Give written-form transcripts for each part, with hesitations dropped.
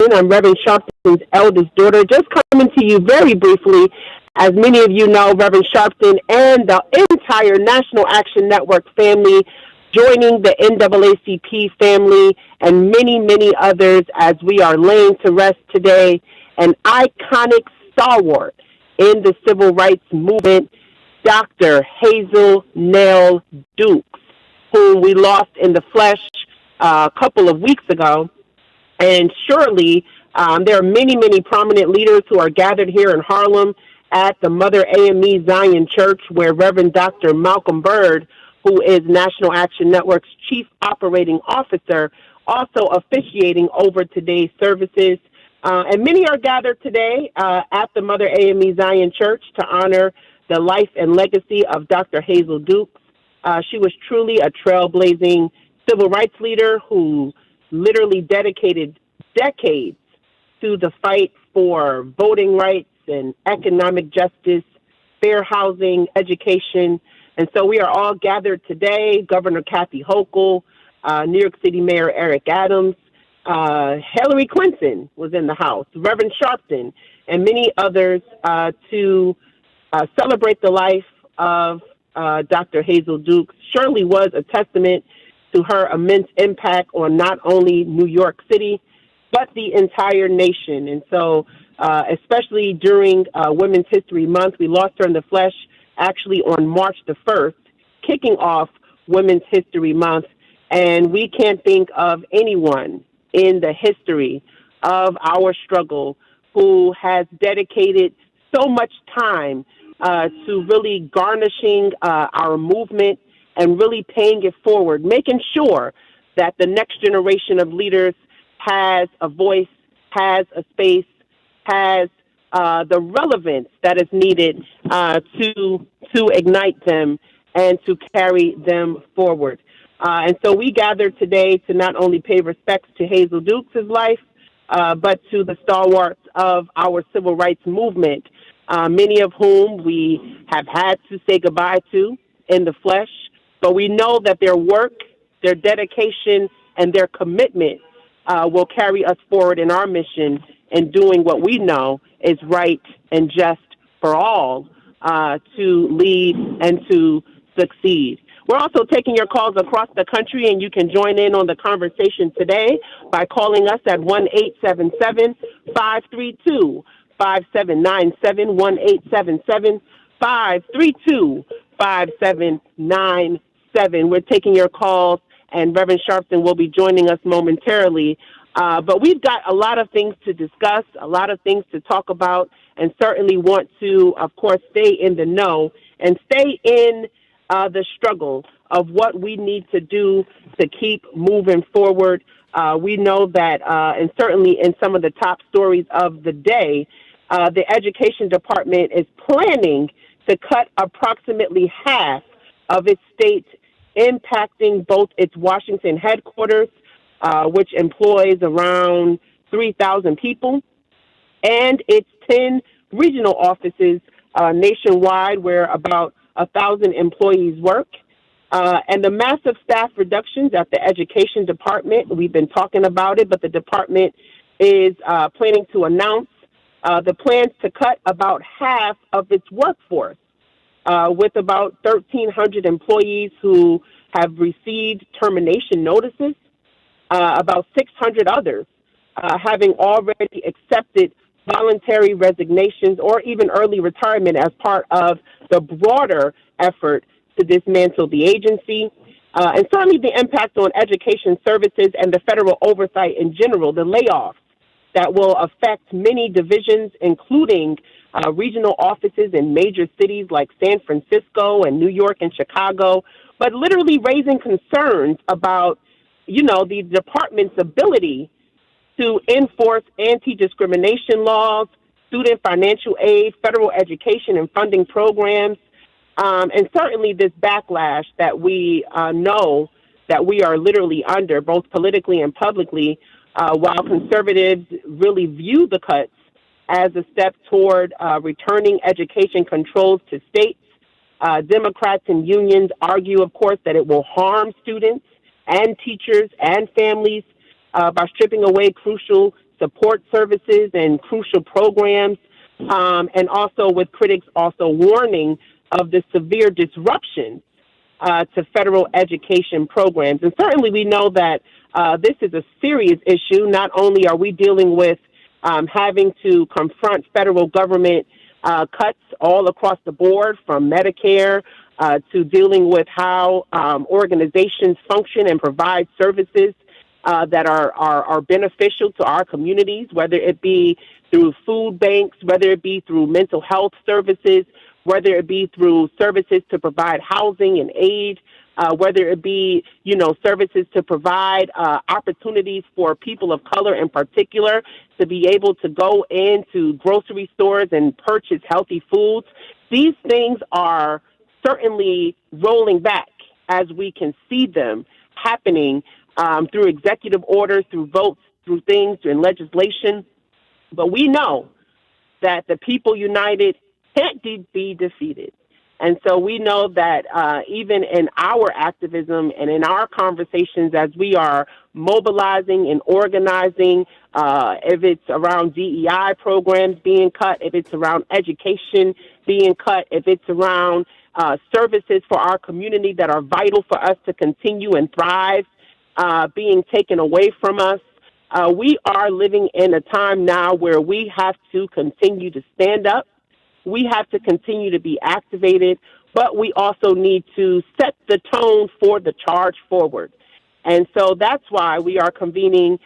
I'm Reverend Sharpton's eldest daughter, just coming to you very briefly. As many of you know, Reverend Sharpton and the entire National Action Network family joining the NAACP family and many, many others as we are laying to rest today an iconic stalwart in the civil rights movement, Dr. Hazel Nail Dukes, whom we lost in the flesh a couple of weeks ago. And surely there are many, many prominent leaders who are gathered here in Harlem at the Mother AME Zion Church, where Reverend Dr. Malcolm Byrd, who is National Action Network's Chief Operating Officer, also officiating over today's services. And many are gathered today at the Mother AME Zion Church to honor the life and legacy of Dr. Hazel Dukes. She was truly a trailblazing civil rights leader who literally dedicated decades to the fight for voting rights and economic justice, fair housing, education. And so we are all gathered today. Governor Kathy Hochul, New York City Mayor Eric Adams, Hillary Clinton was in the house, Reverend Sharpton, and many others to celebrate the life of Dr. Hazel Dukes. Surely was a testament to her immense impact on not only New York City, but the entire nation. And so, especially during Women's History Month, we lost her in the flesh actually on March the 1st, kicking off Women's History Month. And we can't think of anyone in the history of our struggle who has dedicated so much time to really garnishing our movement and really paying it forward, making sure that the next generation of leaders has a voice, has a space, has the relevance that is needed to ignite them and to carry them forward. And so we gathered today to not only pay respects to Hazel Dukes' life, but to the stalwarts of our civil rights movement, many of whom we have had to say goodbye to in the flesh. But we know that their work, their dedication, and their commitment will carry us forward in our mission in doing what we know is right and just for all to lead and to succeed. We're also taking your calls across the country, and you can join in on the conversation today by calling us at 1-877-532-5797, 1-877-532-5797. We're taking your calls, and Reverend Sharpton will be joining us momentarily. But we've got a lot of things to discuss, a lot of things to talk about, and certainly want to, of course, stay in the know and stay in the struggle of what we need to do to keep moving forward. We know that, and certainly in some of the top stories of the day, the Education Department is planning to cut approximately half of its state, impacting both its Washington headquarters, which employs around 3,000 people, and its 10 regional offices nationwide where about 1,000 employees work. And the massive staff reductions at the Education Department, we've been talking about it, but the department is planning to announce the plans to cut about half of its workforce, with about 1,300 employees who have received termination notices, about 600 others having already accepted voluntary resignations or even early retirement as part of the broader effort to dismantle the agency. And certainly the impact on education services and the federal oversight in general, the layoffs that will affect many divisions, including regional offices in major cities like San Francisco and New York and Chicago, but literally raising concerns about, the department's ability to enforce anti-discrimination laws, student financial aid, federal education and funding programs, and certainly this backlash that we know that we are literally under, both politically and publicly, while conservatives really view the cuts as a step toward returning education controls to states. Democrats and unions argue, of course, that it will harm students and teachers and families by stripping away crucial support services and crucial programs, and also with critics also warning of the severe disruptions to federal education programs. And certainly we know that this is a serious issue. Not only are we dealing with having to confront federal government cuts all across the board, from Medicare to dealing with how organizations function and provide services that are beneficial to our communities, whether it be through food banks, whether it be through mental health services, whether it be through services to provide housing and aid, whether it be, services to provide opportunities for people of color in particular to be able to go into grocery stores and purchase healthy foods. These things are certainly rolling back as we can see them happening through executive orders, through votes, through things, in legislation. But we know that the people united can't be defeated. And so we know that even in our activism and in our conversations as we are mobilizing and organizing, if it's around DEI programs being cut, if it's around education being cut, if it's around services for our community that are vital for us to continue and thrive, being taken away from us, we are living in a time now where we have to continue to stand up. We have to continue to be activated, but we also need to set the tone for the charge forward. And so that's why we are convening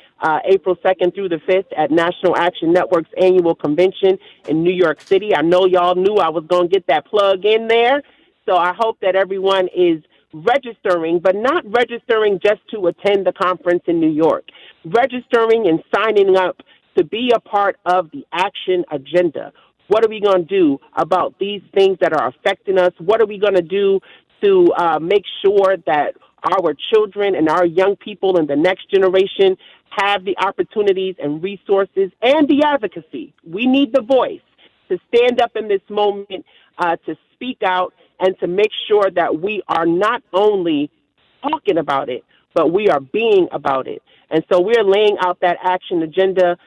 April 2nd through the 5th at National Action Network's annual convention in New York City. I know y'all knew I was going to get that plug in there, so I hope that everyone is registering, but not registering just to attend the conference in New York, registering and signing up to be a part of the action agenda. What are we going to do about these things that are affecting us? What are we going to do to make sure that our children and our young people and the next generation have the opportunities and resources and the advocacy? We need the voice to stand up in this moment, to speak out, and to make sure that we are not only talking about it, but we are being about it. And so we're laying out that action agenda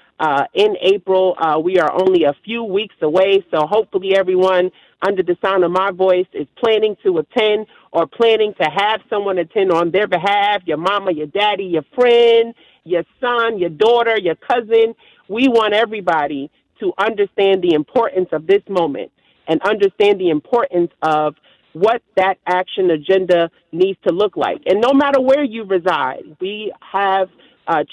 in April. We are only a few weeks away, so hopefully everyone under the sound of my voice is planning to attend or planning to have someone attend on their behalf, your mama, your daddy, your friend, your son, your daughter, your cousin. We want everybody to understand the importance of this moment and understand the importance of what that action agenda needs to look like. And no matter where you reside, we have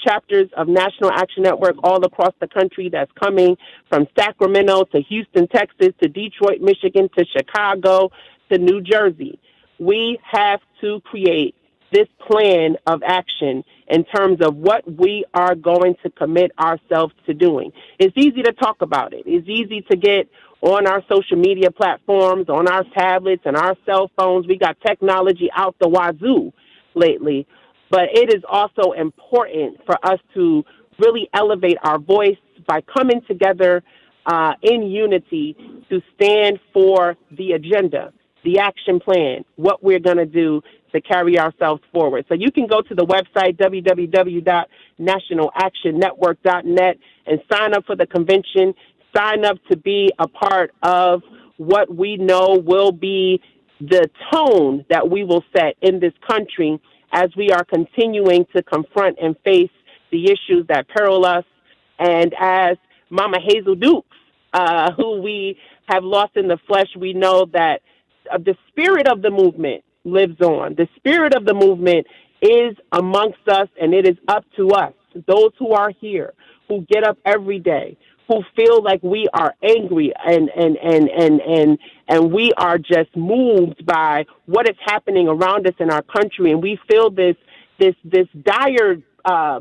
chapters of National Action Network all across the country that's coming from Sacramento to Houston, Texas, to Detroit, Michigan, to Chicago, to New Jersey. We have to create this plan of action in terms of what we are going to commit ourselves to doing. It's easy to talk about it. It's easy to get on our social media platforms, on our tablets and our cell phones. We got technology out the wazoo lately. But it is also important for us to really elevate our voice by coming together in unity to stand for the agenda, the action plan, what we're going to do to carry ourselves forward. So you can go to the website, www.nationalactionnetwork.net, and sign up for the convention. Sign up to be a part of what we know will be the tone that we will set in this country as we are continuing to confront and face the issues that peril us. And as Mama Hazel Dukes, who we have lost in the flesh, we know that the spirit of the movement lives on. The spirit of the movement is amongst us, and it is up to us, those who are here, who get up every day, who feel like we are angry and we are just moved by what is happening around us in our country, and we feel this dire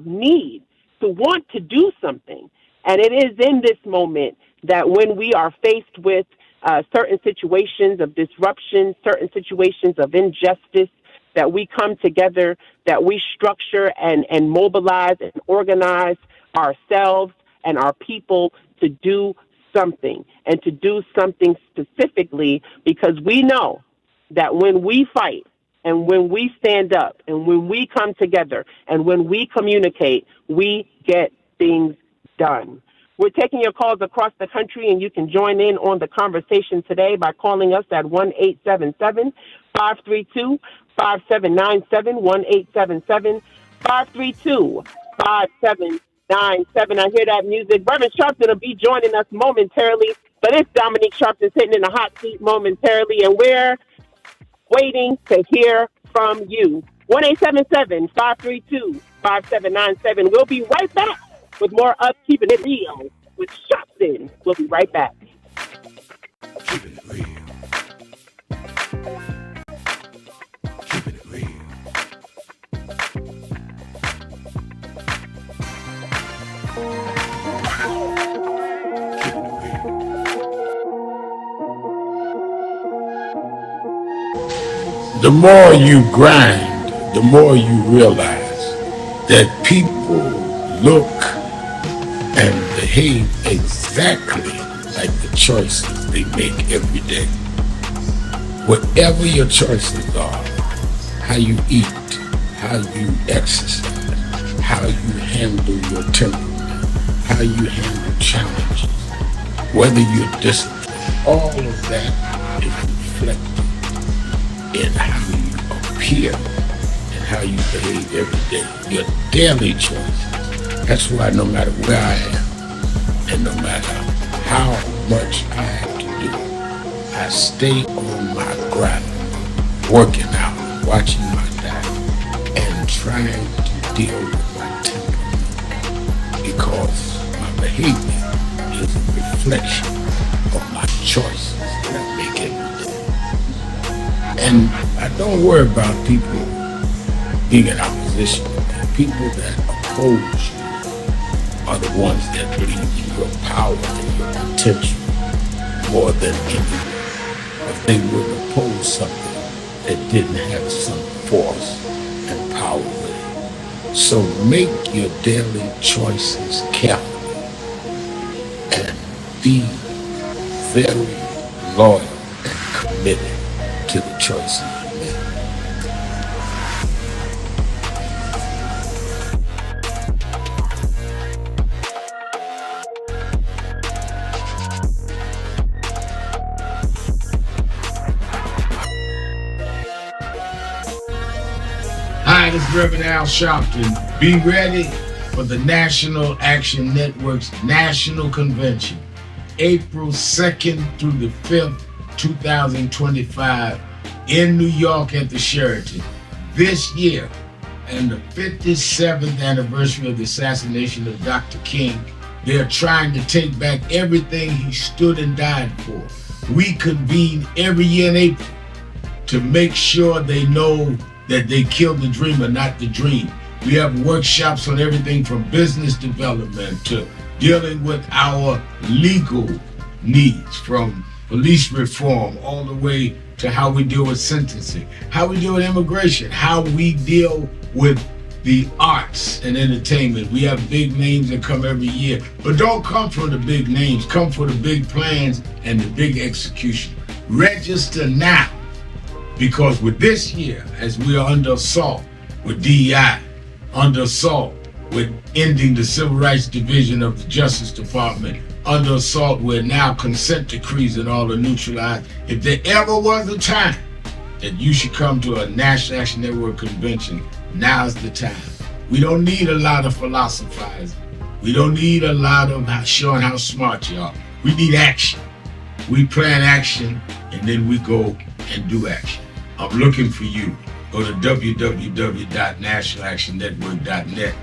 need to want to do something. And it is in this moment that when we are faced with certain situations of disruption, certain situations of injustice, that we come together, that we structure and mobilize and organize ourselves and our people to do something, and to do something specifically, because we know that when we fight and when we stand up and when we come together and when we communicate, we get things done. We're taking your calls across the country, and you can join in on the conversation today by calling us at 1-877-532-5797, 1-877-532-5797. I hear that music. Reverend Sharpton will be joining us momentarily, but it's Dominique Sharpton sitting in the hot seat momentarily, and we're waiting to hear from you. 1-877-532-5797. We'll be right back with more of Keeping It Real with Sharpton. We'll be right back. Keeping it real. Keeping it real. The more you grind, the more you realize that people look and behave exactly like the choices they make every day. Whatever your choices are, how you eat, how you exercise, how you handle your temperament, how you handle challenges, whether you're disciplined, all of that is reflected in how you appear and how you behave every day. Your daily choices. That's why no matter where I am and no matter how much I have to do, I stay on my grind, working out, watching my diet, and trying to deal with my temperament because my behavior is a reflection of my choices that I make every day. And I don't worry about people being in opposition. People that oppose you are the ones that believe in your power and your potential more than anyone. If they would oppose something that didn't have some force and power with it. So make your daily choices carefully and be very loyal and committed to the choices you make. Hi, this is Reverend Al Sharpton. Be ready for the National Action Network's National Convention, April 2nd through the 5th, 2025, in New York at the Sharpton. This year, and the 57th anniversary of the assassination of Dr. King, they are trying to take back everything he stood and died for. We convene every year in April to make sure they know that they killed the dreamer, not the dream. We have workshops on everything from business development to dealing with our legal needs, from police reform all the way to how we deal with sentencing, how we deal with immigration, how we deal with the arts and entertainment. We have big names that come every year, but don't come for the big names, come for the big plans and the big execution. Register now, because with this year, as we are under assault with DEI, under assault with ending the Civil Rights Division of the Justice Department, under assault with now consent decrees and all are neutralized. If there ever was a time that you should come to a National Action Network convention, now's the time. We don't need a lot of philosophizing. We don't need a lot of showing how smart you are. We need action. We plan action and then we go and do action. I'm looking for you. Go to www.nationalactionnetwork.net.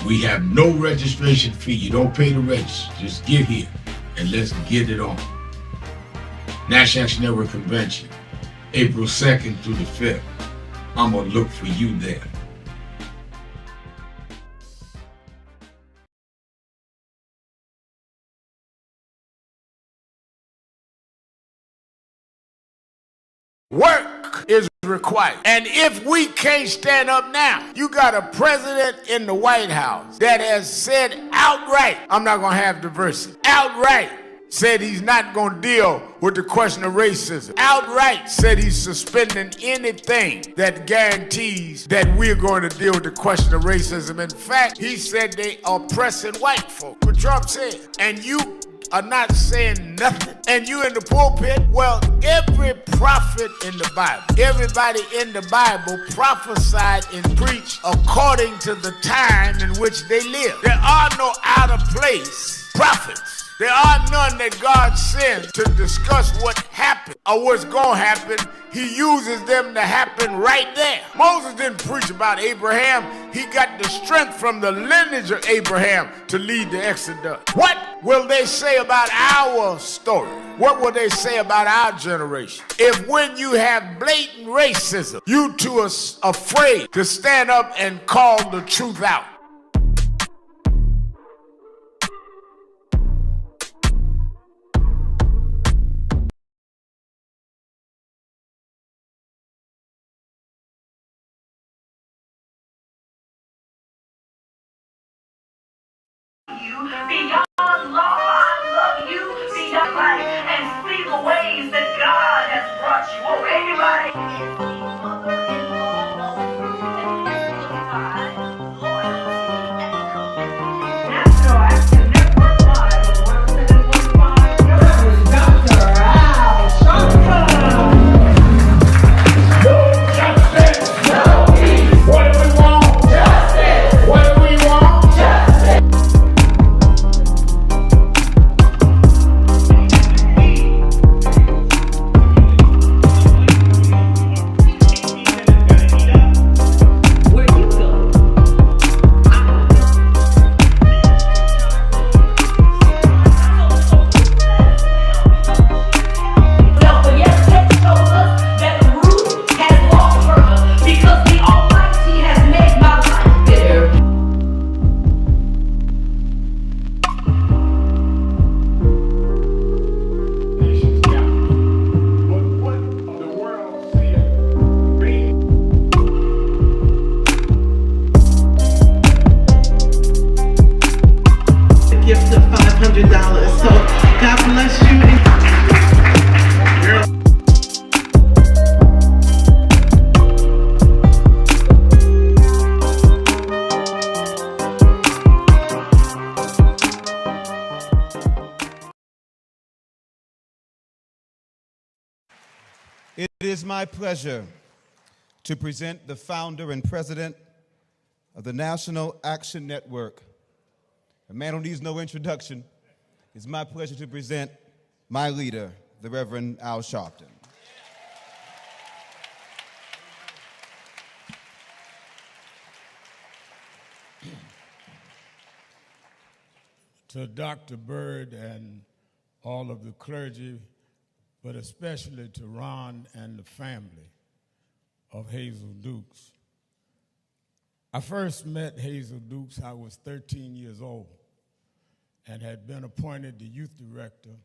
We have no registration fee. You don't pay to register. Just get here and let's get it on. National Action Network Convention, April 2nd through the 5th. I'm going to look for you there. Work is required. And if we can't stand up now, you got a president in the White House that has said outright, I'm not going to have diversity. Outright, said he's not going to deal with the question of racism. Outright said he's suspending anything that guarantees that we're going to deal with the question of racism. In fact, he said they are oppressing white folk. What Trump said. And you are not saying nothing. And you in the pulpit? Well, every prophet in the Bible, everybody in the Bible prophesied and preached according to the time in which they lived. There are no out of place prophets. There are none that God sends to discuss what happened or what's going to happen. He uses them to happen right there. Moses didn't preach about Abraham. He got the strength from the lineage of Abraham to lead the Exodus. What will they say about our story? What will they say about our generation? If when you have blatant racism, you two are afraid to stand up and call the truth out. Beyond law, I love you beyond life, and see the ways that God has brought you. Oh, anybody? National Action Network Live on 107.5. This is Dr. Al Sharpton. No justice, no peace. What do we want? Justice. What do we want? Justice. Where you go? But yet text shows us that the root has walked further because the Almighty has made my life bitter. Nation's capital. But what the world sees being A gift of $500. So God bless you. It is my pleasure to present the founder and president of the National Action Network, a man who needs no introduction. It's my pleasure to present my leader, the Reverend Al Sharpton. To Dr. Byrd and all of the clergy, but especially to Ron and the family of Hazel Dukes. I first met Hazel Dukes, I was 13 years old and had been appointed the youth director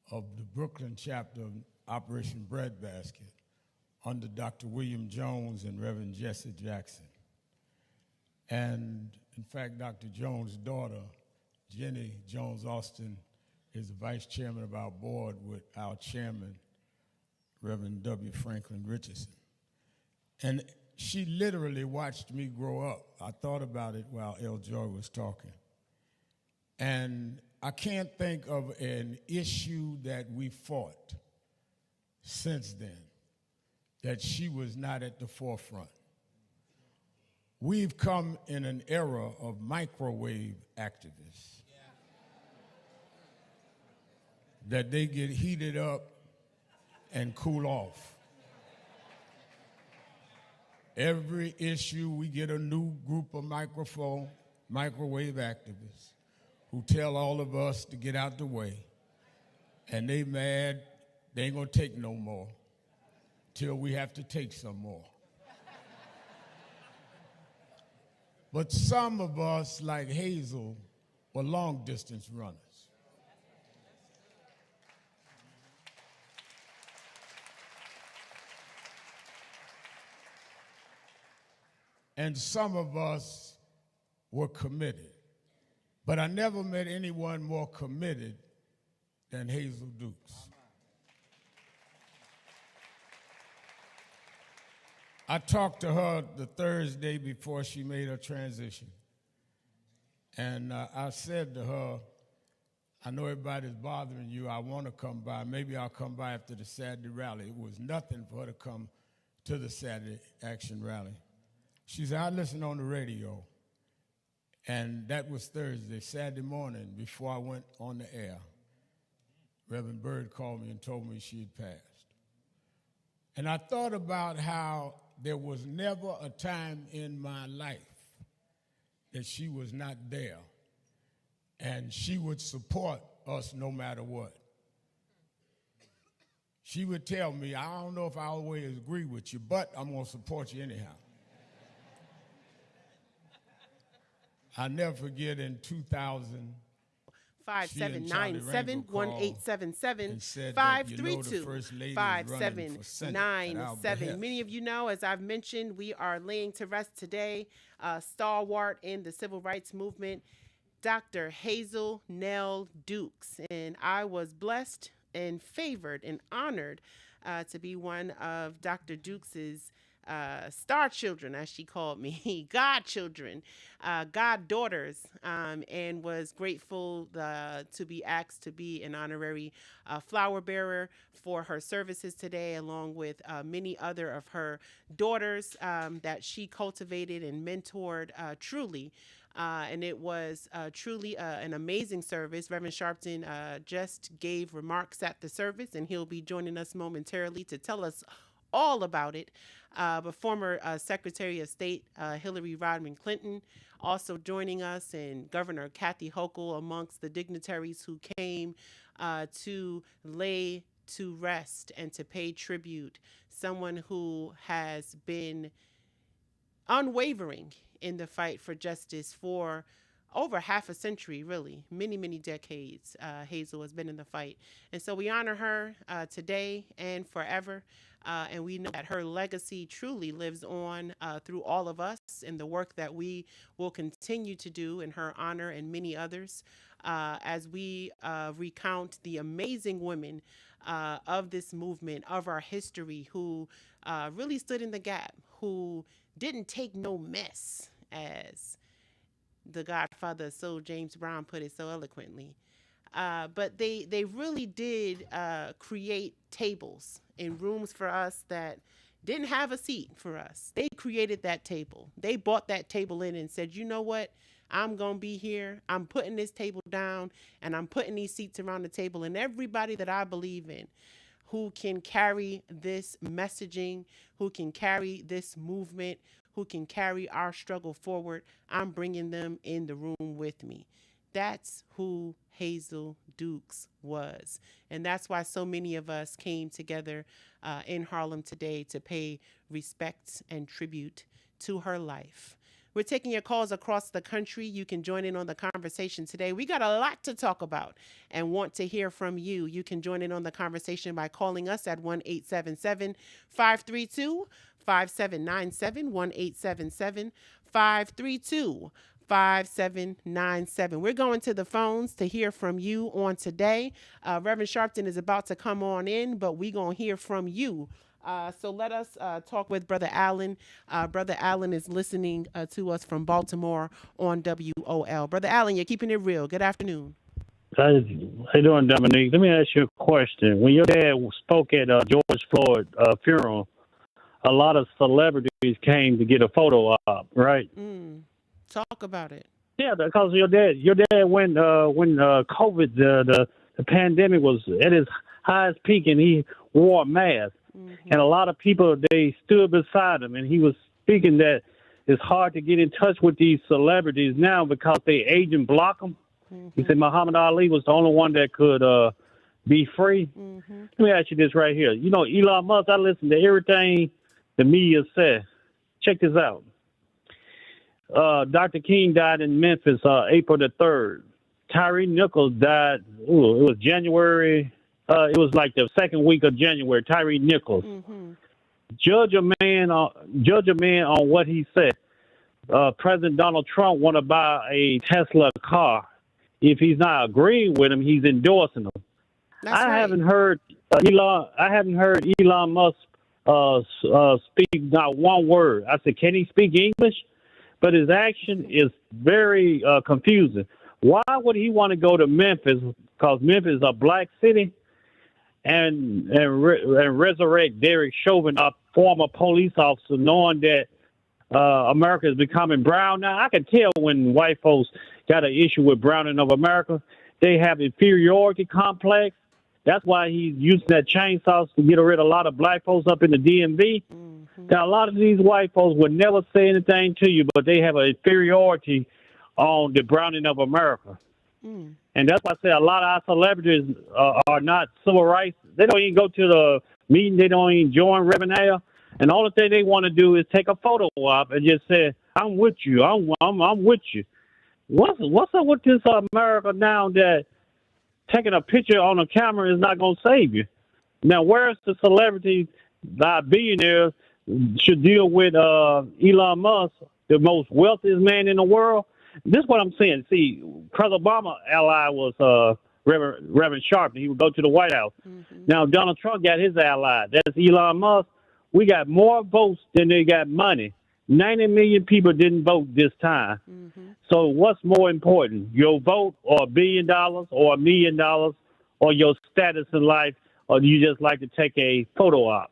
of the Brooklyn chapter of Operation Breadbasket under Dr. William Jones and Reverend Jesse Jackson. And in fact, Dr. Jones' daughter, Jenny Jones Austin, is the vice chairman of our board with our chairman, Reverend W. Franklin Richardson. And she literally watched me grow up. I thought about it while El Joy was talking. And I can't think of an issue that we fought since then that she was not at the forefront. We've come in an era of microwave activists. That they get heated up and cool off. Every issue, we get a new group of microwave activists who tell all of us to get out the way, and they mad, they ain't gonna take no more till we have to take some more. But some of us, like Hazel, were long-distance runners. And some of us were committed. But I never met anyone more committed than Hazel Dukes. I talked to her the Thursday before she made her transition. And I said to her, I know everybody's bothering you. I want to come by. Maybe I'll come by after the Saturday rally. It was nothing for her to come to the Saturday Action Rally. She said, I listened on the radio. And that was Thursday. Saturday morning, before I went on the air, Reverend Byrd called me and told me she had passed. And I thought about how there was never a time in my life that she was not there, and she would support us no matter what. She would tell me, I don't know if I always agree with you, but I'm going to support you anyhow. I'll never forget in 2000, 5797-1877, 532-5797. Many of you know, as I've mentioned, we are laying to rest today, stalwart in the civil rights movement, Dr. Hazel Nell Dukes. And I was blessed and favored and honored to be one of Dr. Dukes's star children, as she called me, godchildren, goddaughters, and was grateful to be asked to be an honorary flower bearer for her services today, along with many other of her daughters that she cultivated and mentored truly. And it was truly an amazing service. Reverend Sharpton just gave remarks at the service, and he'll be joining us momentarily to tell us all about it. But former Secretary of State Hillary Rodham Clinton also joining us, and Governor Kathy Hochul amongst the dignitaries who came to lay to rest and to pay tribute. Someone who has been unwavering in the fight for justice for over half a century, really, many, many decades. Hazel has been in the fight. And so we honor her today and forever. And we know that her legacy truly lives on through all of us in the work that we will continue to do in her honor and many others as we recount the amazing women of this movement, of our history, who really stood in the gap, who didn't take no mess, as the Godfather of Soul, James Brown, put it so eloquently. But they really did create tables in rooms for us that didn't have a seat for us. They created that table. They bought that table in and said, you know what? I'm going to be here. I'm putting this table down, and I'm putting these seats around the table. And everybody that I believe in who can carry this messaging, who can carry this movement, who can carry our struggle forward, I'm bringing them in the room with me. That's who Hazel Dukes was. And that's why so many of us came together in Harlem today to pay respect and tribute to her life. We're taking your calls across the country. You can join in on the conversation today. We got a lot to talk about and want to hear from you. You can join in on the conversation by calling us at 1-877-532-5797, 1-877-532-5797. We're going to the phones to hear from you on today. Reverend Sharpton is about to come on in, but we're going to hear from you. So let us talk with Brother Allen. Brother Allen is listening to us from Baltimore on WOL. Brother Allen, you're keeping it real. Good afternoon. How you doing, Dominique? Let me ask you a question. When your dad spoke at George Floyd's funeral, a lot of celebrities came to get a photo op, right? Talk about it. Yeah, because your dad when COVID, the pandemic was at its highest peak, and he wore a mask. And a lot of people, they stood beside him, and he was speaking that it's hard to get in touch with these celebrities now because they agent block them. He said Muhammad Ali was the only one that could be free. Let me ask you this right here. You know, Elon Musk, I listen to everything the media says. Check this out. Dr. King died in Memphis April the 3rd. Tyree Nichols died, it was January. It was like the second week of January. Tyree Nichols. Judge a man on what he said. President Donald Trump want to buy a Tesla car. If he's not agreeing with him, he's endorsing him. That's I right. haven't heard Elon Musk speak not one word. I said, can he speak English? But his action is very confusing. Why would he want to go to Memphis? Because Memphis is a black city, and resurrect Derek Chauvin, a former police officer, knowing that America is becoming brown now. I can tell when white folks got an issue with browning of America. They have inferiority complex. That's why he's using that chainsaw to get rid of a lot of black folks up in the DMV. Now, a lot of these white folks would never say anything to you, but they have an inferiority on the browning of America. And that's why I say a lot of our celebrities are not civil rights. They don't even go to the meeting. They don't even join Reverend Air. And the only thing they want to do is take a photo op and just say, "I'm with you. I'm with you." What's up with this America now that taking a picture on a camera is not going to save you? Now, where's the celebrities, the billionaires, should deal with Elon Musk, the most wealthiest man in the world? This is what I'm saying. See, President Obama ally was Reverend Sharpton. He would go to the White House. Now, Donald Trump got his ally. That's Elon Musk. We got more votes than they got money. 90 million people didn't vote this time. So what's more important, your vote or $1 billion or $1 million or your status in life, or do you just like to take a photo op?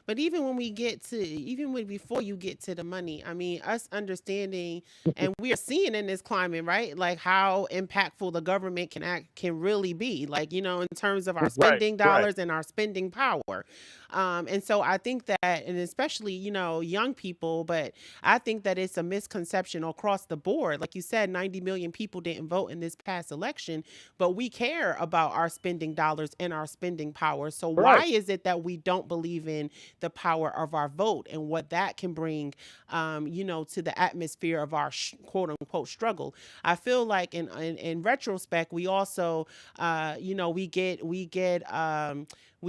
But even when we get to, even when before you get to the money, I mean, us understanding, and we are seeing in this climate, right? Like how impactful the government can really be, like, in terms of our spending dollars and our spending power. And so I think that, and especially, young people, but I think that it's a misconception across the board. Like you said, 90 million people didn't vote in this past election, but we care about our spending dollars and our spending power. So why is it that we don't believe in the power of our vote and what that can bring, to the atmosphere of our quote unquote struggle? I feel like in retrospect, we also, we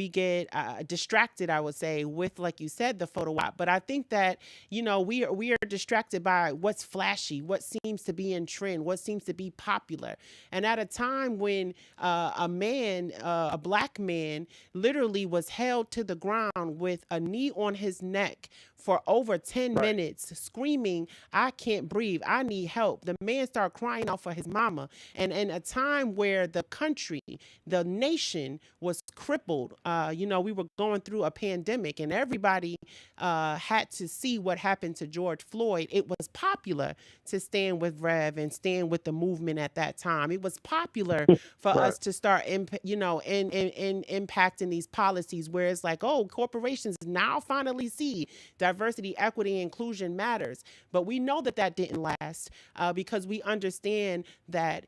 get distracted, I would say, with, like you said, the photo op. But I think that, we are distracted by what's flashy, what seems to be in trend, what seems to be popular. And at a time when a black man, literally was held to the ground with a knee on his neck for over 10 minutes, screaming, "I can't breathe. I need help." The man started crying out for his mama. And in a time where the country, the nation was crippled, we were going through a pandemic and everybody had to see what happened to George Floyd. It was popular to stand with Rev and stand with the movement at that time. It was popular for us to start, impacting these policies where it's like, oh, corporations now finally see diversity, equity, inclusion matters. But we know that didn't last because we understand that,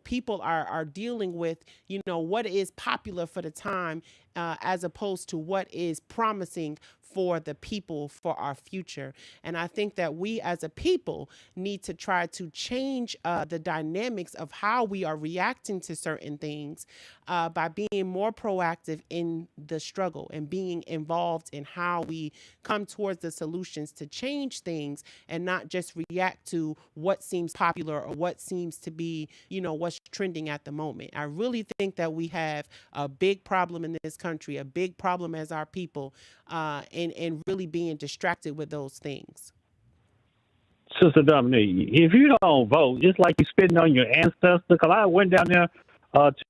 people are dealing with, what is popular for the time as opposed to what is promising for the people, for our future. And I think that we as a people need to try to change the dynamics of how we are reacting to certain things by being more proactive in the struggle and being involved in how we come towards the solutions to change things and not just react to what seems popular or what seems to be, what's trending at the moment. I really think that we have a big problem in this country, a big problem as our people, and really being distracted with those things. Sister Dominique, if you don't vote, just like you spitting on your ancestors, because I went down there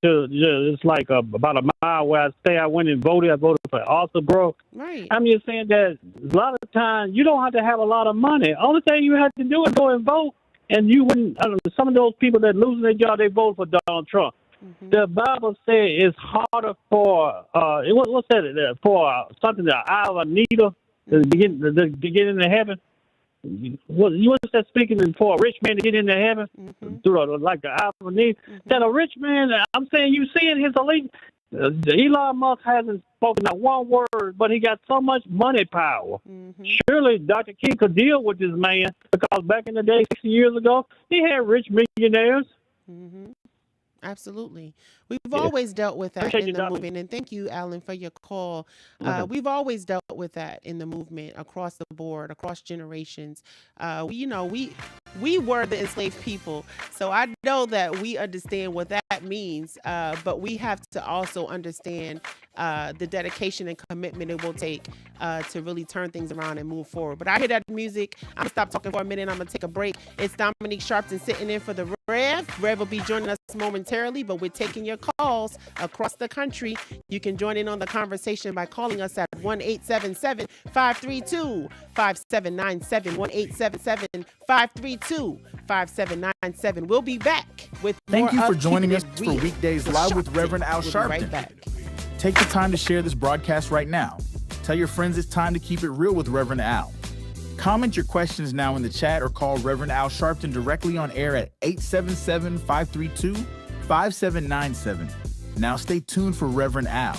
it's like about a mile where I stay. I went and voted. I voted for Alsabro. Right. I'm just saying that a lot of times you don't have to have a lot of money. Only thing you have to do is go and vote. And you wouldn't. Some of those people that losing their job, they vote for Donald Trump. The Bible says it's harder for what's that for something the eye of a needle to get into heaven. What you understand? Speaking for a rich man to get into heaven through like the eye of a needle. That a rich man, I'm saying, you seeing his elite. Elon Musk hasn't spoken not one word, but he got so much money power. Surely Dr. King could deal with this man because back in the day, 60 years ago, he had rich millionaires. Absolutely. We've always dealt with that in the movement. And thank you, Alan, for your call. We've always dealt with that in the movement across the board, across generations. We We were the enslaved people. So I know that we understand what that means, but we have to also understand the dedication and commitment it will take to really turn things around and move forward. But I hear that music. I'm going to stop talking for a minute. I'm going to take a break. It's Dominique Sharpton sitting in for the Rev. Rev will be joining us momentarily, but we're taking your calls across the country. You can join in on the conversation by calling us at 1-877-532-5797, 1-877-532-5797. We'll be back with Thank more you for of joining Keeping us It for Real Weekdays Live with Sharpton. Reverend Al We'll be Sharpton. right back. Take the time to share this broadcast right now. Tell your friends it's time to keep it real with Reverend Al. Comment your questions now in the chat or call Reverend Al Sharpton directly on air at 877-532-5797. Now stay tuned for Reverend Al.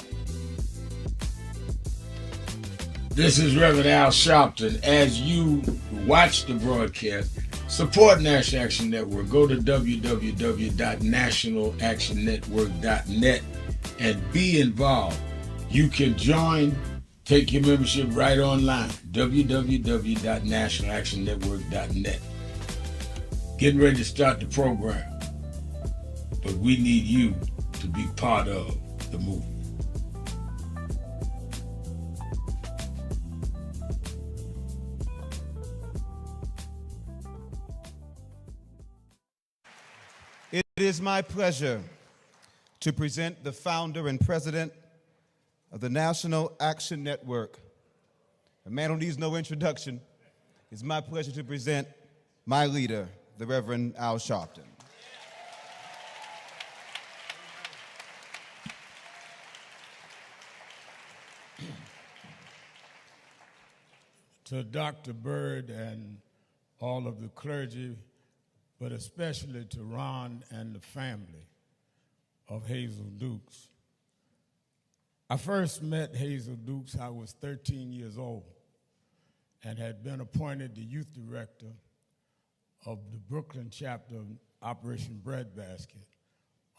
This is Reverend Al Sharpton. As you watch the broadcast, support National Action Network. Go to www.nationalactionnetwork.net and be involved. You can join, take your membership right online, www.nationalactionnetwork.net. Getting ready to start the program, but we need you to be part of the movement. It is my pleasure to present the founder and president of the National Action Network. A man who needs no introduction. It's my pleasure to present my leader, the Reverend Al Sharpton. To Dr. Byrd and all of the clergy, but especially to Ron and the family of Hazel Dukes. I first met Hazel Dukes, I was 13 years old and had been appointed the youth director of the Brooklyn chapter of Operation Breadbasket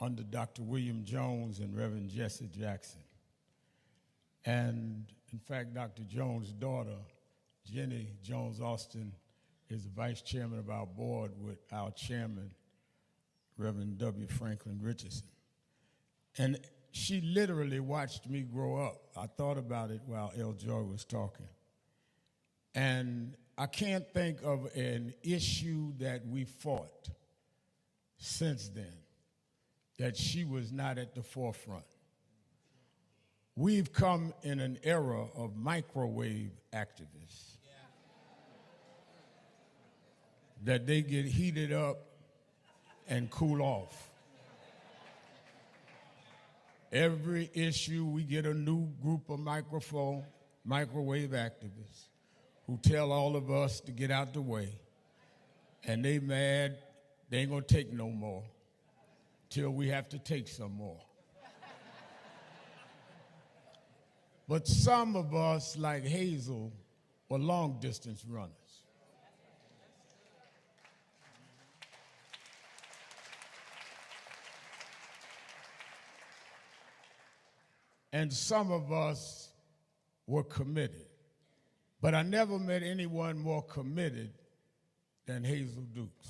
under Dr. William Jones and Reverend Jesse Jackson. And in fact, Dr. Jones' daughter, Jenny Jones Austin, is the vice chairman of our board with our chairman, Reverend W. Franklin Richardson. And she literally watched me grow up. I thought about it while El Joy was talking. And I can't think of an issue that we fought since then that she was not at the forefront. We've come in an era of microwave activists. That they get heated up and cool off. Every issue, we get a new group of microwave activists who tell all of us to get out the way, and they mad, they ain't gonna take no more till we have to take some more. But some of us, like Hazel, were long-distance runners. And some of us were committed. But I never met anyone more committed than Hazel Dukes.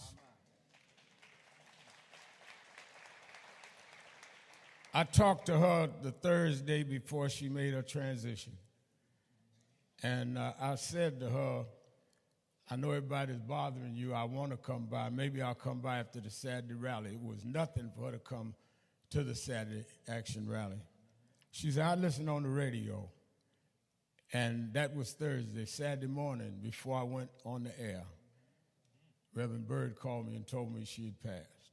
I talked to her the Thursday before she made her transition. And I said to her, I know everybody's bothering you. I want to come by. Maybe I'll come by after the Saturday rally. It was nothing for her to come to the Saturday Action rally. She said, I listened on the radio, and that was Thursday. Saturday morning, before I went on the air, Reverend Byrd called me and told me she had passed.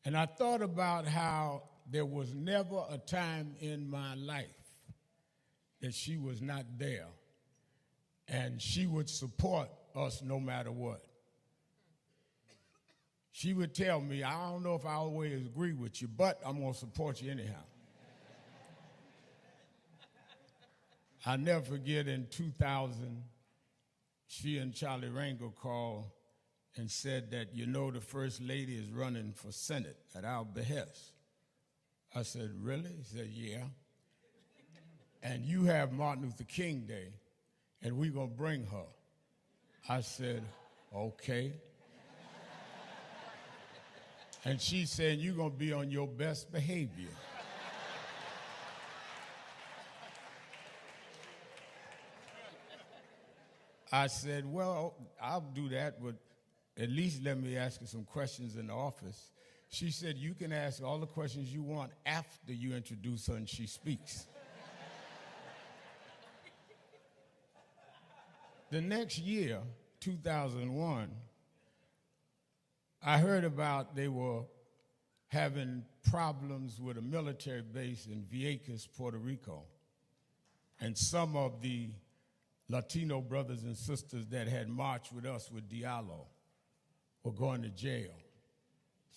And I thought about how there was never a time in my life that she was not there, and she would support us no matter what. She would tell me, I don't know if I always agree with you, but I'm going to support you anyhow. I'll never forget in 2000, she and Charlie Rangel called and said that, you know, the First Lady is running for Senate at our behest. I said, really? He said, yeah. And you have Martin Luther King Day, and we're going to bring her. I said, okay. And she said, you're going to be on your best behavior. I said, well, I'll do that, but at least let me ask you some questions in the office. She said, you can ask all the questions you want after you introduce her and she speaks. The next year, 2001, I heard about they were having problems with a military base in Vieques, Puerto Rico. And some of the Latino brothers and sisters that had marched with us with Diallo were going to jail.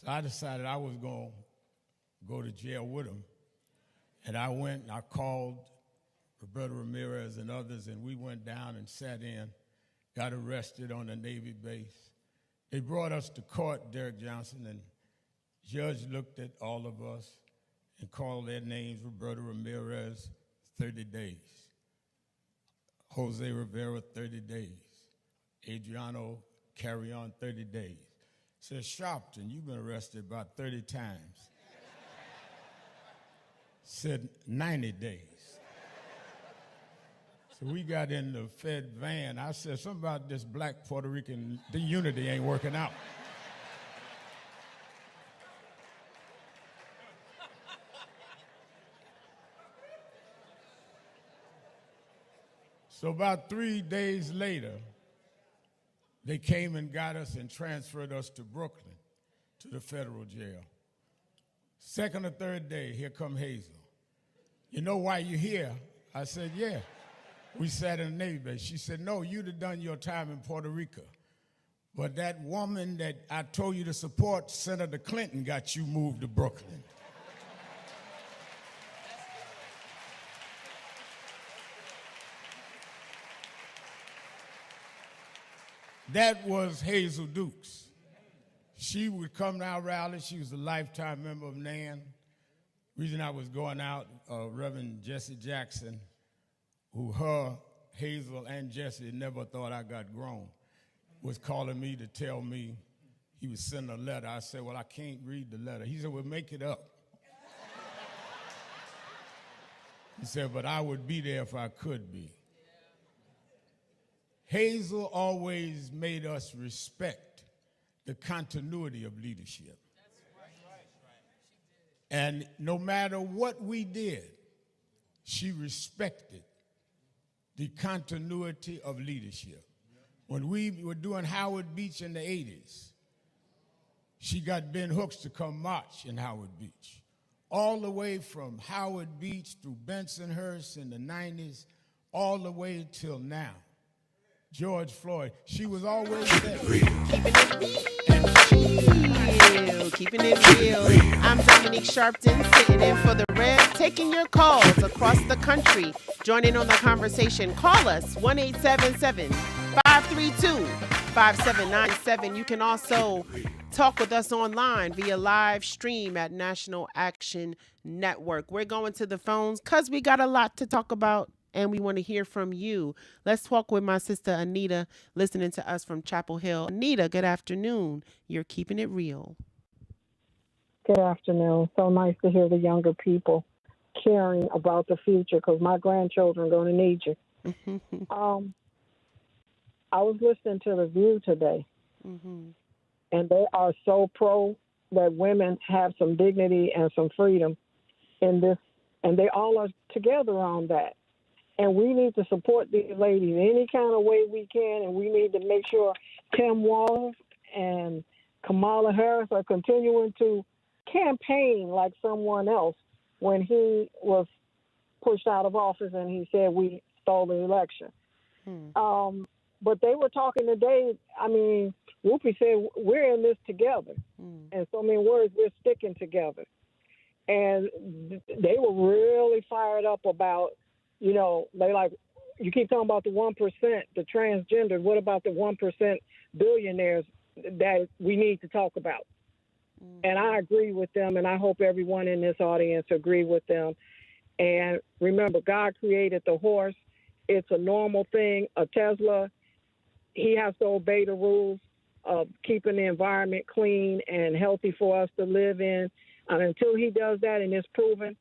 So I decided I was going to go to jail with them. And I went and I called Roberto Ramirez and others, and we went down and sat in, got arrested on the Navy base. They brought us to court, Derek Johnson, and judge looked at all of us and called their names. Roberto Ramirez, 30 days. Jose Rivera, 30 days. Adriano Carrion, 30 days. Said, Sharpton, you've been arrested about 30 times. Said, 90 days. So we got in the Fed van. I said, something about this black Puerto Rican, the unity ain't working out. So about 3 days later, they came and got us and transferred us to Brooklyn, to the federal jail. Second or third day, here come Hazel. You know why you're here? I said, yeah. We sat in the Navy base. She said, no, you'd have done your time in Puerto Rico. But that woman that I told you to support, Senator Clinton, got you moved to Brooklyn. That was Hazel Dukes. She would come to our rally. She was a lifetime member of NAN. Reason I was going out, Reverend Jesse Jackson, who Hazel and Jesse never thought I got grown, was calling me to tell me he was sending a letter. I said, well, I can't read the letter. He said, well, make it up. He said, but I would be there if I could be. Hazel always made us respect the continuity of leadership. And no matter what we did, she respected the continuity of leadership. When we were doing Howard Beach in the 80s, she got Ben Hooks to come march in Howard Beach. All the way from Howard Beach through Bensonhurst in the 90s, all the way till now. George Floyd, she was always there. Keeping it real. I'm Dominique Sharpton, sitting in for the Red, taking your calls across the country. Joining on the conversation, call us 1-877-532-5797. You can also talk with us online via live stream at National Action Network. We're going to the phones because we got a lot to talk about. And we want to hear from you. Let's talk with my sister Anita, listening to us from Chapel Hill. Anita, good afternoon. You're keeping it real. Good afternoon. So nice to hear the younger people caring about the future, because my grandchildren are going to need you. I was listening to The View today, and they are so pro that women have some dignity and some freedom in this, and they all are together on that. And we need to support these ladies any kind of way we can, and we need to make sure Tim Walz and Kamala Harris are continuing to campaign like someone else when he was pushed out of office and he said we stole the election. But they were talking today, I mean, Whoopi said, we're in this together. In so many words, we're sticking together. And they were really fired up about, you know, they like, you keep talking about the 1%, the transgender. What about the 1% billionaires that we need to talk about? And I agree with them, and I hope everyone in this audience agree with them. And remember, God created the horse. It's a normal thing. A Tesla, he has to obey the rules. of keeping the environment clean and healthy for us to live in. And until he does that and it's proven,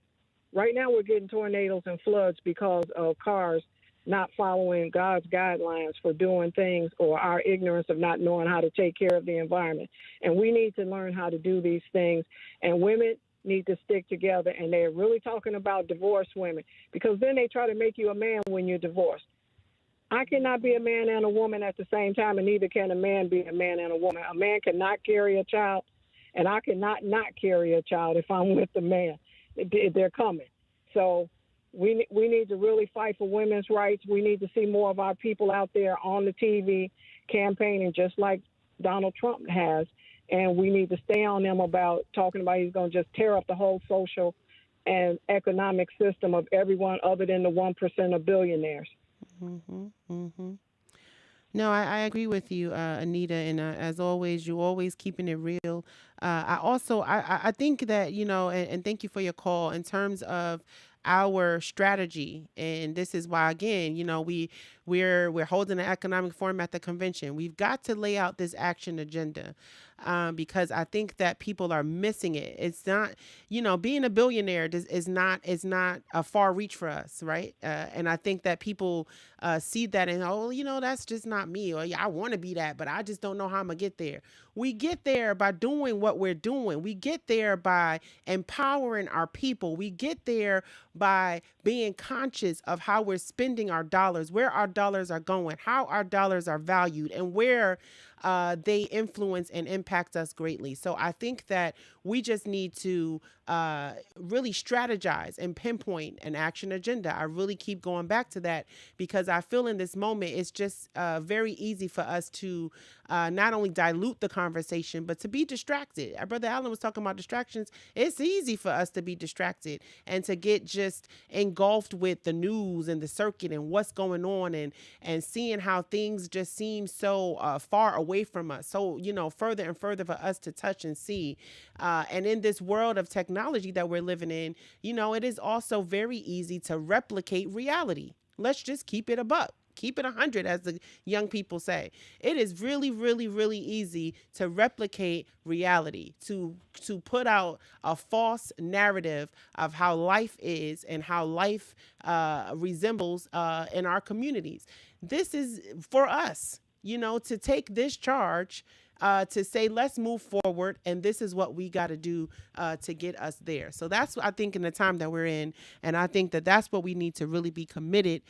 right now we're getting tornadoes and floods because of cars not following God's guidelines for doing things, or our ignorance of not knowing how to take care of the environment. And we need to learn how to do these things. And women need to stick together. And they're really talking about divorced women, because then they try to make you a man when you're divorced. I cannot be a man and a woman at the same time, and neither can a man be a man and a woman. A man cannot carry a child, and I cannot not carry a child if I'm with the man. They're coming. So we need to really fight for women's rights. We need to see more of our people out there on the TV campaigning just like Donald Trump has. And we need to stay on them about talking about he's going to just tear up the whole social and economic system of everyone other than the 1% of billionaires. Mm-hmm, mm-hmm. No, I agree with you, Anita. And as always, you're always keeping it real. I think that, and thank you for your call in terms of our strategy. And this is why, again, we're holding an economic forum at the convention. We've got to lay out this action agenda. Because I think that people are missing it. It's not, being a billionaire is not a far reach for us, right? And I think that people see that and, that's just not me. Or, yeah, I want to be that, but I just don't know how I'm going to get there. We get there by doing what we're doing. We get there by empowering our people. We get there by being conscious of how we're spending our dollars, where our dollars are going, how our dollars are valued, and where they influence and impact us greatly. So I think that we just need to really strategize and pinpoint an action agenda. I really keep going back to that because I feel in this moment it's just very easy for us to not only dilute the conversation, but to be distracted. Our brother Alan was talking about distractions. It's easy for us to be distracted and to get just engulfed with the news and the circuit and what's going on and seeing how things just seem so far away from us. So, further and further for us to touch and see. And in this world of technology that we're living in, it is also very easy to replicate reality. Let's just keep it a buck. Keep it 100, as the young people say. It is really, really, really easy to replicate reality, to put out a false narrative of how life is and how life resembles in our communities. This is for us, to take this charge, to say, let's move forward. And this is what we got to do to get us there. So that's, I think, in the time that we're in. And I think that that's what we need to really be committed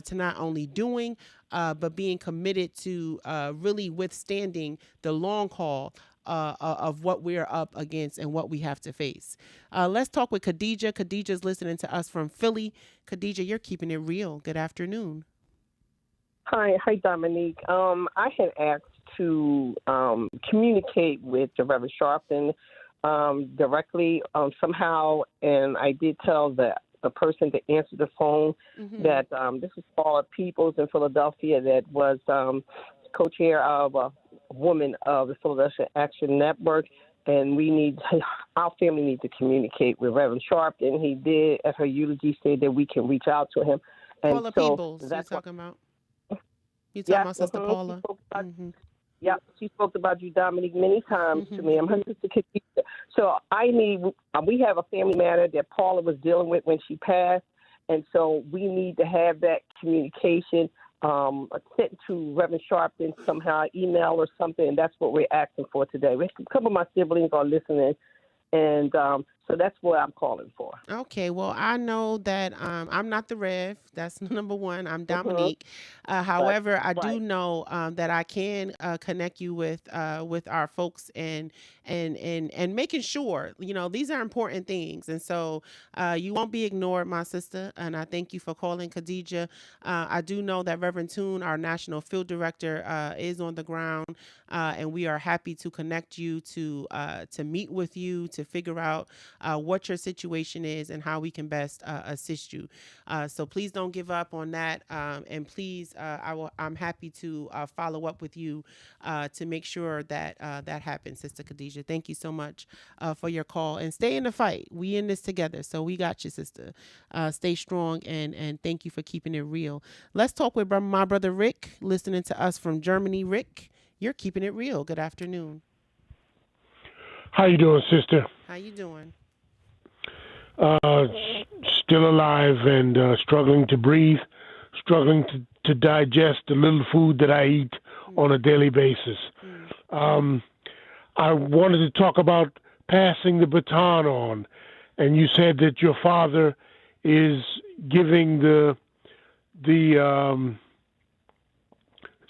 to not only doing, but being committed to really withstanding the long haul of what we're up against and what we have to face. Let's talk with Khadijah. Khadijah's listening to us from Philly. Khadijah, you're keeping it real. Good afternoon. Hi, Dominique. I had asked to communicate with the Reverend Sharpton directly somehow, and I did tell the person that answered the phone that this was Paula Peoples in Philadelphia that was co-chair of a woman of the Philadelphia Action Network, and our family needs to communicate with Reverend Sharpton. He did, at her eulogy, say that we can reach out to him. And Paula Peoples, you're talking about? You talking about Sister Paula? Yeah, she spoke about you, Dominique, many times to me. I'm her sister Khadijah. So we have a family matter that Paula was dealing with when she passed, and so we need to have that communication sent to Reverend Sharpton somehow, email or something, and that's what we're asking for today. A couple of my siblings are listening, and so that's what I'm calling for. Okay, well, I know that I'm not the Rev. That's number one. I'm Dominique. However, I do know that I can connect you with our folks and making sure, these are important things. And so you won't be ignored, my sister. And I thank you for calling, Khadijah. I do know that Reverend Toon, our national field director, is on the ground, and we are happy to connect you to meet with you to figure out what your situation is and how we can best assist you. So please don't give up on that. And please, I'm happy to follow up with you to make sure that that happens, Sister Khadijah. Thank you so much for your call, and stay in the fight. We in this together. So we got you, sister. Stay strong, and thank you for keeping it real. Let's talk with my brother Rick, listening to us from Germany. Rick, You're keeping it real. Good afternoon. How you doing, sister? How you doing? Still alive and struggling to breathe, struggling to digest the little food that I eat on a daily basis. I wanted to talk about passing the baton on, and you said that your father is giving the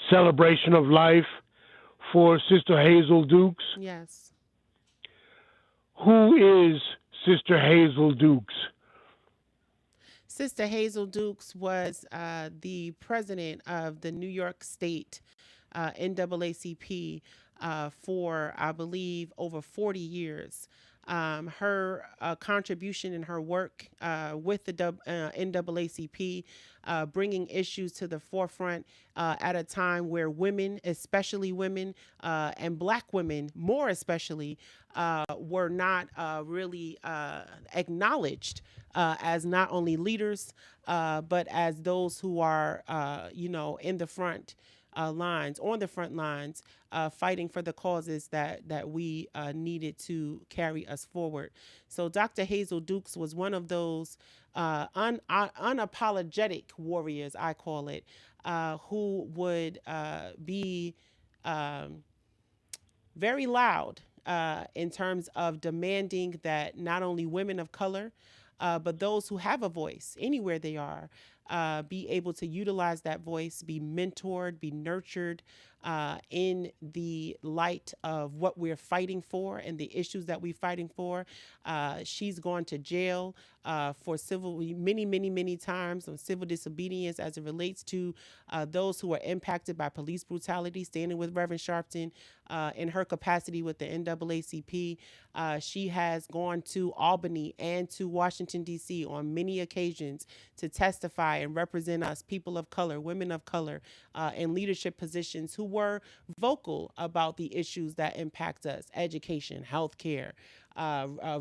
celebration of life for Sister Hazel Dukes. Yes. Who is Sister Hazel Dukes? Sister Hazel Dukes was the president of the New York State NAACP for, I believe, over 40 years. Her contribution and her work with the NAACP, bringing issues to the forefront at a time where women, especially women, and Black women, more especially, were not really acknowledged as not only leaders, but as those who are, in the front lines, on the front lines, fighting for the causes that we needed to carry us forward. So Dr. Hazel Dukes was one of those unapologetic warriors, I call it, who would be very loud in terms of demanding that not only women of color, but those who have a voice anywhere they are, be able to utilize that voice, be mentored, be nurtured in the light of what we're fighting for and the issues that we're fighting for. She's gone to jail for many times on civil disobedience as it relates to those who are impacted by police brutality, standing with Reverend Sharpton in her capacity with the NAACP. She has gone to Albany and to Washington, D.C. on many occasions to testify and represent us, people of color, women of color, in leadership positions who were vocal about the issues that impact us: education, healthcare,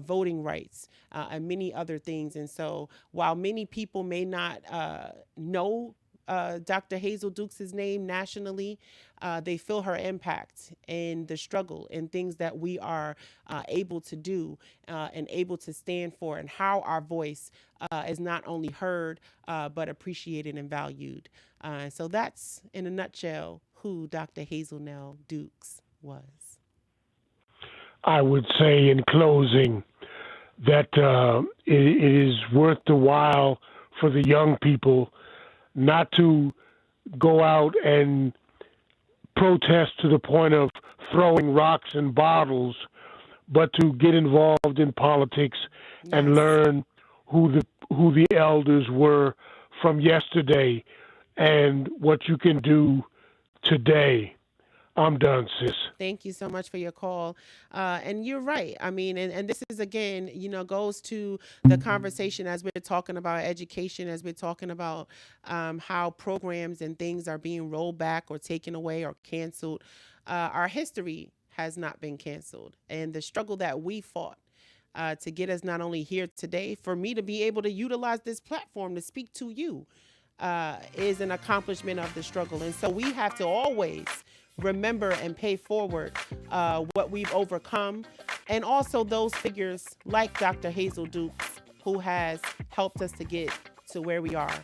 voting rights, and many other things. And so while many people may not know Dr. Hazel Dukes' name nationally, they feel her impact and the struggle and things that we are able to do and able to stand for, and how our voice is not only heard, but appreciated and valued. So that's, in a nutshell, who Dr. Hazel Dukes was. I would say in closing that it is worth the while for the young people not to go out and protest to the point of throwing rocks and bottles, but to get involved in politics and learn who the elders were from yesterday and what you can do today. I'm done, sis. Thank you so much for your call. And you're right. I mean, and this is, again, goes to the conversation as we're talking about education, as we're talking about how programs and things are being rolled back or taken away or canceled. Our history has not been canceled. And the struggle that we fought to get us not only here today, for me to be able to utilize this platform to speak to you, is an accomplishment of the struggle. And so we have to always remember and pay forward what we've overcome, and also those figures like Dr. Hazel Dukes, who has helped us to get to where we are.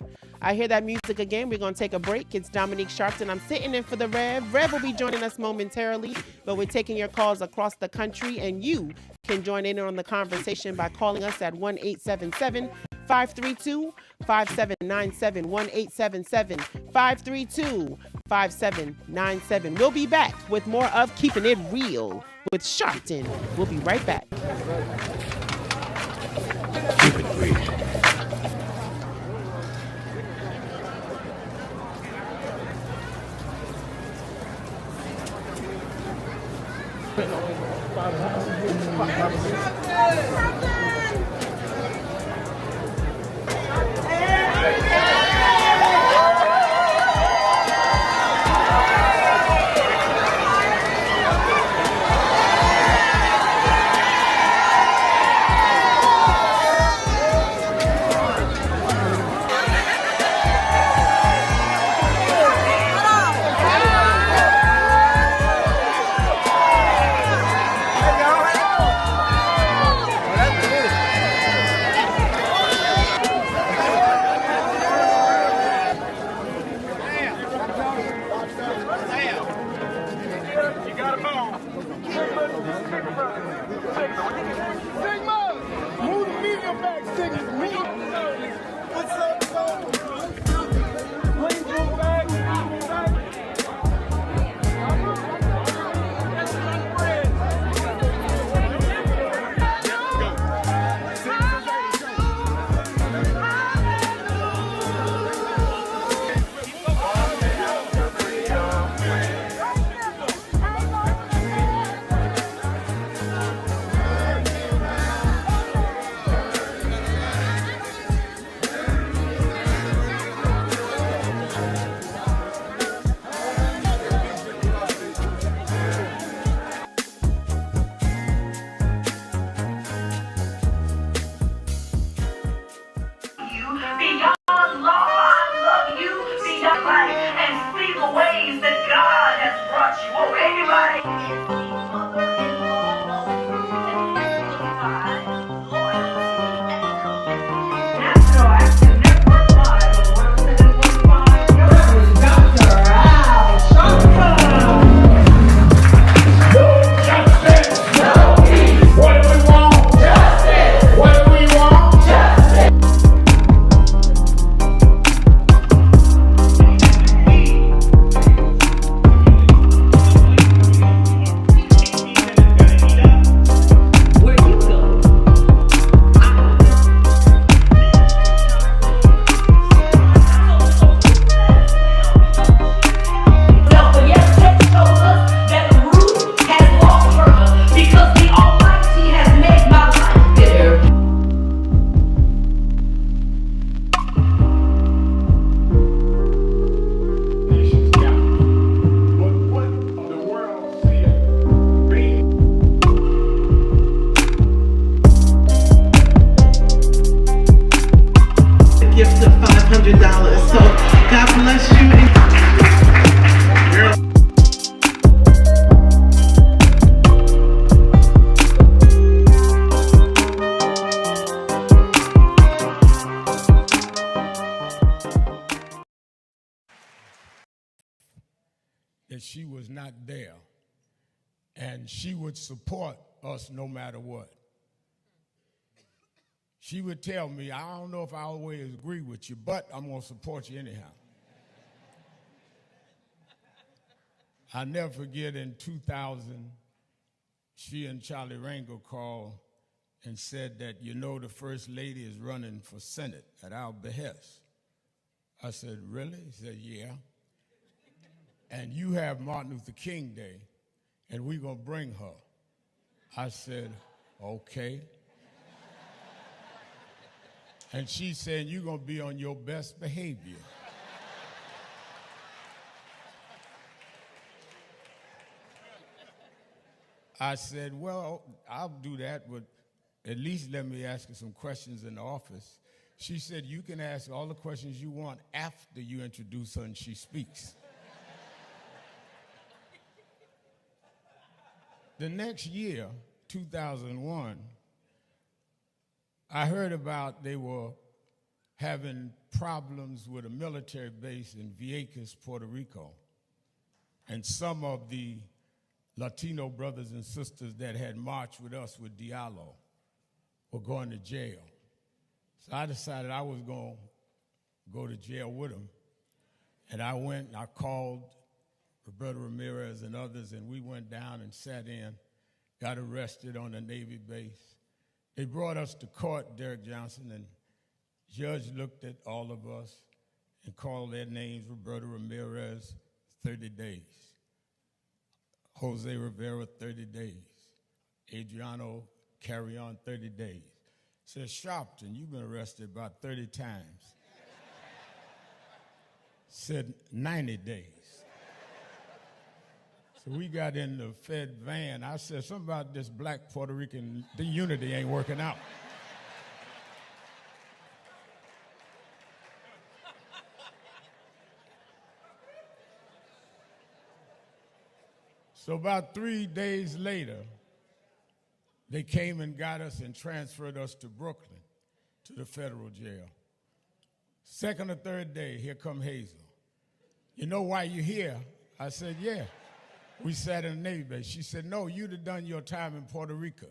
I hear that music again. We're going to take a break. It's Dominique Sharpton. I'm sitting in for the Rev. Rev will be joining us momentarily, but we're taking your calls across the country, and you can join in on the conversation by calling us at 1-877-532-5797, 1-877-532-5797. We'll be back with more of Keeping It Real with Sharpton. We'll be right back. Keep it real. Beyond law, I love you. Beyond life, and see the ways that God has brought you. Oh, anybody? National Action Network Live on 107.5. Dr. Al Sharpton. No justice, no peace. What do we want? Justice. What do we want? Justice. Gift of $500. So God bless you. That she was not there, and she would support us no matter what. She would tell me, I don't know if I always agree with you, but I'm going to support you anyhow. I'll never forget in 2000, she and Charlie Rangel called and said that, you know, the First Lady is running for Senate at our behest. I said, really? He said, yeah. And you have Martin Luther King Day, and we're going to bring her. I said, okay. And she said, you're going to be on your best behavior. I said, well, I'll do that, but at least let me ask you some questions in the office. She said, you can ask all the questions you want after you introduce her and she speaks. The next year, 2001, I heard about they were having problems with a military base in Vieques, Puerto Rico. And some of the Latino brothers and sisters that had marched with us with Diallo were going to jail. So I decided I was going to go to jail with them. And I went and I called Roberto Ramirez and others, and we went down and sat in, got arrested on the Navy base. They brought us to court, Derek Johnson, and judge looked at all of us and called their names, Roberto Ramirez, 30 days. Jose Rivera, 30 days. Adriano Carrion, 30 days. Said, Sharpton, you've been arrested about 30 times. Said, 90 days. So we got in the Fed van. I said, something about this black Puerto Rican, the unity ain't working out. So about 3 days later, they came and got us and transferred us to Brooklyn, to the federal jail. Second or third day, here come Hazel. You know why you here? I said, yeah. We sat in the Navy base. She said, no, you'd have done your time in Puerto Rico.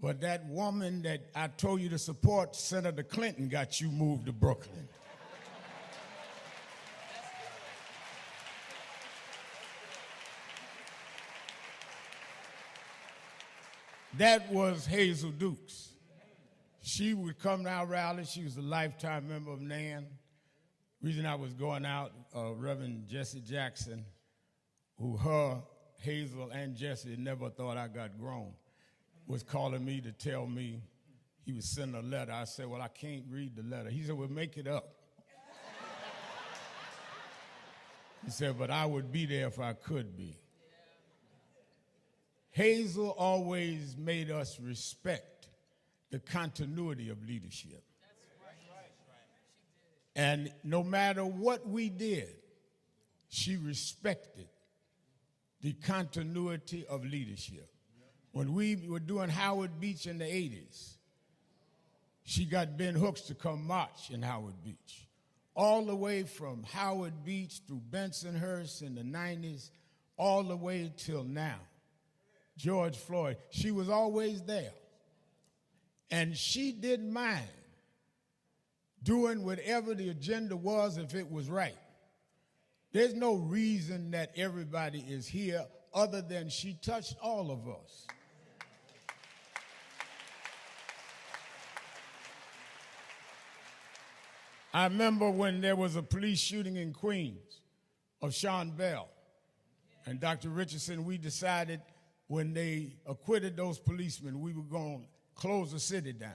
But that woman that I told you to support, Senator Clinton, got you moved to Brooklyn. That was Hazel Dukes. She would come to our rally. She was a lifetime member of NAN. Reason I was going out, Reverend Jesse Jackson, who Hazel and Jesse never thought I got grown, was calling me to tell me he was sending a letter. I said, well, I can't read the letter. He said, well, make it up. He said, but I would be there if I could be. Hazel always made us respect the continuity of leadership. And no matter what we did, she respected the continuity of leadership. When we were doing Howard Beach in the 80s, she got Ben Hooks to come march in Howard Beach. All the way from Howard Beach through Bensonhurst in the 90s, all the way till now. George Floyd, she was always there. And she didn't mind doing whatever the agenda was if it was right. There's no reason that everybody is here other than she touched all of us. I remember when there was a police shooting in Queens of Sean Bell. And Dr. Richardson, we decided when they acquitted those policemen, we were going to close the city down.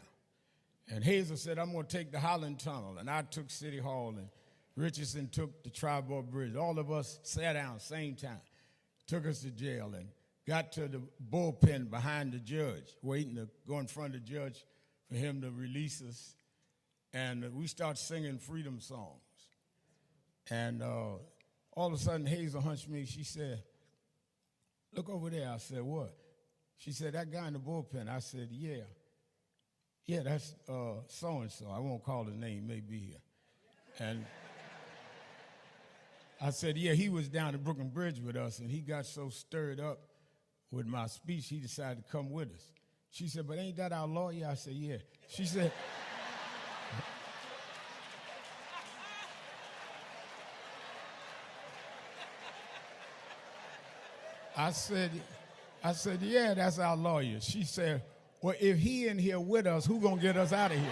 And Hazel said, I'm going to take the Holland Tunnel. And I took City Hall, and Richardson took the Tri-Board Bridge. All of us sat down same time, took us to jail, and got to the bullpen behind the judge, waiting to go in front of the judge for him to release us. And we started singing freedom songs. And all of a sudden, Hazel hunched me. She said, look over there. I said, what? She said, that guy in the bullpen. I said, yeah. Yeah, that's so-and-so. I won't call his name, may be here. And I said, yeah, he was down at Brooklyn Bridge with us, and he got so stirred up with my speech, he decided to come with us. She said, but ain't that our lawyer? I said, yeah. She said, I said, yeah, that's our lawyer. She said, well, if he in here with us, who gonna get us out of here?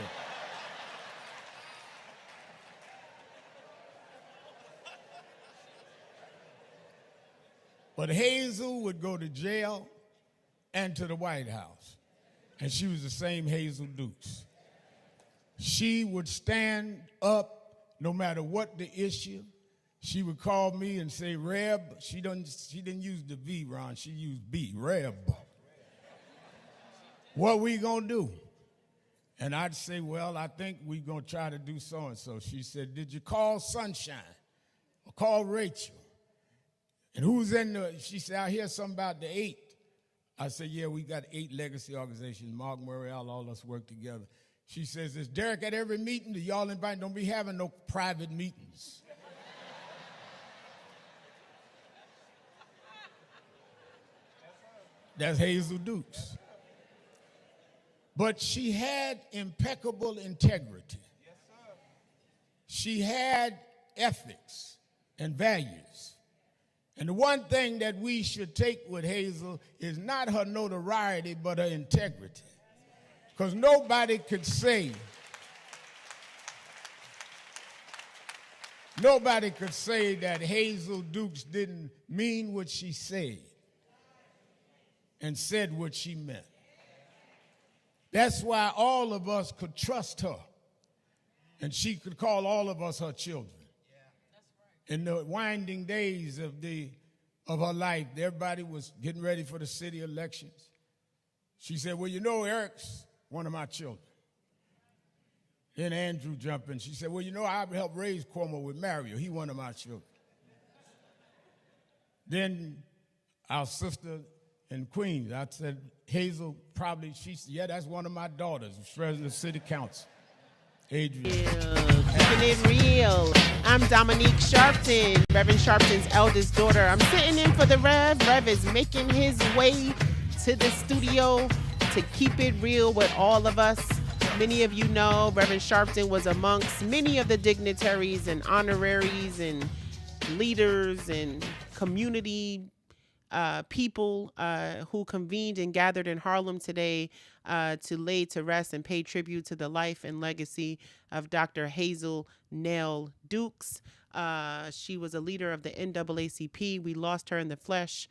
But Hazel would go to jail and to the White House. And she was the same Hazel Dukes. She would stand up no matter what the issue. She would call me and say, Reb. She didn't use the V, Ron. She used B, Reb. What we gonna do? And I'd say, well, I think we gonna try to do so-and-so. She said, did you call Sunshine or call Rachel? And who's in the, she said, I hear something about the 8. I said, yeah, we got 8 legacy organizations. Mark Murray, all of us work together. She says, is Derek at every meeting? Do y'all invite? Don't be having no private meetings. That's Hazel Dukes. But she had impeccable integrity. She had ethics and values. And the one thing that we should take with Hazel is not her notoriety, but her integrity. Because nobody could say that Hazel Dukes didn't mean what she said and said what she meant. That's why all of us could trust her, and she could call all of us her children. In the winding days of her life, everybody was getting ready for the city elections. She said, well, you know, Eric's one of my children. Then Andrew jumped in. She said, well, you know, I helped raise Cuomo with Mario. He one of my children. Then our sister in Queens, I said, Hazel, probably, she said, yeah, that's one of my daughters, president of city council. Adrian. Keeping it real. I'm Dominique Sharpton, Reverend Sharpton's eldest daughter. I'm sitting in for the Rev. Rev is making his way to the studio to keep it real with all of us. Many of you know Reverend Sharpton was amongst many of the dignitaries and honoraries and leaders and community people who convened and gathered in Harlem today to lay to rest and pay tribute to the life and legacy of Dr. Hazel Nell Dukes. She was a leader of the NAACP. We lost her in the flesh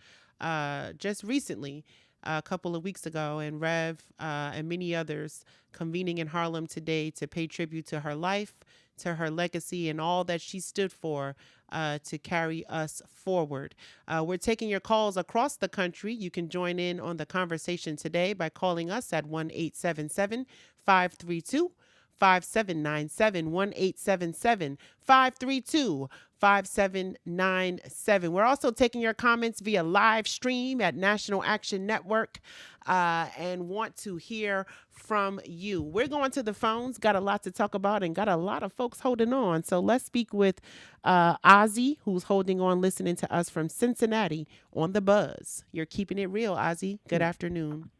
just recently, a couple of weeks ago, and Rev and many others convening in Harlem today to pay tribute to her life, to her legacy, and all that she stood for to carry us forward. We're taking your calls across the country. You can join in on the conversation today by calling us at 1-877-532 5797 1-877-532-5797. We're also taking your comments via live stream at National Action Network and want to hear from you. We're going to the phones, got a lot to talk about and got a lot of folks holding on. So let's speak with Ozzy, who's holding on, listening to us from Cincinnati on The Buzz. You're keeping it real, Ozzy. Good afternoon.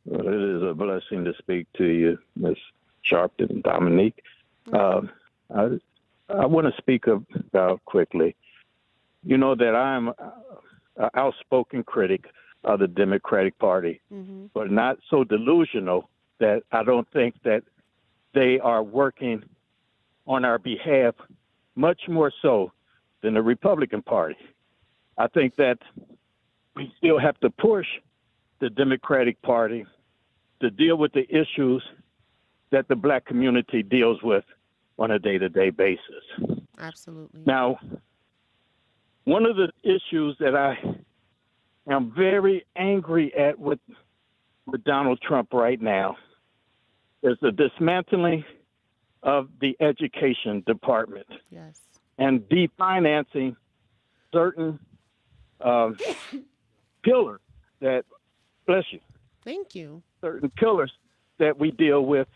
Well, it is a blessing to speak to you, Ms. Sharpton and Dominique. I want to speak about quickly. You know that I'm an outspoken critic of the Democratic Party, but not so delusional that I don't think that they are working on our behalf much more so than the Republican Party. I think that we still have to push the Democratic Party to deal with the issues that the black community deals with on a day-to-day basis. Absolutely. Now, one of the issues that I am very angry at with Donald Trump right now is the dismantling of the education department. Yes. And definancing certain pillars that, bless you. Thank you. Certain pillars that we deal with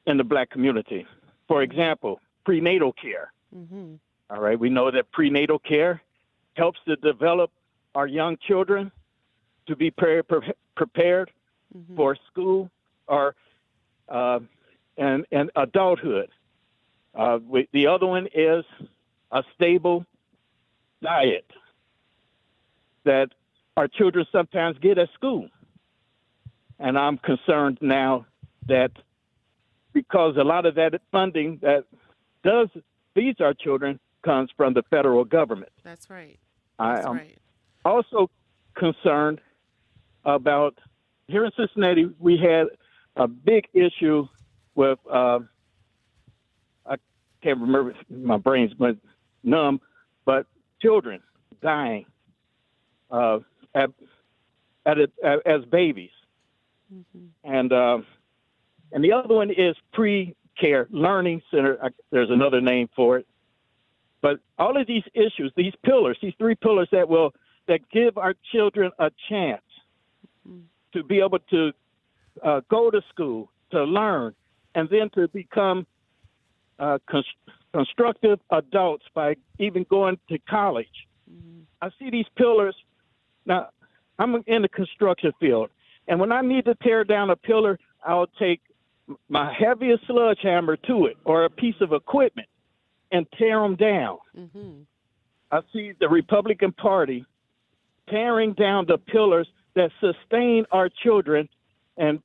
in the black community. For example, prenatal care. All right, we know that prenatal care helps to develop our young children to be prepared for school or and adulthood. The other one is a stable diet that our children sometimes get at school. And I'm concerned now that because a lot of that funding that does feeds our children comes from the federal government. That's right. I am also concerned about, here in Cincinnati, we had a big issue with, I can't remember, my brain's went numb, but children dying as babies. And the other one is pre-care learning center. There's another name for it. But all of these issues, these pillars, these three pillars that give our children a chance to be able to go to school, to learn, and then to become constructive adults by even going to college. I see these pillars. Now, I'm in the construction field, and when I need to tear down a pillar, I'll take my heaviest sledgehammer to it or a piece of equipment and tear them down. I see the Republican Party tearing down the pillars that sustain our children and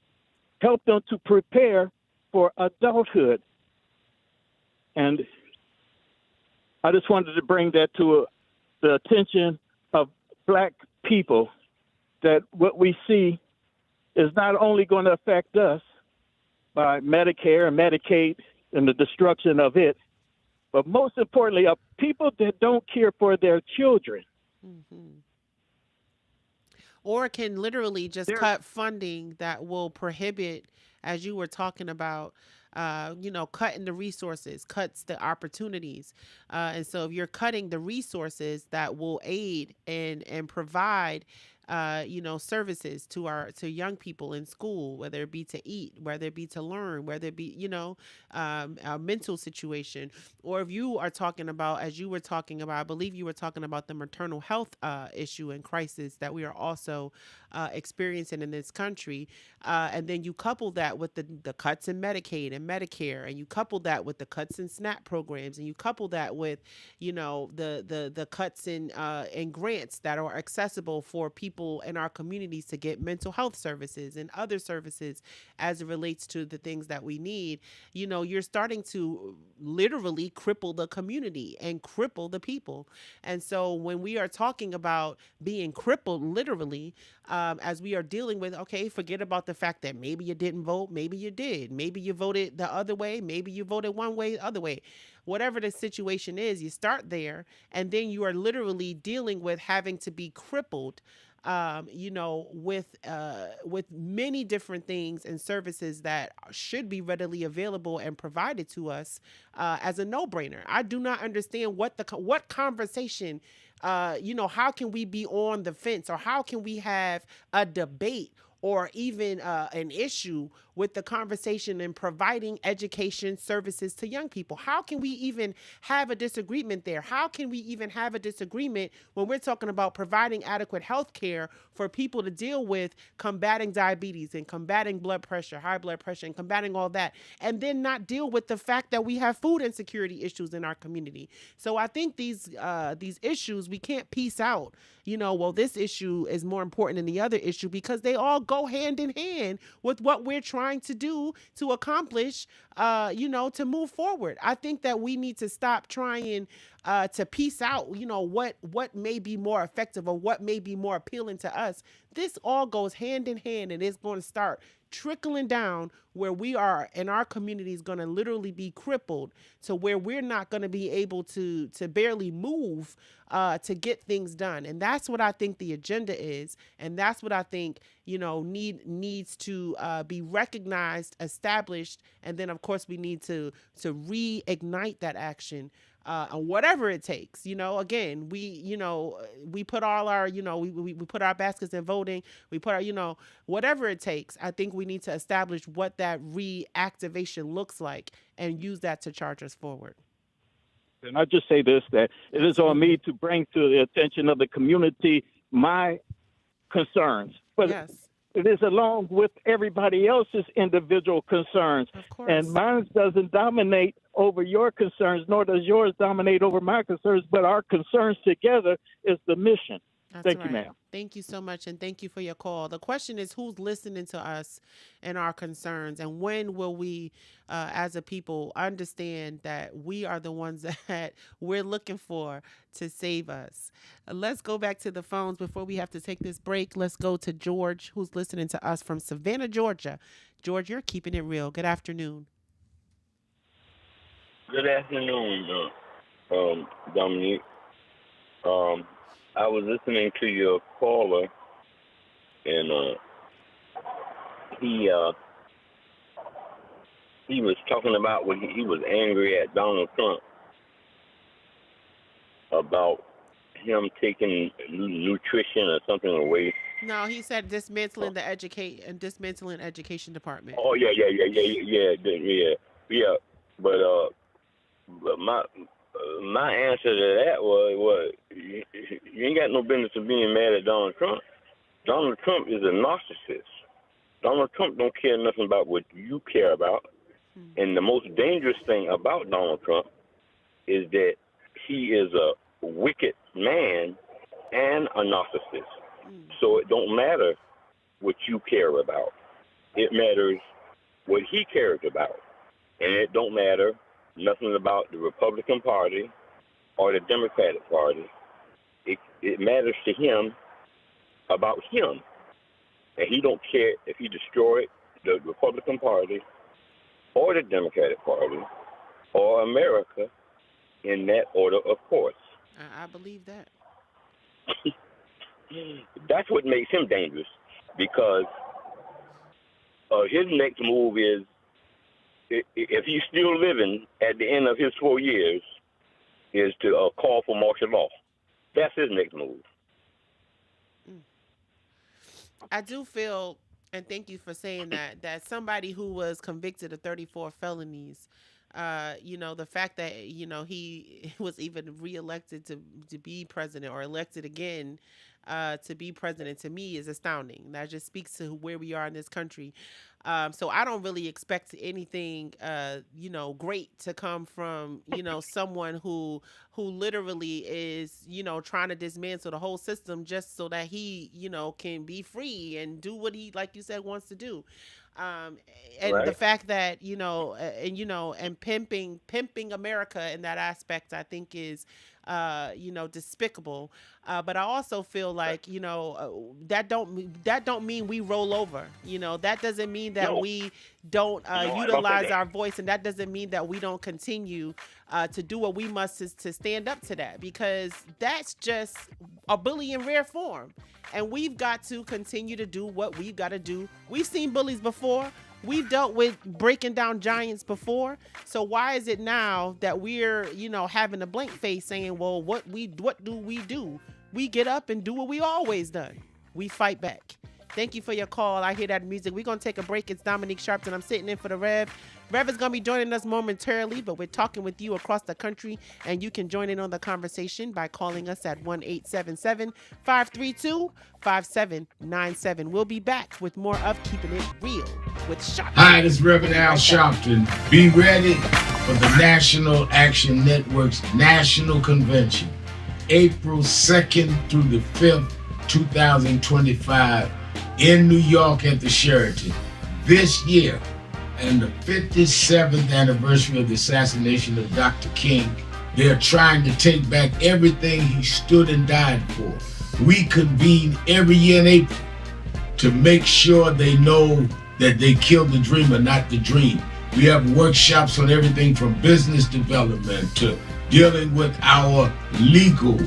help them to prepare for adulthood. And I just wanted to bring that to the attention of black people, that what we see is not only going to affect us by Medicare and Medicaid and the destruction of it, but most importantly, of people that don't care for their children. Or can literally just cut funding that will prohibit, as you were talking about, cutting the resources, cuts the opportunities. And so if you're cutting the resources that will aid and provide services to young people in school, whether it be to eat, whether it be to learn, whether it be, a mental situation, or if you are talking about, as you were talking about, I believe you were talking about the maternal health issue and crisis that we are also experiencing in this country. And then you couple that with the cuts in Medicaid and Medicare, and you couple that with the cuts in SNAP programs, and you couple that with, the cuts in grants that are accessible for people in our communities to get mental health services and other services as it relates to the things that we need. You're starting to literally cripple the community and cripple the people. And so when we are talking about being crippled literally, as we are dealing with, okay, forget about the fact that maybe you didn't vote, maybe you did, maybe you voted the other way, maybe you voted one way, the other way. Whatever the situation is, you start there, and then you are literally dealing with having to be crippled, with many different things and services that should be readily available and provided to us as a no-brainer. I do not understand what conversation, how can we be on the fence, or how can we have a debate or even an issue with the conversation in providing education services to young people? How can we even have a disagreement there? How can we even have a disagreement when we're talking about providing adequate health care for people to deal with combating diabetes and combating blood pressure, high blood pressure, and combating all that, and then not deal with the fact that we have food insecurity issues in our community? So I think these issues, we can't piece out, this issue is more important than the other issue, because they all go hand in hand with what we're trying to do to accomplish, to move forward. I think that we need to stop trying to piece out, what may be more effective or what may be more appealing to us. This all goes hand in hand, and it's going to start trickling down where we are, and our community is going to literally be crippled to where we're not going to be able to barely move to get things done. And that's what I think the agenda is, and that's what I think needs to be recognized, established, and then of course we need to reignite that action. Whatever it takes, again, we put all our, we put our baskets in voting, we put our, whatever it takes. I think we need to establish what that reactivation looks like and use that to charge us forward. And I just say this, that it is on me to bring to the attention of the community my concerns. But yes, it is along with everybody else's individual concerns. of course. And mine doesn't dominate over your concerns, nor does yours dominate over my concerns, but our concerns together is the mission. Thank you, ma'am. Thank you so much, and thank you for your call. The question is, who's listening to us and our concerns, and when will we, as a people, understand that we are the ones that we're looking for to save us? Let's go back to the phones before we have to take this break. Let's go to George, who's listening to us from Savannah, Georgia. George, you're keeping it real. Good afternoon. Good afternoon, Dominique. I was listening to your caller, and he was talking about when he was angry at Donald Trump about him taking nutrition or something away. No, he said dismantling the education department. Oh yeah. But my answer to that was you ain't got no business of being mad at Donald Trump. Donald Trump is a narcissist. Donald Trump don't care nothing about what you care about. And the most dangerous thing about Donald Trump is that he is a wicked man and a narcissist. So it don't matter what you care about. It matters what he cares about. And it don't matter nothing about the Republican Party or the Democratic Party. It matters to him about him. And he don't care if he destroyed the Republican Party or the Democratic Party or America in that order of course. I believe that. That's what makes him dangerous, because his next move is, if he's still living at the end of his 4 years, is to call for martial law. That's his next move. I do feel, and thank you for saying that somebody who was convicted of 34 felonies, the fact that, he was even reelected to be president or elected again, to be president, to me, is astounding. That just speaks to where we are in this country. So I don't really expect anything, great to come from, someone who literally is, trying to dismantle the whole system just so that he, can be free and do what he, like you said, wants to do. Um, and the Right. fact that, and pimping America in that aspect, I think is, despicable. But I also feel like, that don't mean we roll over. That doesn't mean that No. we don't No, I don't say utilize that. our voice, and that doesn't mean that we don't continue to do what we must to stand up to that, because that's just a bully in rare form. And we've got to continue to do what we've got to do. We've seen bullies before. We've dealt with breaking down giants before. So why is it now that we're, having a blank face saying, well, what do we do? We get up and do what we always done. We fight back. Thank you for your call. I hear that music. We're going to take a break. It's Dominique Sharpton. I'm sitting in for the Rev. Rev is going to be joining us momentarily, but we're talking with you across the country, and you can join in on the conversation by calling us at 1-877-532-5797. We'll be back with more of Keeping It Real with Sharpton. Hi, this is Reverend Al Sharpton. Be ready for the National Action Network's National Convention, April 2nd through the 5th, 2025, in New York at the Sheraton. This year, and the 57th anniversary of the assassination of Dr. King, they're trying to take back everything he stood and died for. We convene every year in April to make sure they know that they killed the dreamer, not the dream. We have workshops on everything from business development to dealing with our legal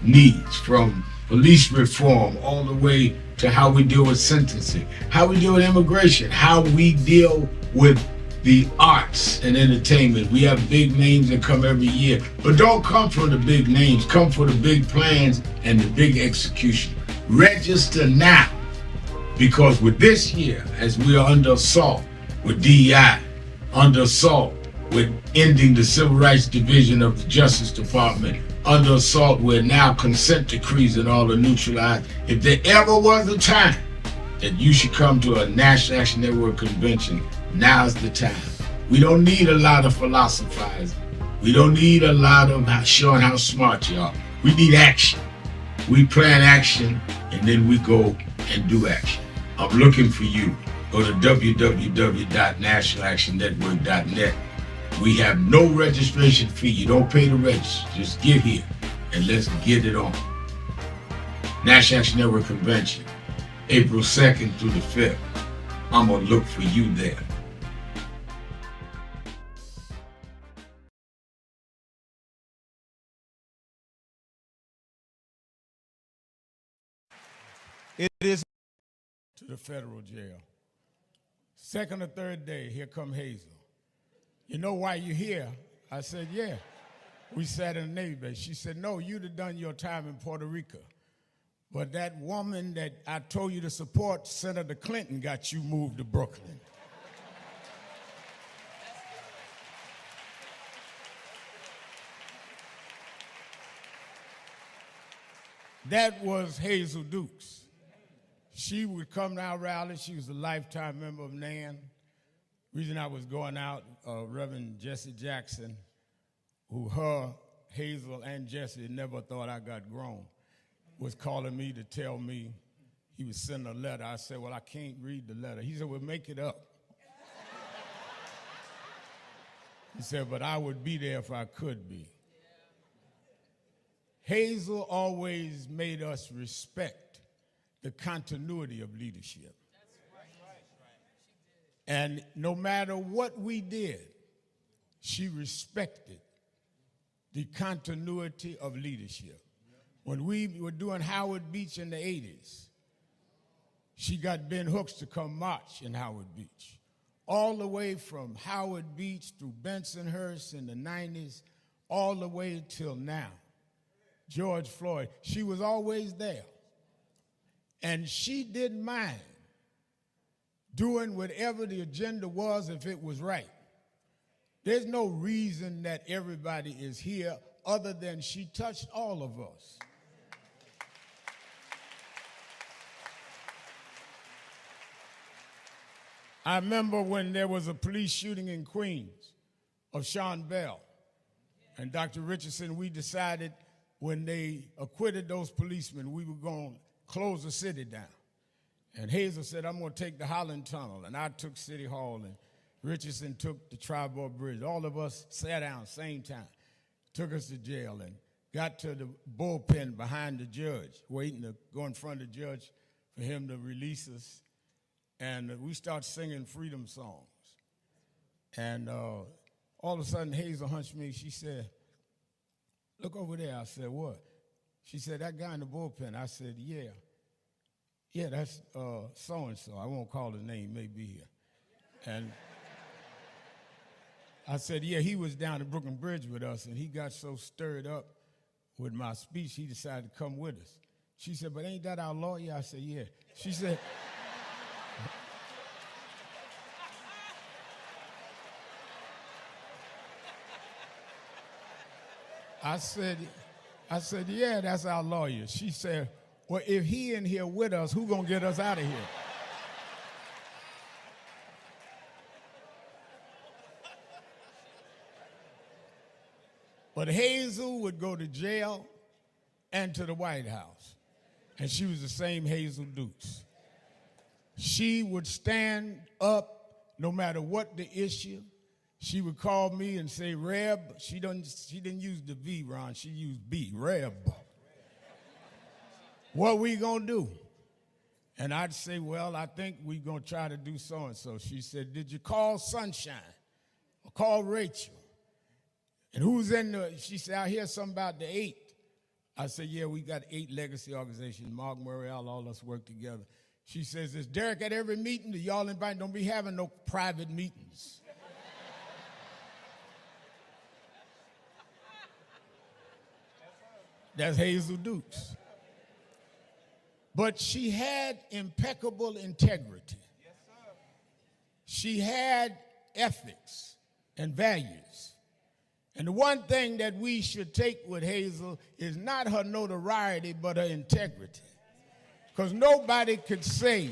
needs, from police reform all the way to how we deal with sentencing, how we deal with immigration, how we deal with the arts and entertainment. We have big names that come every year, but don't come for the big names, come for the big plans and the big execution. Register now, because with this year, as we are under assault with DEI, under assault with ending the Civil Rights Division of the Justice Department, under assault with now consent decrees and all the neutralized. If there ever was a time that you should come to a National Action Network convention, now's the time. We don't need a lot of philosophizing. We don't need a lot of showing how smart you are. We need action. We plan action, and then we go and do action. I'm looking for you. Go to www.nationalactionnetwork.net. We have no registration fee. You don't pay to register. Just get here and let's get it on. National Action Network Convention, April 2nd through the 5th. I'm going to look for you there. It is to the federal jail. Second or third day, here come Hazel. You know why you here? I said, yeah. We sat in the Navy base. She said, no, you'd have done your time in Puerto Rico. But that woman that I told you to support, Senator Clinton, got you moved to Brooklyn. That was Hazel Dukes. She would come to our rally. She was a lifetime member of NAN. Reason I was going out, Reverend Jesse Jackson, who Hazel and Jesse never thought I got grown, was calling me to tell me he was sending a letter. I said, well, I can't read the letter. He said, well, make it up. He said, but I would be there if I could be. Hazel always made us respect the continuity of leadership. And no matter what we did, she respected the continuity of leadership. When we were doing Howard Beach in the 80s, she got Ben Hooks to come march in Howard Beach. All the way from Howard Beach through Bensonhurst in the 90s, all the way till now. George Floyd, she was always there. And she didn't mind doing whatever the agenda was if it was right. There's no reason that everybody is here other than she touched all of us. I remember when there was a police shooting in Queens of Sean Bell. And Dr. Richardson, we decided when they acquitted those policemen, we were going to close the city down. And Hazel said, I'm going to take the Holland Tunnel. And I took City Hall, and Richardson took the Tri-Board Bridge. All of us sat down same time, took us to jail, and got to the bullpen behind the judge, waiting to go in front of the judge for him to release us. And we started singing freedom songs. And all of a sudden, Hazel hunched me. She said, look over there. I said, what? She said, that guy in the bullpen. I said, yeah. Yeah, that's so-and-so. I won't call his name, he may be here. And I said, yeah, he was down at Brooklyn Bridge with us, and he got so stirred up with my speech, he decided to come with us. She said, but ain't that our lawyer? I said, yeah. She said, I said, yeah, that's our lawyer. She said, well, if he in here with us, who gonna get us out of here? But Hazel would go to jail and to the White House. And she was the same Hazel Dukes. She would stand up no matter what the issue. She would call me and say, Reb. She didn't use the V, Ron. She used B, Reb. What we gonna do? And I'd say, well, I think we gonna try to do so-and-so. She said, did you call Sunshine or call Rachel? And who's in the, she said, I hear something about the 8. I said, yeah, we got 8 legacy organizations. Mark Murray, all us work together. She says, is Derek at every meeting? Do y'all invite? Don't be having no private meetings. That's Hazel Dukes. But she had impeccable integrity. She had ethics and values. And the one thing that we should take with Hazel is not her notoriety, but her integrity. Because nobody could say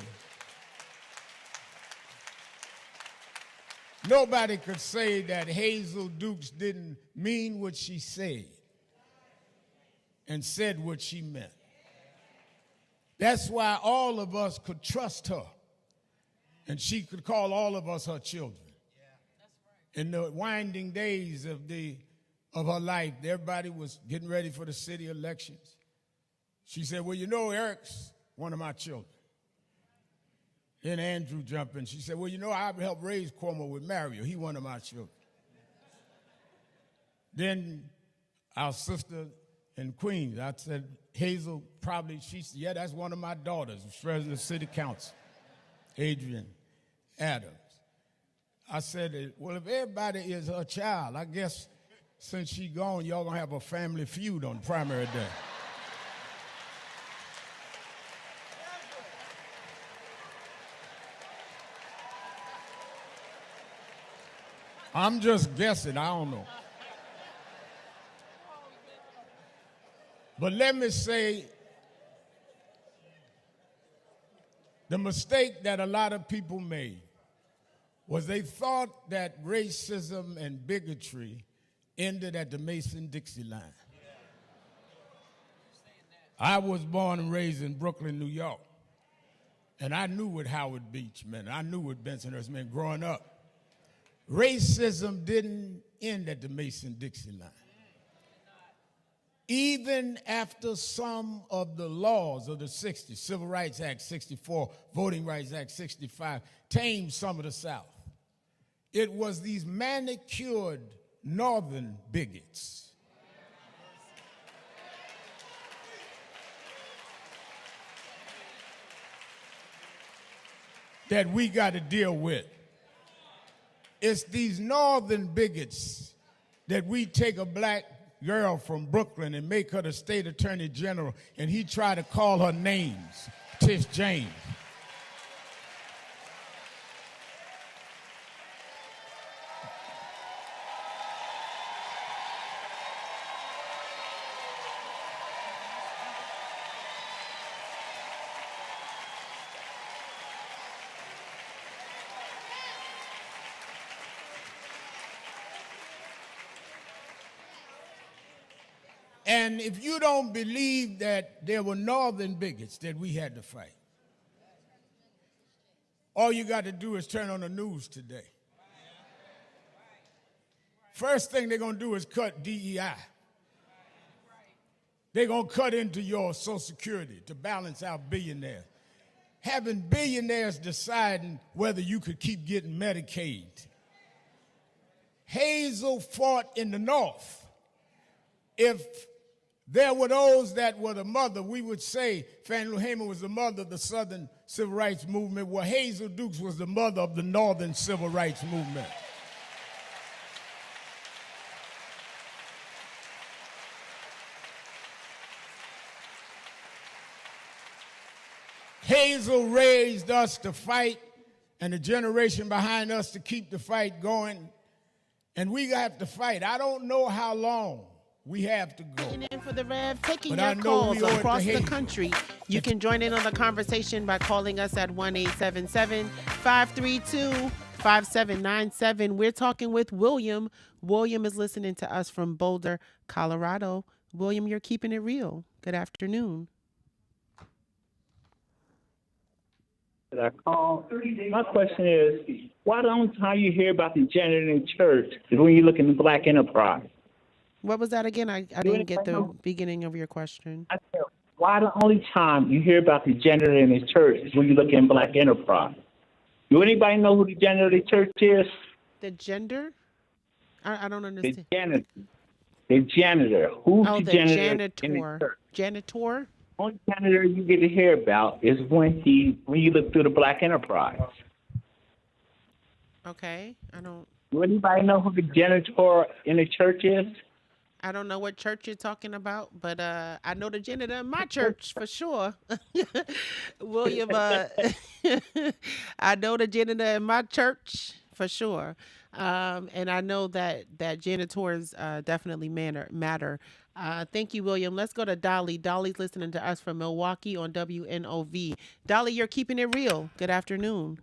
that Hazel Dukes didn't mean what she said and said what she meant. That's why all of us could trust her, and she could call all of us her children. In the winding days of her life, everybody was getting ready for the city elections. She said, well, you know, Eric's one of my children. Then Andrew jumped in. She said, well, you know, I helped raise Cuomo with Mario. He one of my children. Then our sister in Queens, I said, Hazel, probably, she said, yeah, that's one of my daughters, president of the city council, Adrian Adams. I said, well, if everybody is her child, I guess since she gone, y'all gonna have a family feud on primary day. I'm just guessing, I don't know. But let me say, the mistake that a lot of people made was they thought that racism and bigotry ended at the Mason-Dixie line. I was born and raised in Brooklyn, New York, and I knew what Howard Beach meant. I knew what Bensonhurst meant growing up. Racism didn't end at the Mason-Dixie line. Even after some of the laws of the 60s, Civil Rights Act 64, Voting Rights Act 65, tamed some of the South, it was these manicured northern bigots that we got to deal with. It's these northern bigots that we take a black girl from Brooklyn and make her the state attorney general, and he try to call her names, Tish James. And if you don't believe that there were northern bigots that we had to fight, all you got to do is turn on the news today. First thing they're going to do is cut DEI. They're going to cut into your Social Security to balance out billionaires. Having billionaires deciding whether you could keep getting Medicaid. Hazel fought in the North. If there were those that were the mother, we would say Fannie Lou Hamer was the mother of the Southern Civil Rights Movement, well, Hazel Dukes was the mother of the Northern Civil Rights Movement. Hazel raised us to fight, and the generation behind us to keep the fight going. And we have to fight. I don't know how long we have to go. And in for the Rev, taking But your calls across the Hazel. country. You can join in on the conversation by calling us at 1-877-532-5797. We're talking with William. William is listening to us from Boulder, Colorado. William, you're keeping it real. Good afternoon. That I call. My question is, why don't how you hear about the janitor in church is when you look in the Black Enterprise? What was that again? I didn't get the beginning of your question. I said, why the only time you hear about the janitor in the church is when you look in Black Enterprise? Do anybody know who the janitor of the church is? The gender? I don't understand. The janitor. The janitor. Who's Oh, the the janitor in the janitor. church? Janitor? Only janitor you get to hear about is when you look through the Black Enterprise. Okay. I don't Do anybody know who the janitor in the church is? know what church you're talking about, but I know the janitor in my church for sure. William, I know the janitor in my church for sure. And I know that janitors definitely matter. Thank you, William. Let's go to Dolly. Dolly's listening to us from Milwaukee on WNOV. Dolly, you're keeping it real. Good afternoon.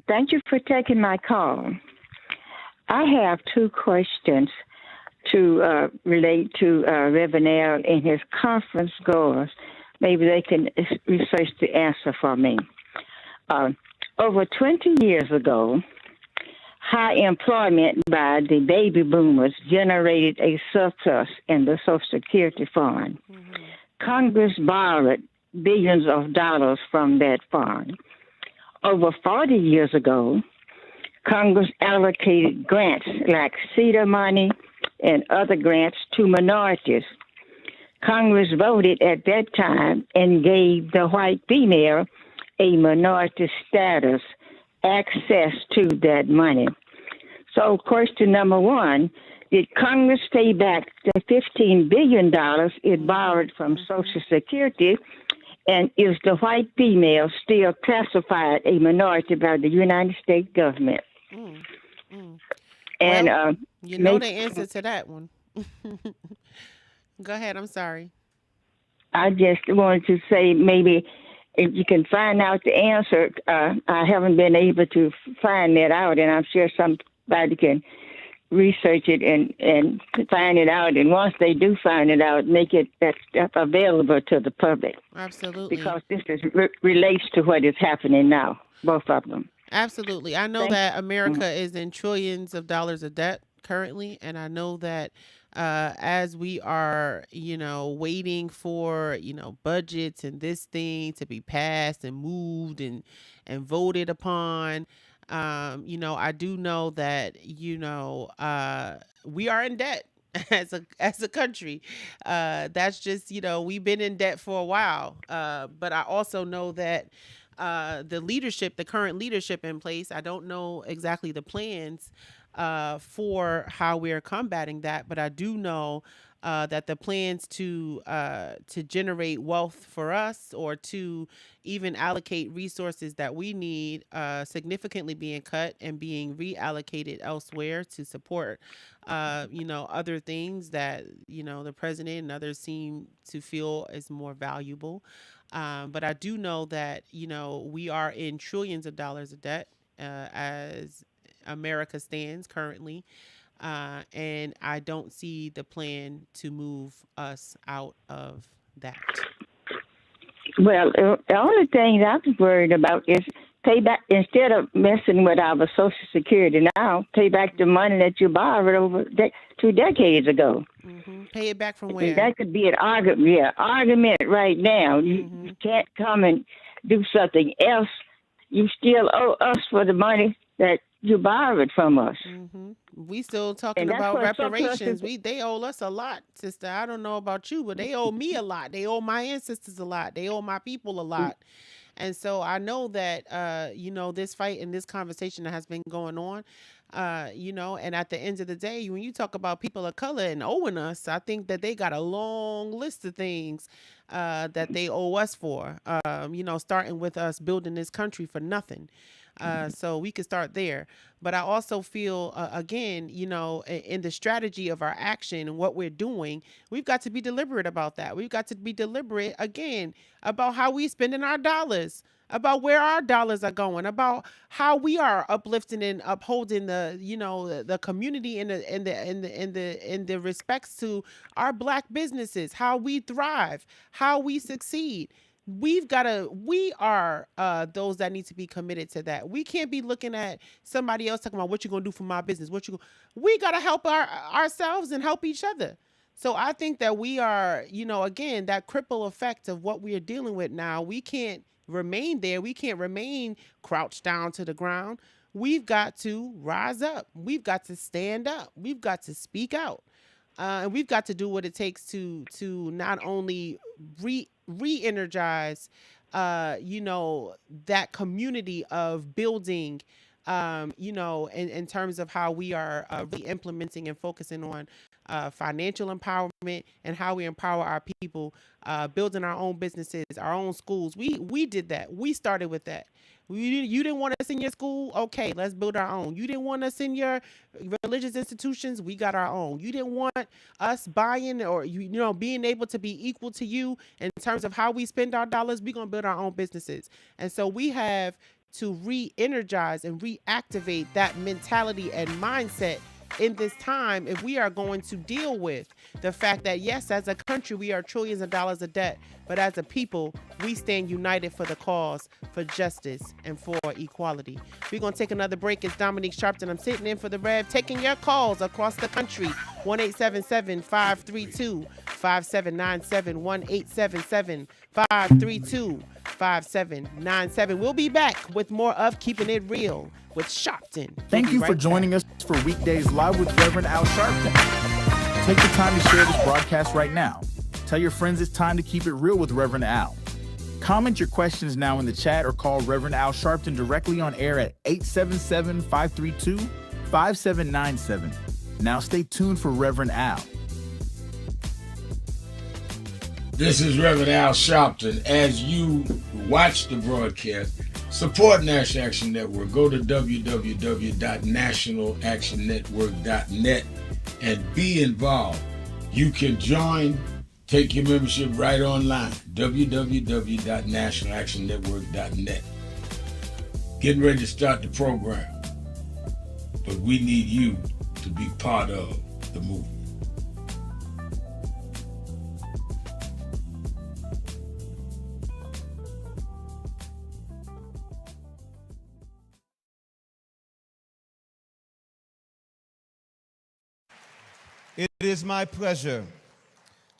Thank you for taking my call. I have two questions to relate to Reverend Al in his conference goals. Maybe they can research the answer for me. Over 20 years ago, high employment by the baby boomers generated a surplus in the Social Security Fund. Mm-hmm. Congress borrowed billions of dollars from that fund. Over 40 years ago, Congress allocated grants like CEDAR money and other grants to minorities. Congress voted at that time and gave the white female a minority status, access to that money. So question number one, did Congress pay back the $15 billion it borrowed from Social Security? And is the white female still classified a minority by the United States government? And well, you know the answer to that one. Go ahead. I'm sorry. I just wanted to say maybe if you can find out the answer. I haven't been able to find that out, and I'm sure somebody can research it and find it out. And once they do find it out, make it that stuff available to the public. Absolutely. Because this relates to what is happening now, both of them. Absolutely. I know that America is in trillions of dollars of debt currently, and I know that as we are, waiting for, budgets and this thing to be passed and moved and voted upon, I do know that, we are in debt as a country. That's just, we've been in debt for a while. But I also know that the current leadership in place, I don't know exactly the plans for how we're combating that, but I do know that the plans to generate wealth for us or to even allocate resources that we need significantly being cut and being reallocated elsewhere to support other things that the president and others seem to feel is more valuable. But I do know that we are in trillions of dollars of debt as America stands currently. And I don't see the plan to move us out of that. Well, the only thing I was worried about is pay back, instead of messing with our Social Security now, pay back the money that you borrowed over 2 decades ago. Pay it back from And where? that could be an argument right now. You can't come and do something else. You still owe us for the money that you borrowed from us. We still talking And that's about what reparations. surpluses- They owe us a lot, sister. I don't know about you, but they owe me a lot. They owe my ancestors a lot. They owe my people a lot. And so I know that, this fight and this conversation that has been going on, and at the end of the day, when you talk about people of color and owing us, I think that they got a long list of things that they owe us for, starting with us building this country for nothing. So we could start there. But I also feel, again, in the strategy of our action and what we're doing, we've got to be deliberate about that. We've got to be deliberate, again, about how we spending our dollars, about where our dollars are going, about how we are uplifting and upholding the community in the respects to our Black businesses, how we thrive, how we succeed. We are those that need to be committed to that. We can't be looking at somebody else talking about what you're going to do for my business. We got to help ourselves and help each other. So I think that we are, again, that cripple effect of what we are dealing with now. We can't remain there. We can't remain crouched down to the ground. We've got to rise up. We've got to stand up. We've got to speak out. And we've got to do what it takes to not only re-energize, that community of building, in terms of how we are re-implementing and focusing on financial empowerment and how we empower our people, building our own businesses, our own schools. We did that. We started with that. You didn't want us in your school? Okay, let's build our own. You didn't want us in your religious institutions? We got our own. You didn't want us buying or being able to be equal to you in terms of how we spend our dollars? We're going to build our own businesses. And so we have to re-energize and reactivate that mentality and mindset in this time if we are going to deal with the fact that, yes, as a country, we are trillions of dollars of debt, but as a people, we stand united for the cause, for justice, and for equality. We're going to take another break. It's Dominique Sharpton. I'm sitting in for the Rev, taking your calls across the country. 1-877-532-5797, 1-877-532-5797. We'll be back with more of Keeping It Real with Sharpton. Thank you for joining us for Weekdays Live with Reverend Al Sharpton. Take the time to share this broadcast right now. Tell your friends it's time to keep it real with Reverend Al. Comment your questions now in the chat or call Reverend Al Sharpton directly on air at 877-532-5797. Now stay tuned for Reverend Al. This is Reverend Al Sharpton. As you watch the broadcast, support National Action Network. Go to www.nationalactionnetwork.net and be involved. You can join, take your membership right online, www.nationalactionnetwork.net. Getting ready to start the program, but we need you to be part of the movement. It is my pleasure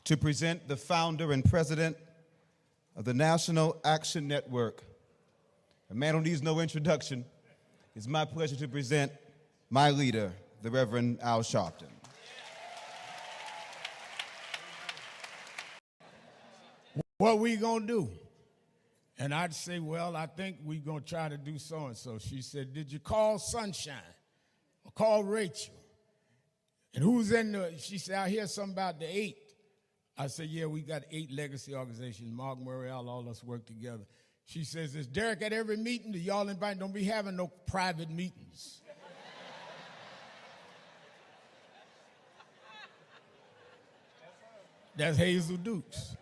to present the founder and president of the National Action Network, a man who needs no introduction. It's my pleasure to present my leader, the Reverend Al Sharpton. What we gonna do? And I'd say, well, I think we gonna try to do so-and-so. She said, did you call Sunshine or call Rachel? And who's in the, she said, I hear something about the 8. I said, yeah, we got 8 legacy organizations. Mark Murray, all us work together. She says, is Derek at every meeting? Do y'all invite? Don't be having no private meetings. That's Hazel Dukes.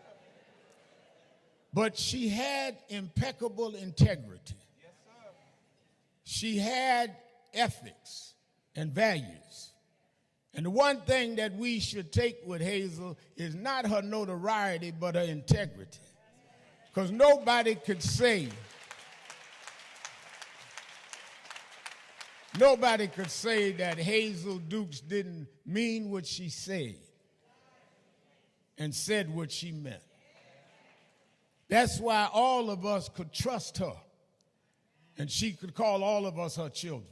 But she had impeccable integrity. She had ethics and values. And the one thing that we should take with Hazel is not her notoriety, but her integrity. Because nobody could say that Hazel Dukes didn't mean what she said and said what she meant. That's why all of us could trust her, and she could call all of us her children.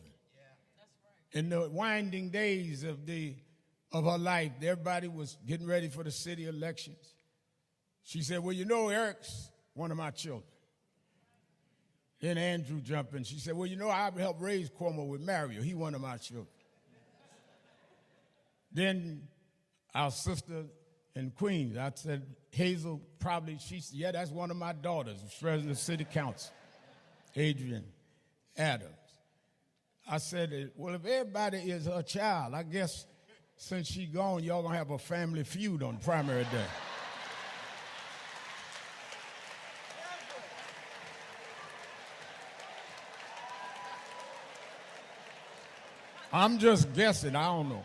In the winding days of her life, everybody was getting ready for the city elections. She said, well, you know, Eric's one of my children. Then Andrew jumped in. She said, well, you know, I helped raise Cuomo with Mario. He one of my children. Then our sister in Queens, I said, Hazel, probably, she said, yeah, that's one of my daughters, president of the city council, Adrian Adams. I said, well, if everybody is her child, I guess since she gone, y'all gonna have a family feud on primary day. I'm just guessing, I don't know.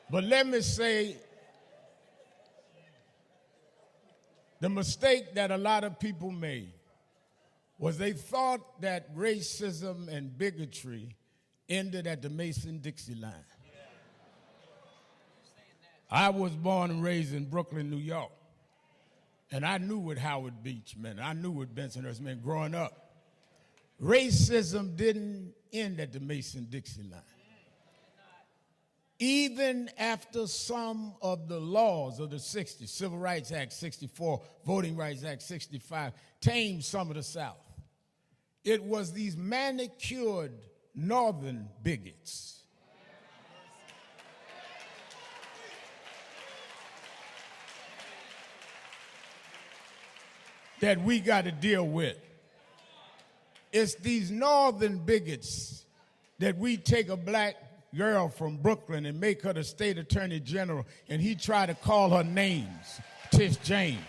But let me say, the mistake that a lot of people made was they thought that racism and bigotry ended at the Mason-Dixie line. I was born and raised in Brooklyn, New York, and I knew what Howard Beach meant. I knew what Bensonhurst meant growing up. Racism didn't end at the Mason-Dixie line. Even after some of the laws of the 60s, Civil Rights Act 64, Voting Rights Act 65, tamed some of the South. It was these manicured northern bigots that we got to deal with. It's these northern bigots that we take a black girl from Brooklyn and make her the state attorney general, and he try to call her names, Tish James.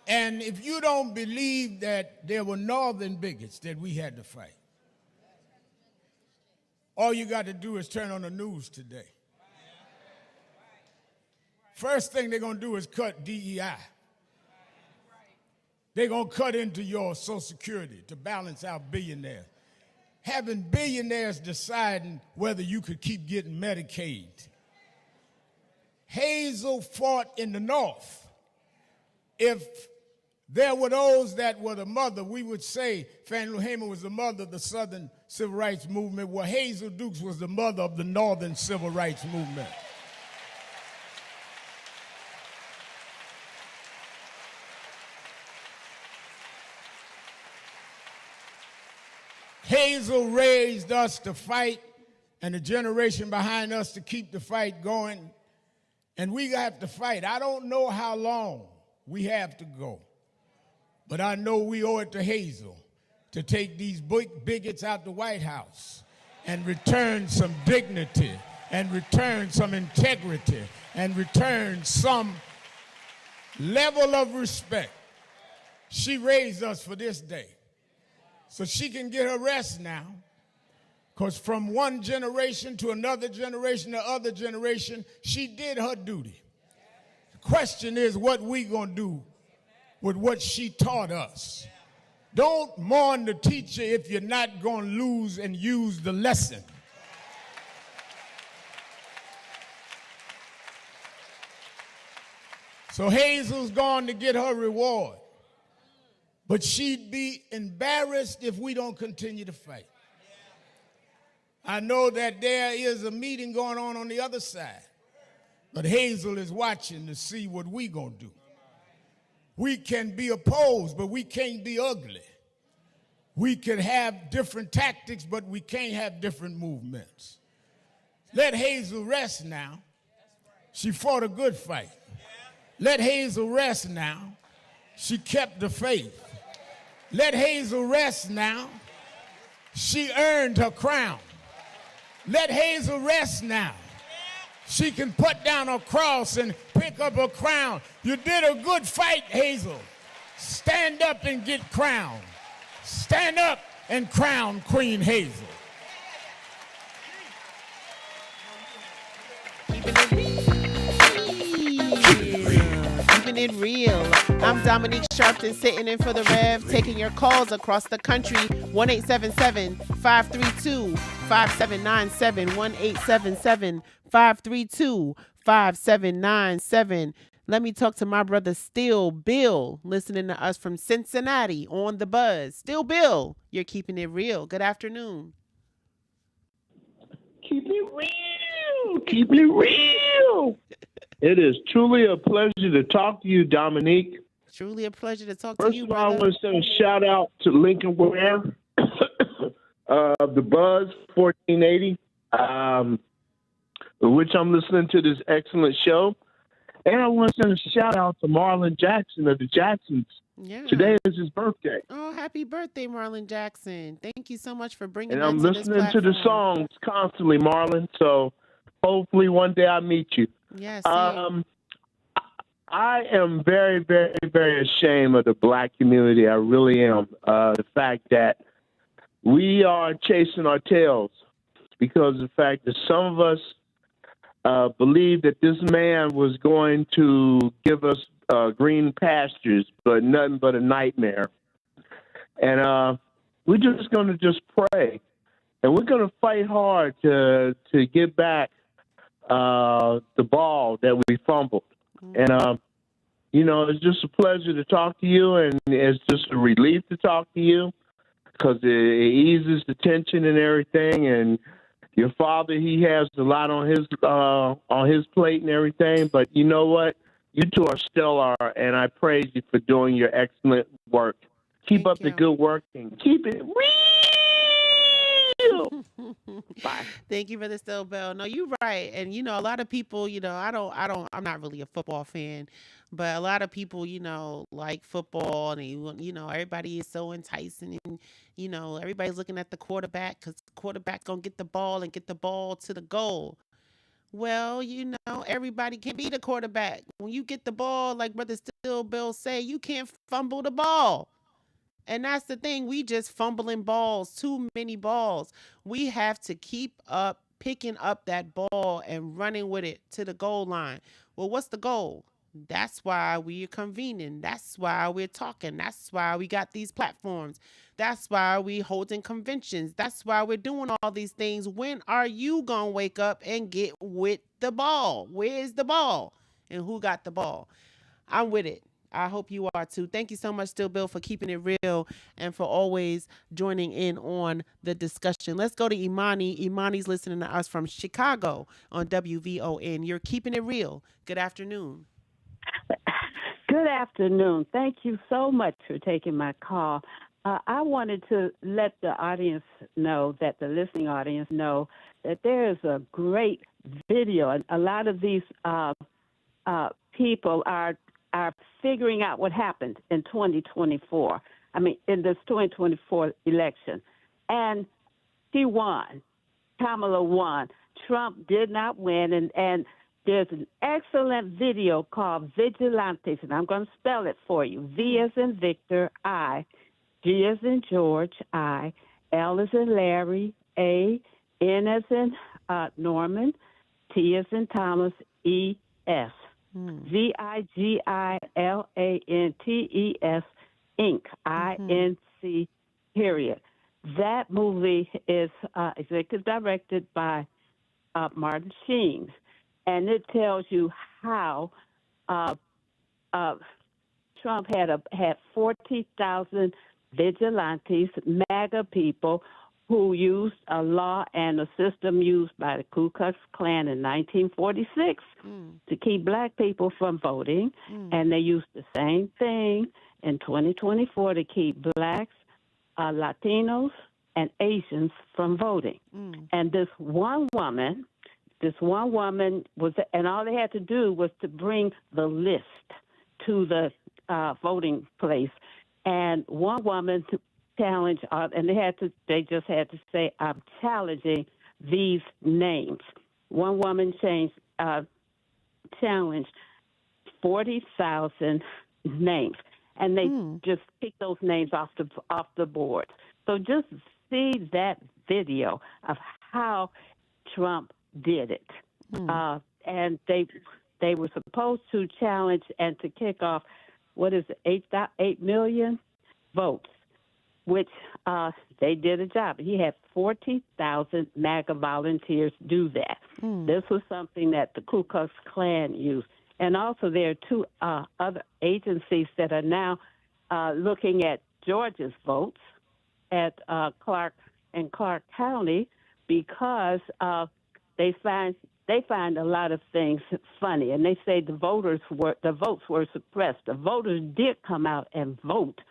And if you don't believe that there were northern bigots that we had to fight, all you got to do is turn on the news today. First thing they're going to do is cut DEI. They're going to cut into your Social Security to balance out billionaires. Having billionaires deciding whether you could keep getting Medicaid. Hazel fought in the North. If there were those that were the mother, we would say Fannie Lou Hamer was the mother of the Southern Civil Rights Movement, well, Hazel Dukes was the mother of the Northern Civil Rights Movement. Hazel raised us to fight, and the generation behind us to keep the fight going, and we have to fight. I don't know how long we have to go, but I know we owe it to Hazel to take these bigots out the White House and return some dignity and return some integrity and return some level of respect. She raised us for this day. So she can get her rest now, because from one generation to another generation to other generation, she did her duty. The question is what we gonna do with what she taught us. Don't mourn the teacher if you're not gonna lose and use the lesson. So Hazel's gone to get her reward. But she'd be embarrassed if we don't continue to fight. I know that there is a meeting going on the other side, but Hazel is watching to see what we gonna do. We can be opposed, but we can't be ugly. We can have different tactics, but we can't have different movements. Let Hazel rest now. She fought a good fight. Let Hazel rest now. She kept the faith. Let Hazel rest now. She earned her crown. Let Hazel rest now. She can put down her cross and pick up her crown. You did a good fight, Hazel. Stand up and get crowned. Stand up and crown Queen Hazel. Keeping it real. I'm Dominique Sharpton, sitting in for the Rev, taking your calls across the country. 1-877-532-5797. 1-877-532-5797. Let me talk to my brother Still Bill, listening to us from Cincinnati on the Buzz. Still Bill, you're keeping it real. Good afternoon. Keep it real. Keep it real. It is truly a pleasure to talk to you, Dominique. Truly a pleasure to talk to you, brother. First of all, I want to send a shout out to Lincoln Ware of the Buzz 1480, which I'm listening to this excellent show. And I want to send a shout out to Marlon Jackson of the Jacksons. Yeah. Today is his birthday. Oh, happy birthday, Marlon Jackson. Thank you so much for bringing And that I'm to this listening to the songs constantly, Marlon. So hopefully one day I meet you. Yes. I am very, very, very ashamed of the black community. I really am. The fact that we are chasing our tails because of the fact that some of us believed that this man was going to give us green pastures, but nothing but a nightmare. And we're just going to just pray. And we're going to fight hard to get back the ball that we fumbled. And, it's just a pleasure to talk to you, and it's just a relief to talk to you because it eases the tension and everything. And your father, he has a lot on his plate and everything, but you know what? You two are stellar, and I praise you for doing your excellent work. Keep up the good work and keep it real. Bye. Thank you for the Still Bell. No, you're right. And a lot of people, I'm not really a football fan, but a lot of people, like football, and everybody is so enticing, and everybody's looking at the quarterback because the quarterback gonna get the ball and get the ball to the goal. Well, everybody can be the quarterback. When you get the ball, like Brother Still Bill say, you can't fumble the ball. And that's the thing. We just fumbling balls, too many balls. We have to keep up picking up that ball and running with it to the goal line. Well, what's the goal? That's why we're convening. That's why we're talking. That's why we got these platforms. That's why we holding conventions. That's why we're doing all these things. When are you going to wake up and get with the ball? Where's the ball? And who got the ball? I'm with it. I hope you are too. Thank you so much, Still Bill, for keeping it real and for always joining in on the discussion. Let's go to Imani. Imani's listening to us from Chicago on WVON. You're keeping it real. Good afternoon. Good afternoon. Thank you so much for taking my call. I wanted to let the audience know, that the listening audience know, that there is a great video. A lot of these people are figuring out what happened in 2024. I mean, in this 2024 election. And she won. Kamala won. Trump did not win. And there's an excellent video called Vigilantes, and I'm going to spell it for you. V as in Victor, I. G as in George, I. L as in Larry, A. N as in Norman, T as in Thomas, E, S. Vigilantes, Inc., INC, period. That movie is executive directed by Martin Sheen, and it tells you how Trump had 40,000 vigilantes, MAGA people, who used a law and a system used by the Ku Klux Klan in 1946 to keep black people from voting, and they used the same thing in 2024 to keep blacks, Latinos, and Asians from voting. And this one woman this one woman was, and all they had to do was to bring the list to the voting place, and one woman challenged, and they just had to say, "I'm challenging these names." One woman challenged 40,000 names, and they just picked those names off the board. So just see that video of how Trump did it, and they were supposed to challenge and to kick off 8 million votes, which they did a job. He had 40,000 MAGA volunteers do that. This was something that the Ku Klux Klan used. And also there are two other agencies that are now looking at Georgia's votes at Clark County because they find a lot of things funny, and they say the votes were suppressed. The voters did come out and vote,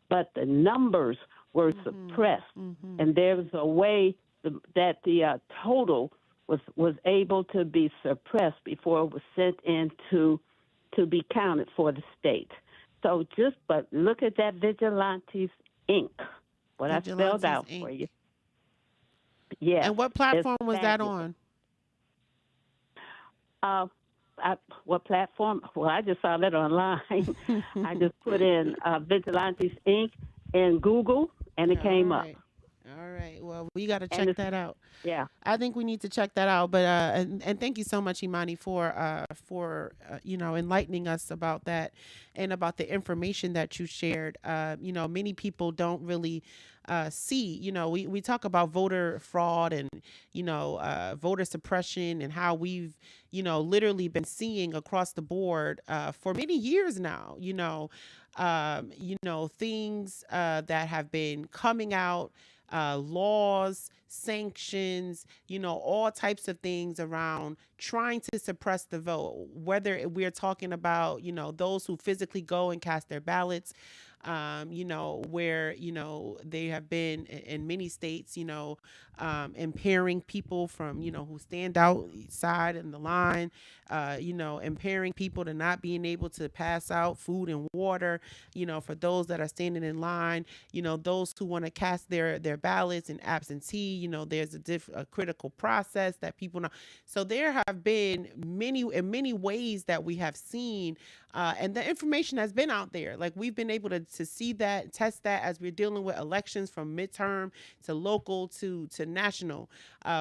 but the numbers were suppressed, and there was a way that the total was able to be suppressed before it was sent in to be counted for the state. So but look at that Vigilantes Inc. What I spelled out for you. Yeah. And what platform was that on? What platform? Well, I just saw that online. I just put in Vigilantes Inc. in Google, and it came up. All right. Well, we got to check that out. Yeah. I think we need to check that out. But and thank you so much, Imani, for enlightening us about that and about the information that you shared. Many people don't really see. We talk about voter fraud and voter suppression and how we've literally been seeing across the board for many years now. Things that have been coming out. Laws, sanctions, all types of things around trying to suppress the vote, whether we're talking about, those who physically go and cast their ballots, where, they have been in many states, impairing people from, who stand outside in the line, impairing people to not being able to pass out food and water, for those that are standing in line, those who want to cast their ballots in absentee, there's a critical process that people know. So there have been many ways that we have seen, and the information has been out there. Like we've been able to see that, test that as we're dealing with elections from midterm to local to national.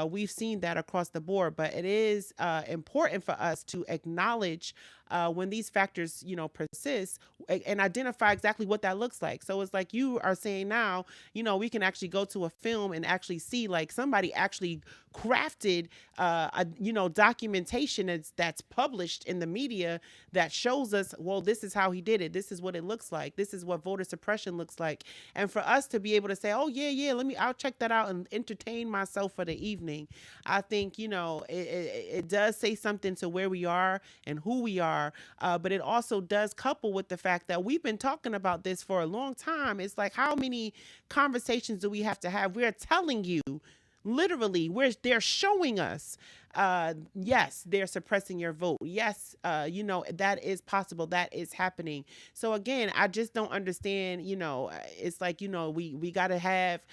We've seen that across the board, but it is important for us to acknowledge when these factors, persist and identify exactly what that looks like. So it's like you are saying now, we can actually go to a film and actually see like somebody actually crafted, documentation that's published in the media that shows us, well, this is how he did it. This is what it looks like. This is what voter suppression looks like. And for us to be able to say, oh yeah, I'll check that out and entertain myself for the evening. I think, it does say something to where we are and who we are. But it also does couple with the fact that we've been talking about this for a long time. It's like, how many conversations do we have to have? We're telling you, literally, they're showing us, yes, they're suppressing your vote. Yes, that is possible. That is happening. So again, I just don't understand, it's like, we got to have,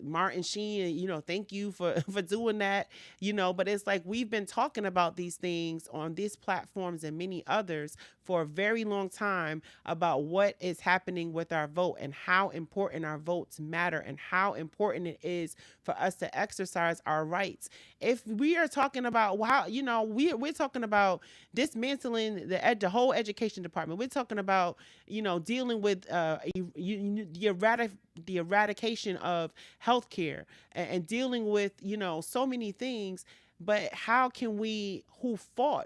Martin Sheen, thank you for doing that, but it's like, we've been talking about these things on these platforms and many others for a very long time about what is happening with our vote and how important our votes matter and how important it is for us to exercise our rights. If we are talking about how, we're talking about dismantling the whole education department. We're talking about, dealing with the eradication of healthcare and dealing with, so many things. But how can who fought?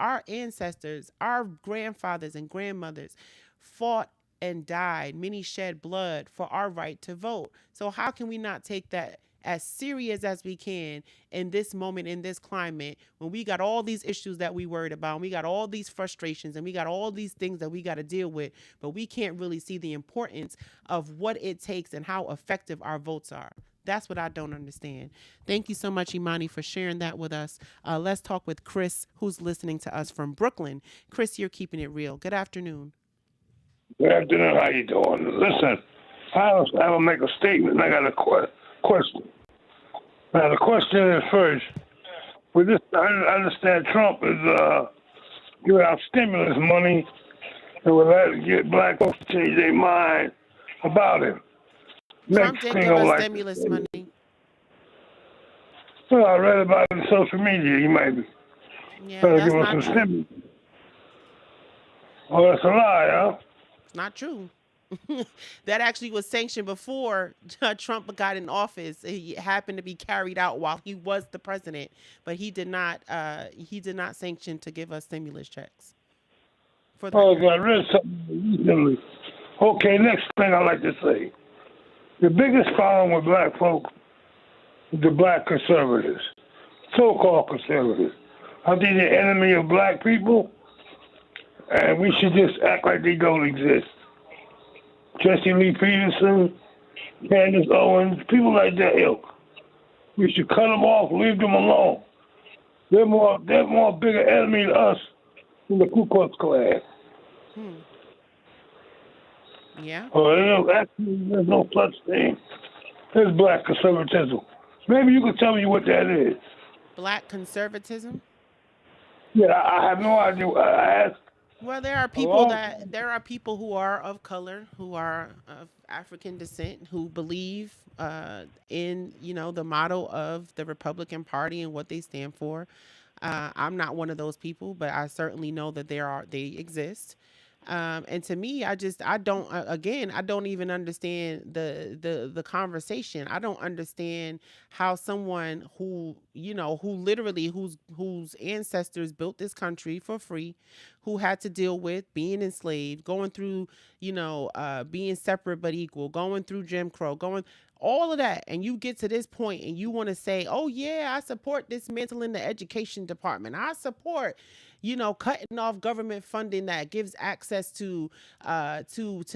Our ancestors, our grandfathers and grandmothers fought and died. Many shed blood for our right to vote. So how can we not take that as serious as we can in this moment, in this climate, when we got all these issues that we worried about, and we got all these frustrations, and we got all these things that we got to deal with, but we can't really see the importance of what it takes and how effective our votes are. That's what I don't understand. Thank you so much, Imani, for sharing that with us. Let's talk with Chris, who's listening to us from Brooklyn. Chris, you're keeping it real. Good afternoon. Good afternoon. How you doing? Listen, I will make a statement. I got a question. Now, the question is first, with this, I understand Trump is giving out stimulus money and will that get black folks to change their mind about him. Trump did give us stimulus money. Well, I read about it on social media. He might be trying to give us some stimulus. Oh, that's a lie, huh? Not true. That actually was sanctioned before Trump got in office. It happened to be carried out while he was the president, but he did not sanction to give us stimulus checks. I read something recently. Okay, next thing I like to say. The biggest problem with black folk is the black conservatives, so-called conservatives. I think they're the enemy of black people, and we should just act like they don't exist. Jesse Lee Peterson, Candace Owens, people like that ilk. We should cut them off, leave them alone. They're more bigger enemy to us than the Ku Klux Klan. Yeah. Actually, there's no such thing as black conservatism. Maybe you could tell me what that is. Black conservatism? Yeah, I have no idea. I asked. Well, there are people who are of color, who are of African descent, who believe in the motto of the Republican Party and what they stand for. I'm not one of those people, but I certainly know that they exist. And to me, I don't even understand the conversation. I don't understand how someone whose ancestors built this country for free, who had to deal with being enslaved, going through, being separate but equal, going through Jim Crow, all of that, and you get to this point and you want to say, oh yeah, I support dismantling the education department. I support, cutting off government funding that gives access to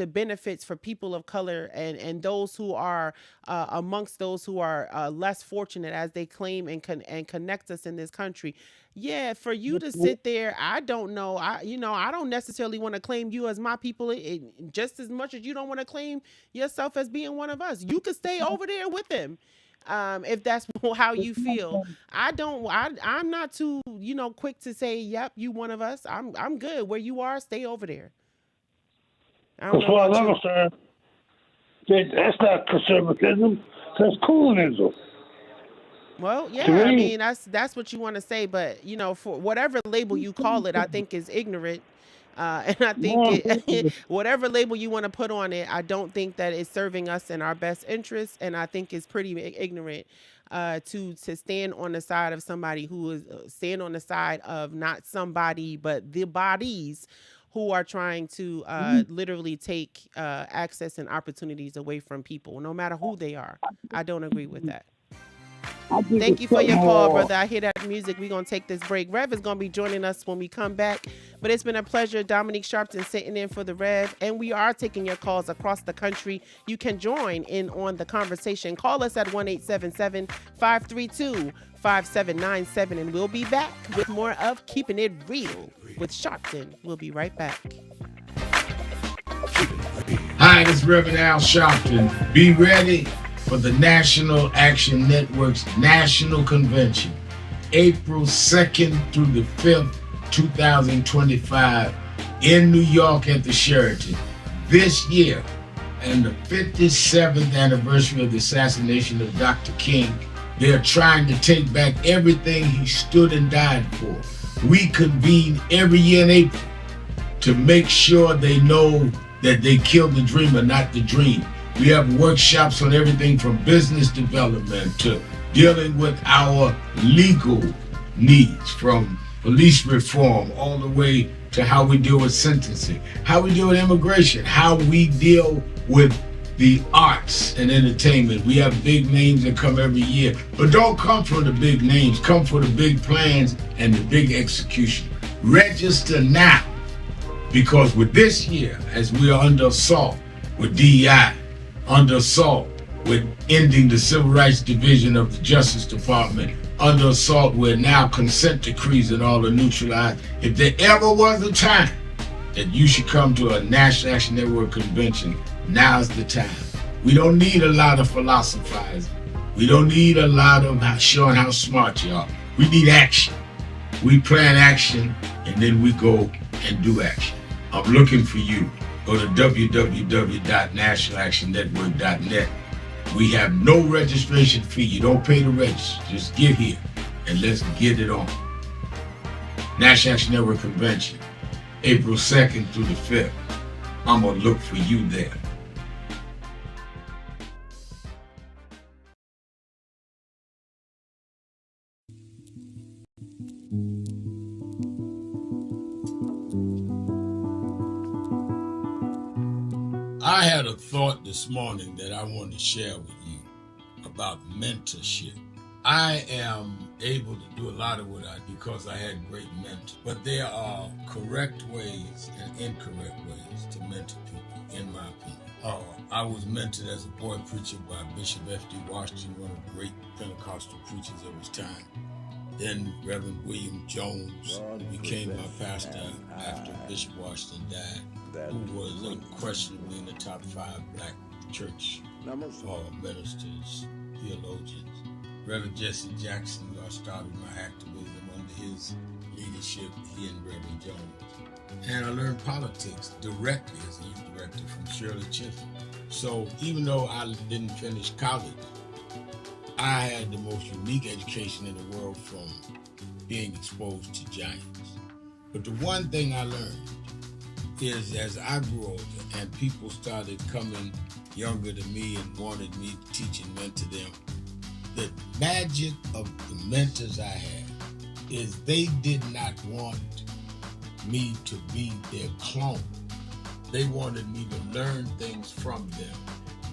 benefits for people of color and those who are amongst those who are less fortunate, as they claim and connect us in this country. Yeah, for you to sit there, I don't know. I don't necessarily want to claim you as my people, just as much as you don't want to claim yourself as being one of us. You could stay over there with them. If that's how you feel. I'm not too, quick to say, yep, you one of us. I'm good. Where you are, stay over there. As far as I'm concerned, that's not conservatism. That's coolism. Well, yeah, I mean, that's what you want to say, but, for whatever label you call it, I think is ignorant. And I think whatever label you want to put on it, I don't think that it's serving us in our best interest. And I think it's pretty ignorant to stand on the side of somebody who is stand on the side of not somebody, but the bodies who are trying to literally take access and opportunities away from people, no matter who they are. I don't agree with that. Thank you for your call, brother. I hear that music. We're going to take this break. Rev is going to be joining us when we come back. But it's been a pleasure. Dominique Sharpton sitting in for the Rev. And we are taking your calls across the country. You can join in on the conversation. Call us at 1-877-532-5797. And we'll be back with more of Keeping It Real with Sharpton. We'll be right back. Hi, this is Reverend Al Sharpton. Be ready for the National Action Network's National Convention, April 2nd through the 5th, 2025, in New York at the Sharpton. This year, and the 57th anniversary of the assassination of Dr. King, they're trying to take back everything he stood and died for. We convene every year in April to make sure they know that they killed the dreamer, not the dream. We have workshops on everything from business development to dealing with our legal needs, from police reform all the way to how we deal with sentencing, how we deal with immigration, how we deal with the arts and entertainment. We have big names that come every year, but don't come for the big names, come for the big plans and the big execution. Register now, because with this year, as we are under assault with DEI, under assault with ending the Civil Rights Division of the Justice Department under assault, where now consent decrees and all are neutralized. If there ever was a time that you should come to a National Action Network convention, now's the time. We don't need a lot of philosophizing. We don't need a lot of showing how smart you are. We need action. We plan action, and then we go and do action. I'm looking for you. Go to www.nationalactionnetwork.net. We have no registration fee. You don't pay to register. Just get here, and let's get it on. National Action Network Convention, April 2nd through the 5th. I'm going to look for you there. I had a thought this morning that I want to share with you about mentorship. I am able to do a lot of what I do because I had great mentors, but there are correct ways and incorrect ways to mentor people, in my opinion. I was mentored as a boy preacher by Bishop F.D. Washington, one of the great Pentecostal preachers of his time. Then Reverend William Jones, who became my pastor after Bishop Washington died, who was unquestionably in the top 5 black church ministers, theologians. Reverend Jesse Jackson, who I started my activism under his leadership, he and Reverend Jones. And I learned politics directly as a youth director from Shirley Chisholm. So even though I didn't finish college, I had the most unique education in the world from being exposed to giants. But the one thing I learned is as I grew older and people started coming younger than me and wanted me to teach and mentor them, the magic of the mentors I had is they did not want me to be their clone. They wanted me to learn things from them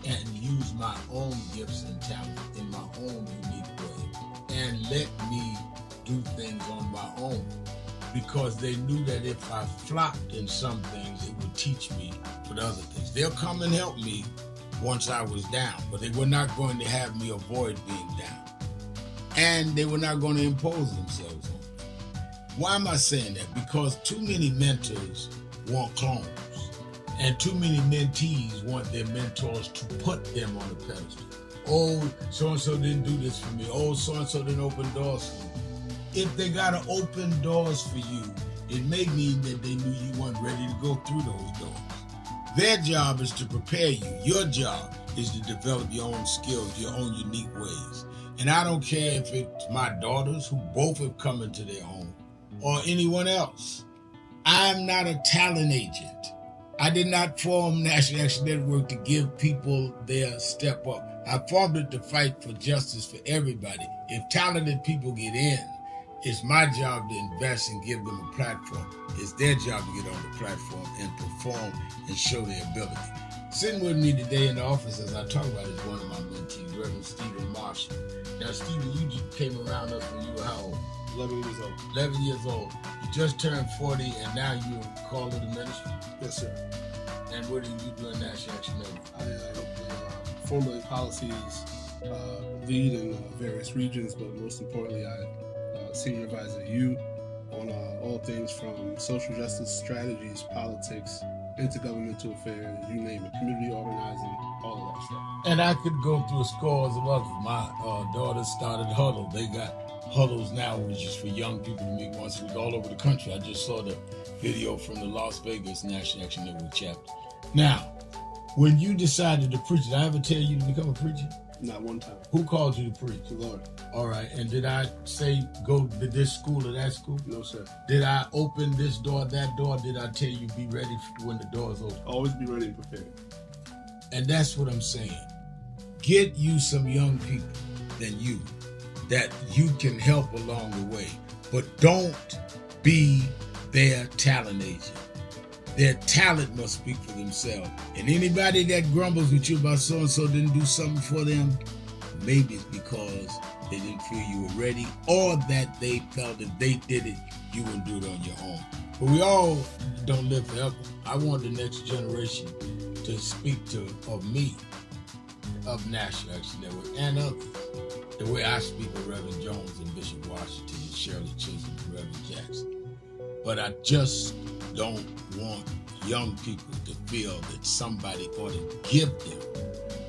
and use my own gifts and talents in my own unique way and let me do things on my own, because they knew that if I flopped in some things, it would teach me for the other things. They'll come and help me once I was down, but they were not going to have me avoid being down. And they were not going to impose themselves on me. Why am I saying that? Because too many mentors want clones, and too many mentees want their mentors to put them on a pedestal. Oh, so-and-so didn't do this for me. Oh, so-and-so didn't open doors for me. If they got to open doors for you, it may mean that they knew you weren't ready to go through those doors. Their job is to prepare you. Your job is to develop your own skills, your own unique ways. And I don't care if it's my daughters, who both have come into their home, or anyone else. I'm not a talent agent. I did not form National Action Network to give people their step up. I formed it to fight for justice for everybody. If talented people get in, it's my job to invest and give them a platform. It's their job to get on the platform and perform and show their ability. Sitting with me today in the office as I talk about is one of my mentees, Reverend Stephen Marshall. Now, Stephen, you just came around us when you were how old? 11 years old. 11 years old. You just turned 40 and now you're called to the ministry? Yes, sir. And what do you do in National Action Network? I formulate policies, lead in various regions, but most importantly, I senior advisor to you on all things from social justice strategies, politics, intergovernmental affairs, you name it, community organizing, all of that stuff. And I could go through scores of others. My daughter started Huddle. They got Huddles now, which is for young people to meet once a week all over the country. I just saw the video from the Las Vegas National Action Network chapter. Now, when you decided to preach, did I ever tell you to become a preacher? Not one time. Who called you to preach? The Lord. All right. And did I say go to this school or that school? No, sir. Did I open this door, that door? Did I tell you be ready when the doors open? Always be ready and prepared. And that's what I'm saying. Get you some young people than you that you can help along the way. But don't be their talent agent. Their talent must speak for themselves. And anybody that grumbles with you about so-and-so didn't do something for them, maybe it's because they didn't feel you were ready, or that they felt if they did it, you wouldn't do it on your own. But we all don't live forever. I want the next generation to speak of me of National Action Network and others, the way I speak of Reverend Jones and Bishop Washington and Shirley Chisholm and Reverend Jackson. But I just don't want young people to feel that somebody ought to give them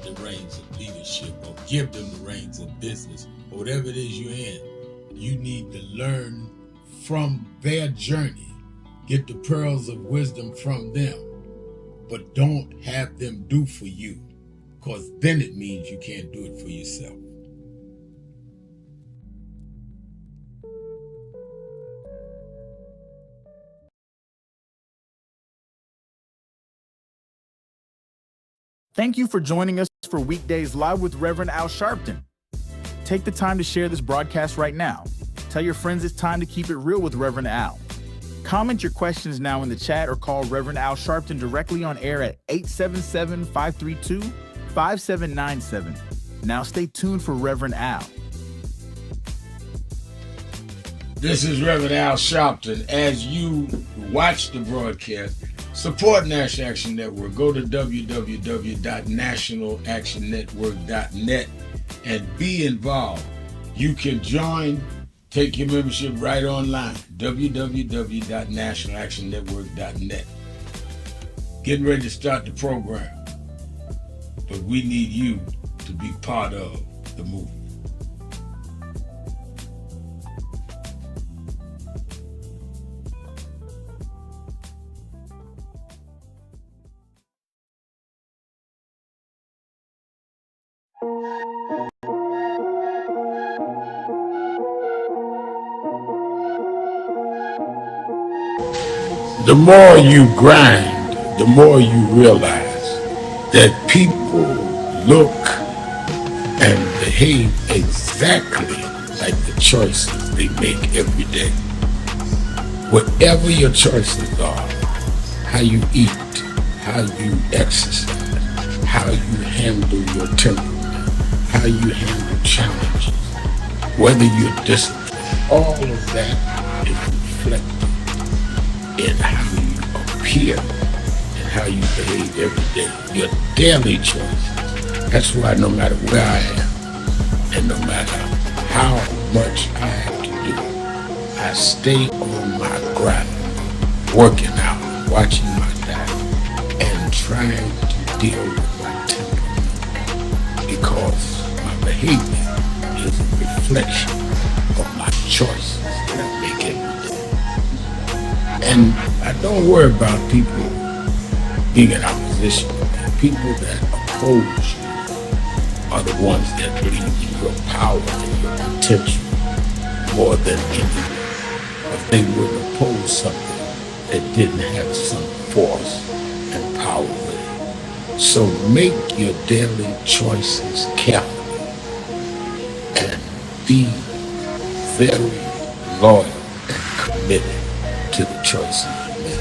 the reins of leadership or give them the reins of business or whatever it is you're in. You need to learn from their journey, get the pearls of wisdom from them, but don't have them do for you, because then it means you can't do it for yourself. Thank you for joining us for Weekdays Live with Reverend Al Sharpton. Take the time to share this broadcast right now. Tell your friends it's time to keep it real with Reverend Al. Comment your questions now in the chat or call Reverend Al Sharpton directly on air at 877-532-5797. Now stay tuned for Reverend Al. This is Reverend Al Sharpton. As you watch the broadcast, support National Action Network. Go to www.nationalactionnetwork.net and be involved. You can join, take your membership right online, www.nationalactionnetwork.net. Getting ready to start the program, but we need you to be part of the movement. The more you grind, the more you realize that people look and behave exactly like the choices they make every day. Whatever your choices are, how you eat, how you exercise, how you handle your temperament, how you handle challenges, whether you're disciplined, all of that is reflected in how you appear and how you behave every day. Your daily choices. That's why no matter where I am and no matter how much I have to do, I stay on my grind, working out, watching my diet, and trying to deal with my temperament, because my behavior is a reflection of my choices that I make every day. And I don't worry about people being in opposition. People that oppose you are the ones that believe in your power and your potential more than anything. If they would oppose something that didn't have some force and power with it. So make your daily choices carefully and be very loyal and committed to the choices you make.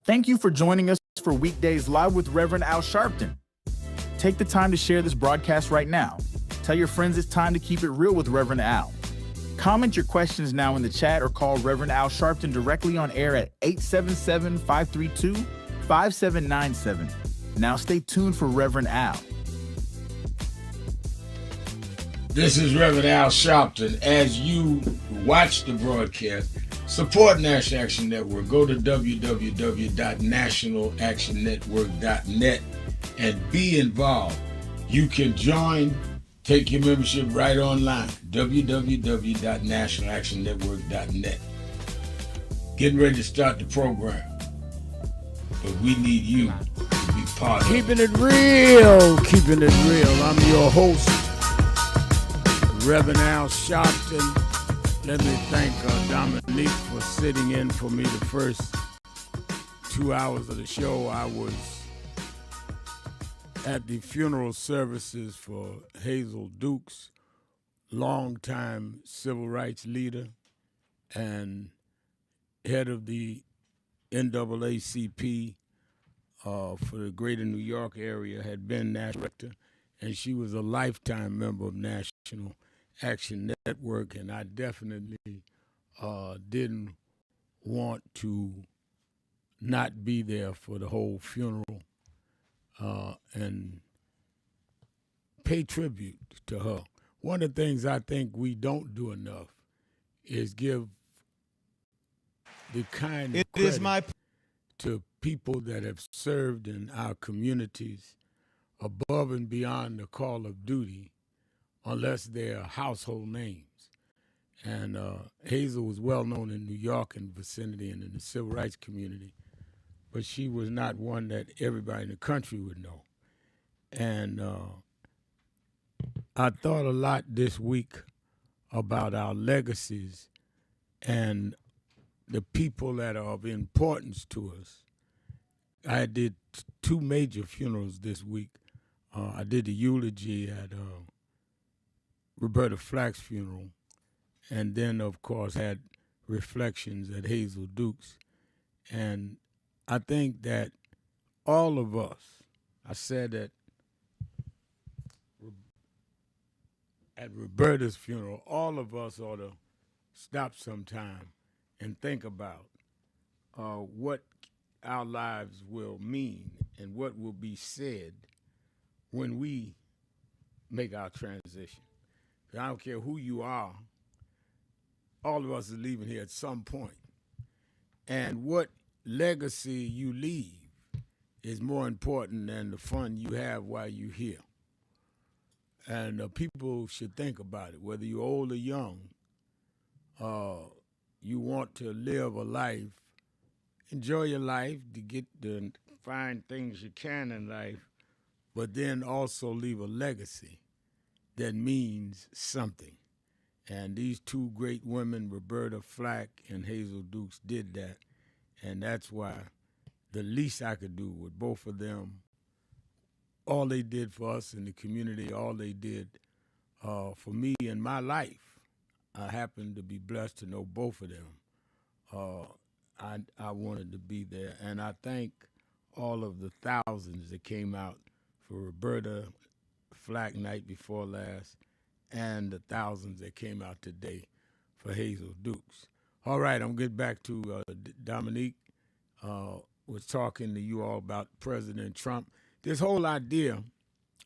Thank you for joining us for Weekdays Live with Reverend Al Sharpton. Take the time to share this broadcast right now. Tell your friends it's time to keep it real with Reverend Al. Comment your questions now in the chat or call Reverend Al Sharpton directly on air at 877-532-5797. Now stay tuned for Reverend Al. This is Reverend Al Sharpton. As you watch the broadcast, support National Action Network. Go to www.nationalactionnetwork.net and be involved. You can join, take your membership right online, www.nationalactionnetwork.net. Getting ready to start the program, but we need you to be part of it. Keeping it real, keeping it real. I'm your host, Reverend Al Sharpton. Let me thank Dominique for sitting in for me the first 2 hours of the show. I was at the funeral services for Hazel Dukes, longtime civil rights leader and head of the NAACP for the greater New York area, had been national director, and she was a lifetime member of National Action Network, and I definitely didn't want to not be there for the whole funeral and pay tribute to her. One of the things I think we don't do enough is give the kind of credit to people that have served in our communities above and beyond the call of duty unless they're household names. And Hazel was well known in New York and vicinity and in the civil rights community, but she was not one that everybody in the country would know. And I thought a lot this week about our legacies and the people that are of importance to us. I did two major funerals this week. I did the eulogy at Roberta Flack's funeral, and then, of course, had reflections at Hazel Duke's. And I think that all of us, I said that at Roberta's funeral, all of us ought to stop sometime and think about what our lives will mean and what will be said when we make our transition. I don't care who you are, all of us are leaving here at some point. And what legacy you leave is more important than the fun you have while you're here. And people should think about it, whether you're old or young. You want to live a life, enjoy your life, to get the fine things you can in life, but then also leave a legacy that means something. And these two great women, Roberta Flack and Hazel Dukes, did that. And that's why the least I could do with both of them, all they did for us in the community, all they did for me in my life, I happened to be blessed to know both of them. I wanted to be there. And I thank all of the thousands that came out for Roberta Flack night before last, and the thousands that came out today for Hazel Dukes. All right, I'm getting back to Dominique. Was talking to you all about President Trump. This whole idea,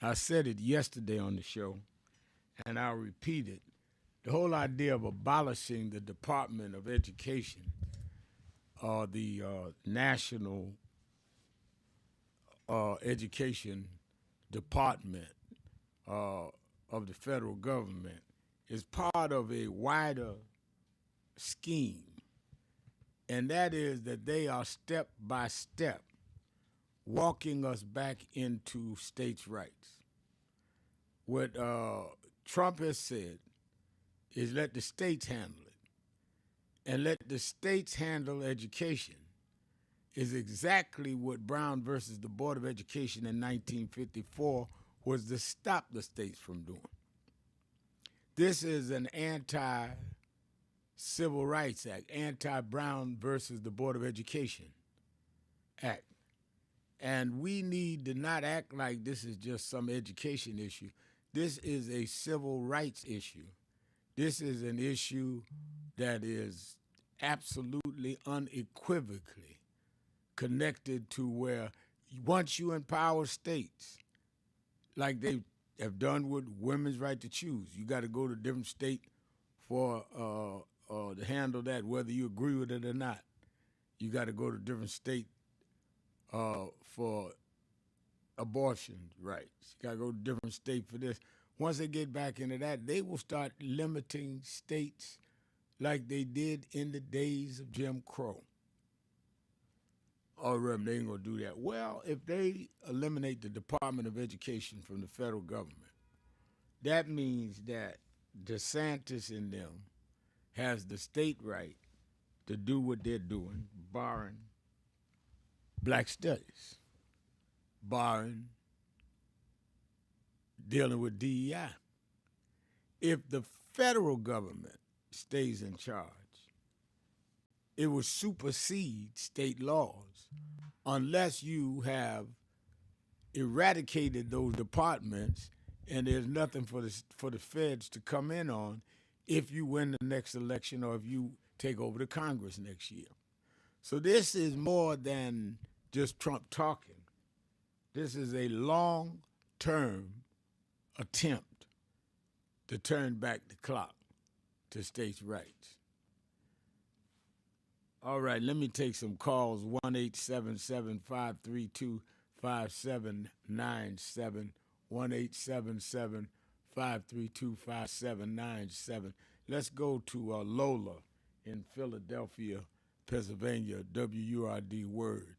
I said it yesterday on the show, and I'll repeat it. The whole idea of abolishing the Department of Education, or the National Education Department of the federal government, is part of a wider scheme, and that is that they are step by step walking us back into states' rights. What Trump has said is let the states handle it, and let the states handle education is exactly what Brown versus the Board of Education in 1954 was to stop the states from doing. This is an anti-Civil Rights Act, anti-Brown versus the Board of Education Act. And we need to not act like this is just some education issue. This is a civil rights issue. This is an issue that is absolutely unequivocally connected to where once you empower states, like they have done with women's right to choose, you got to go to a different state for to handle that, whether you agree with it or not. You got to go to a different state for abortion rights. You got to go to a different state for this. Once they get back into that, they will start limiting states like they did in the days of Jim Crow. Oh, Reverend, they ain't going to do that. Well, if they eliminate the Department of Education from the federal government, that means that DeSantis and them has the state right to do what they're doing, barring black studies, barring dealing with DEI. If the federal government stays in charge, it will supersede state laws unless you have eradicated those departments and there's nothing for the feds to come in on if you win the next election or if you take over the Congress next year. So this is more than just Trump talking. This is a long-term attempt to turn back the clock to states' rights. All right, let me take some calls. 1-877-532-5797. 1-877-532-5797. Let's go to Lola in Philadelphia, Pennsylvania, WURD Word.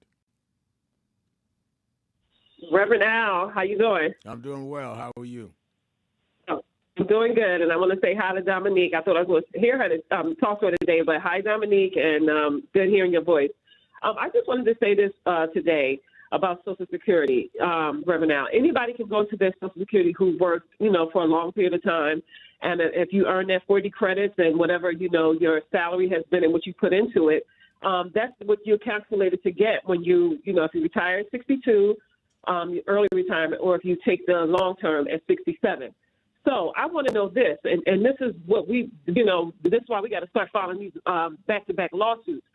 Reverend Al, how you doing? I'm doing well. How are you? Oh, I'm doing good, and I want to say hi to Dominique. I thought I was going to hear her talk to her today, but hi, Dominique, and good hearing your voice. I just wanted to say this today about Social Security, Reverend Al. Anybody can go to their Social Security who worked, for a long period of time, and if you earn that 40 credits and whatever, your salary has been and what you put into it, that's what you're calculated to get when if you retire at 62, early retirement, or if you take the long term at 67. So I want to know this, and this is what this is why we got to start filing these back-to-back lawsuits.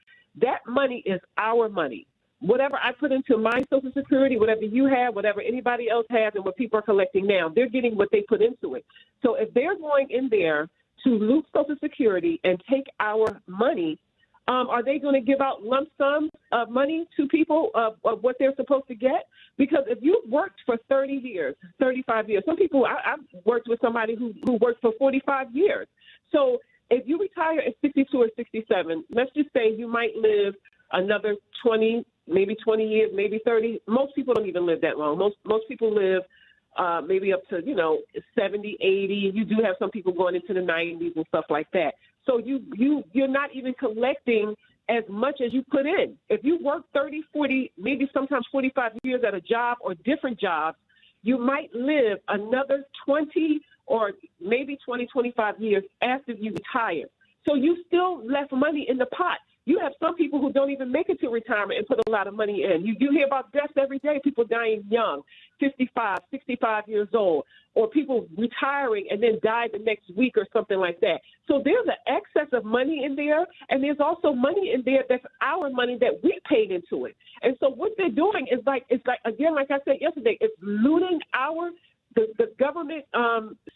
That money is our money. Whatever I put into my Social Security, whatever you have, whatever anybody else has, and what people are collecting now, they're getting what they put into it. So if they're going in there to loot Social Security and take our money, are they going to give out lump sums of money to people of what they're supposed to get? Because if you've worked for 30 years, 35 years, some people, I've worked with somebody who worked for 45 years. So if you retire at 62 or 67, let's just say you might live another 20, maybe 20 years, maybe 30. Most people don't even live that long. Most people live maybe up to, 70, 80. You do have some people going into the 90s and stuff like that. So you're not even collecting as much as you put in. If you work 30, 40, maybe sometimes 45 years at a job or different jobs, you might live another 20 or maybe 20, 25 years after you retire. So you still left money in the pot. You have some people who don't even make it to retirement and put a lot of money in. You hear about deaths every day, people dying young, 55, 65 years old, or people retiring and then die the next week or something like that. So there's an excess of money in there, and there's also money in there that's our money that we paid into it. And so what they're doing is again, like I said yesterday, it's looting the government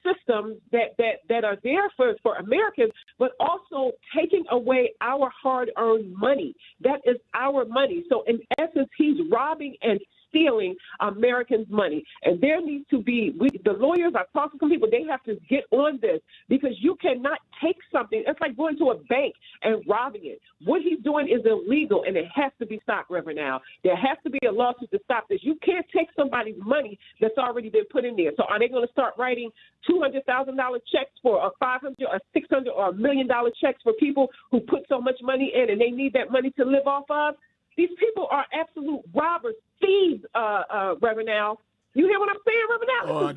systems that are there for Americans, but also taking away our hard-earned money. That is our money. So in essence, he's robbing and stealing Americans' money. And there needs to be, the lawyers, I've talked to some people, they have to get on this because you cannot take something. It's like going to a bank and robbing it. What he's doing is illegal, and it has to be stopped, Reverend Al. There has to be a lawsuit to stop this. You can't take somebody's money that's already been put in there. So are they going to start writing $200,000 checks for a $500 or $600 or $1 million checks for people who put so much money in and they need that money to live off of? These people are absolute robbers, thieves, Reverend Al. You hear what I'm saying, Reverend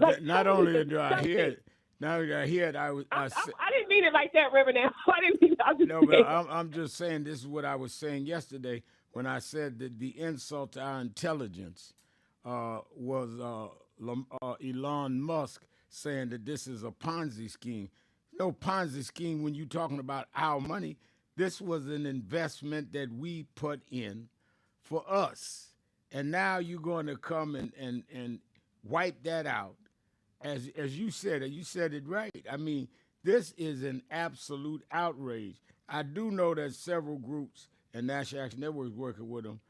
Al? Not only do I hear it, now that I hear it, I didn't mean it like that, Reverend Al. I didn't mean it. No, but I'm just saying this is what I was saying yesterday when I said that the insult to our intelligence was Elon Musk saying that this is a Ponzi scheme. No Ponzi scheme when you're talking about our money. This was an investment that we put in for us. And now you're going to come and wipe that out. As you said it right. I mean, this is an absolute outrage. I do know that several groups, and National Action Network is working with them,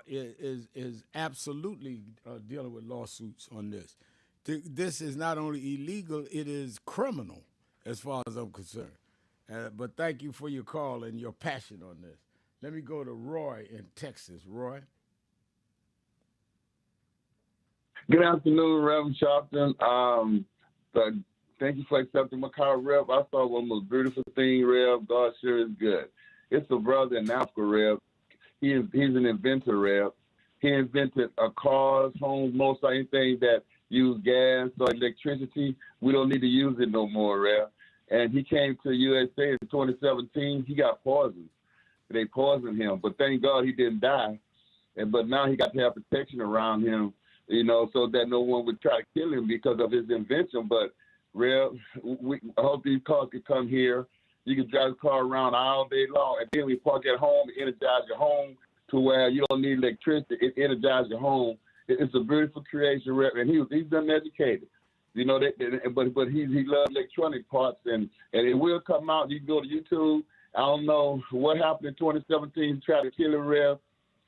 is absolutely dealing with lawsuits on this. This is not only illegal, it is criminal as far as I'm concerned. But thank you for your call and your passion on this. Let me go to Roy in Texas. Roy? Good afternoon, Reverend Sharpton. Thank you for accepting my call, Rev. I thought one of the most beautiful things, Rev. God sure is good. It's a brother in Africa, Rev. He's an inventor, Rev. He invented cars, homes, most anything that use gas or electricity. We don't need to use it no more, Rev. And he came to USA in 2017. He got poisoned. they poisoned him. But thank God he didn't die. But now he got to have protection around him, so that no one would try to kill him because of his invention. But I hope these cars could come here. You can drive the car around all day long, and then we park at home, energize your home to where you don't need electricity. It energizes your home. It's a beautiful creation, and he's uneducated. But he loves electronic parts, and it will come out. You can go to YouTube. I don't know what happened in 2017 to try to kill him, Rev.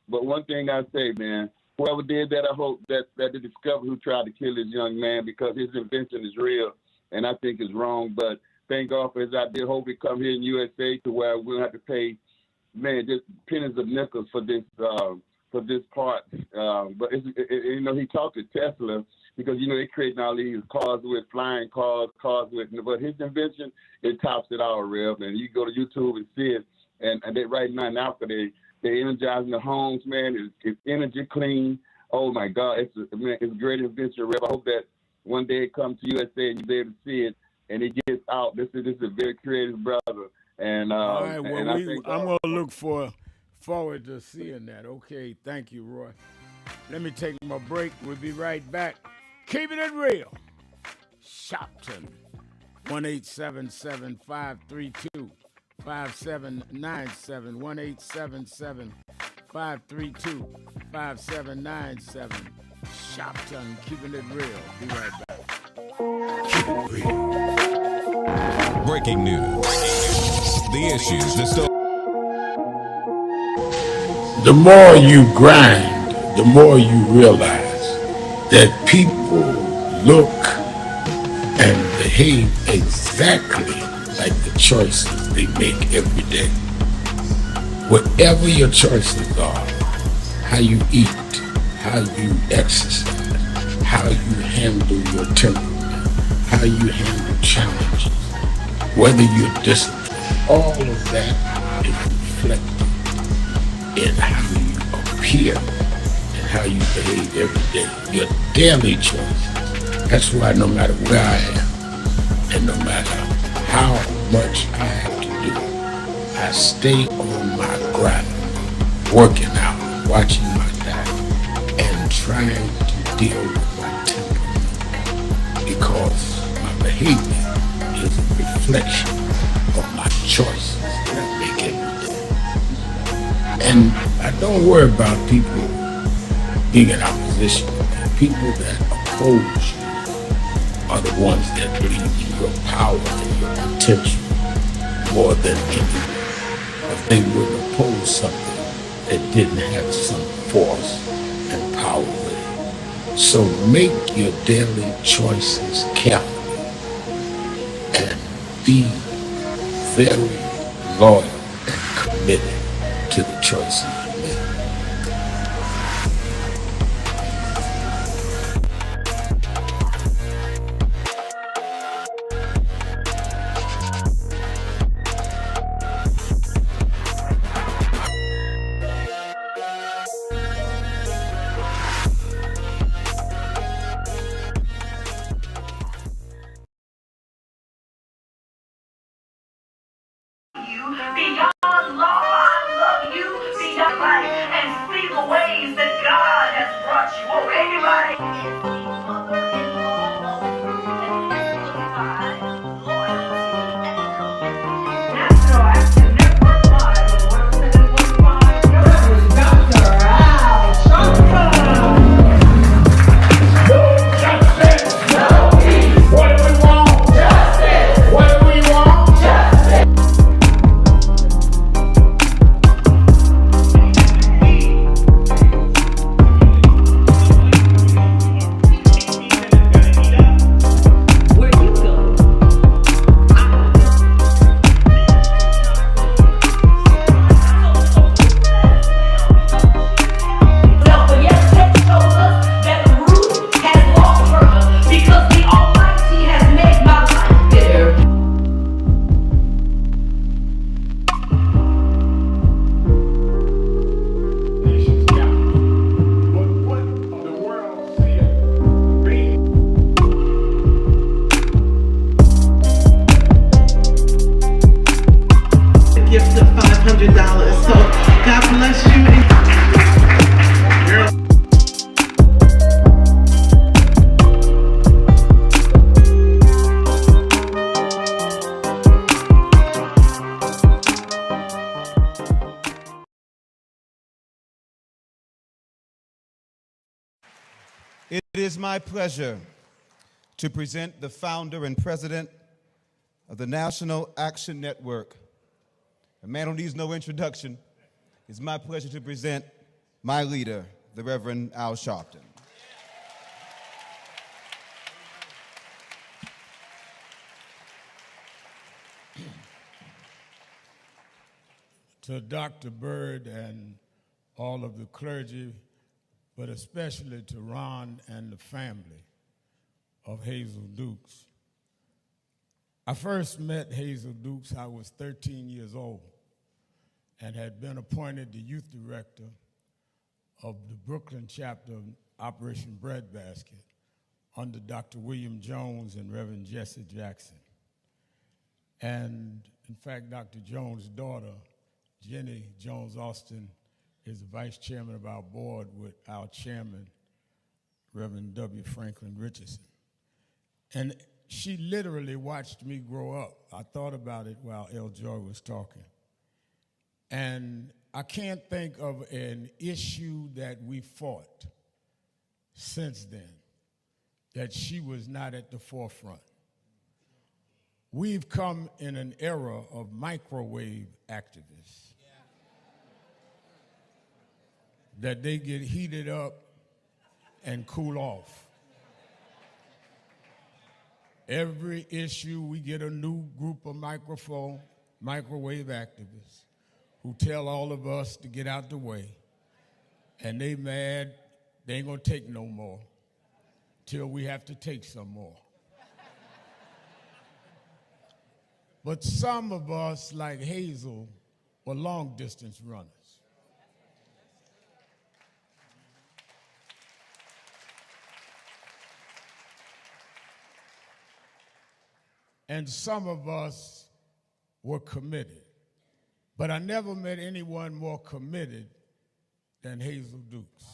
But one thing I say, man, whoever did that, I hope that they discover who tried to kill this young man, because his invention is real, and I think it's wrong. But thank God for his idea. Hope he come here in USA to where we don't have to pay, just pennies of nickels for this part. But he talked to Tesla, because they creating all these cars with flying cars with. But his invention, it tops it all, Rev. And you go to YouTube and see it. And they right now in Africa, they're energizing the homes, man. It's energy clean. Oh my God, it's a great invention, Rev. I hope that one day it comes to USA and you be able to see it and it gets out. This is a very creative brother. And all right, well, I'm gonna look forward to seeing that. Okay, thank you, Roy. Let me take my break. We'll be right back. Keeping it real. Sharpton, 1-877-532-5797, 1-877-532-5797. Sharpton, keeping it real. Be right back. Keep it real. Breaking news. The issues, the story. The more you grind, the more you realize that people look and behave exactly like the choices they make every day. Whatever your choices are, how you eat, how you exercise, how you handle your temperament, how you handle challenges, whether you're disciplined, all of that is reflected in how you appear and how you behave every day. Your daily choices. That's why no matter where I am and no matter how much I have to do, I stay on my grind, working out, watching my diet, and trying to deal with my temperament, because my behavior is a reflection of my choices that I make every day. And I don't worry about people being in opposition. People that oppose you are the ones that believe in your power and your potential more than anything. If they would oppose something that didn't have some force and power with it. So make your daily choices carefully and be very loyal and committed to the choices you make. Beyond law, I love you beyond life, and see the ways that God has brought you. Oh, anybody? National Action Network Live with 107.5. Dr. Al Sharpton. No justice, no peace. What do we want? Justice. What do we want? Justice. is my pleasure to present the founder and president of the National Action Network, a man who needs no introduction. It's my pleasure to present my leader, the Reverend Al Sharpton. To Dr. Byrd and all of the clergy, but especially to Ron and the family of Hazel Dukes. I first met Hazel Dukes, I was 13 years old and had been appointed the youth director of the Brooklyn chapter of Operation Breadbasket under Dr. William Jones and Reverend Jesse Jackson. And in fact, Dr. Jones' daughter, Jenny Jones Austin, is the vice chairman of our board with our chairman, Reverend W. Franklin Richardson. And she literally watched me grow up. I thought about it while El Joy was talking. And I can't think of an issue that we fought since then that she was not at the forefront. We've come in an era of microwave activists. That they get heated up and cool off. Every issue, we get a new group of microwave activists who tell all of us to get out the way, and they mad, they ain't gonna take no more till we have to take some more. But some of us, like Hazel, were long distance runners. And some of us were committed. But I never met anyone more committed than Hazel Dukes.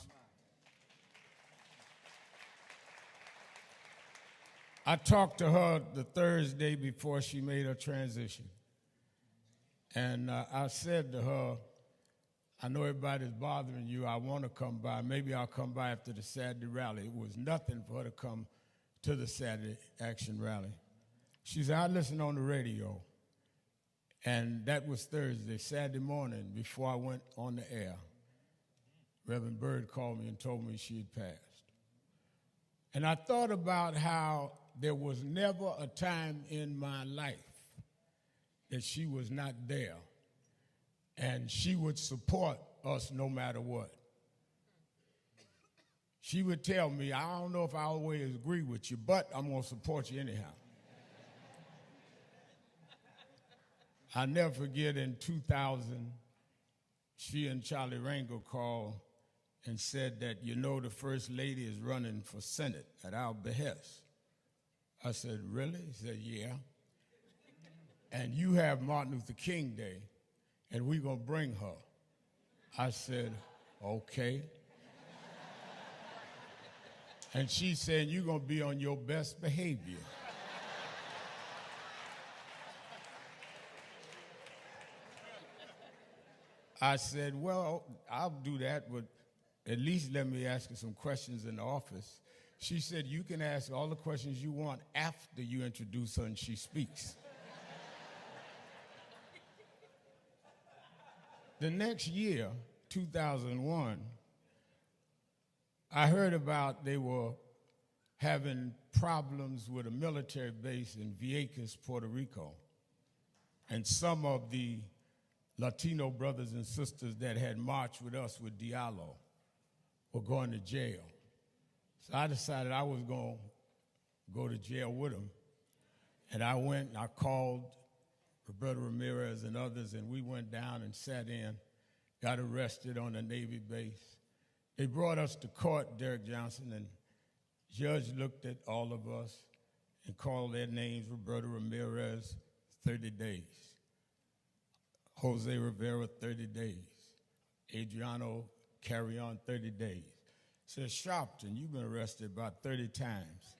I talked to her the Thursday before she made her transition. And I said to her, I know everybody's bothering you. I want to come by. Maybe I'll come by after the Saturday rally. It was nothing for her to come to the Saturday Action Rally. She said, I listened on the radio, and that was Thursday. Saturday morning, before I went on the air, Reverend Byrd called me and told me she had passed. And I thought about how there was never a time in my life that she was not there, and she would support us no matter what. She would tell me, I don't know if I always agree with you, but I'm going to support you anyhow. I'll never forget in 2000, she and Charlie Rangel called and said that, you know, the First Lady is running for Senate at our behest. I said, really? He said, yeah. And you have Martin Luther King Day, and we're going to bring her. I said, okay. And she said, you're going to be on your best behavior. I said, well, I'll do that, but at least let me ask you some questions in the office. She said, you can ask all the questions you want after you introduce her and she speaks. The next year, 2001, I heard about they were having problems with a military base in Vieques, Puerto Rico. And some of the Latino brothers and sisters that had marched with us with Diallo were going to jail. So I decided I was going to go to jail with them. And I went and I called Roberto Ramirez and others, and we went down and sat in, got arrested on a Navy base. They brought us to court, Derek Johnson, and judge looked at all of us and called their names, Roberto Ramirez, 30 days. Jose Rivera, 30 days. Adriano Carrion, 30 days. Said, Sharpton, you've been arrested about 30 times.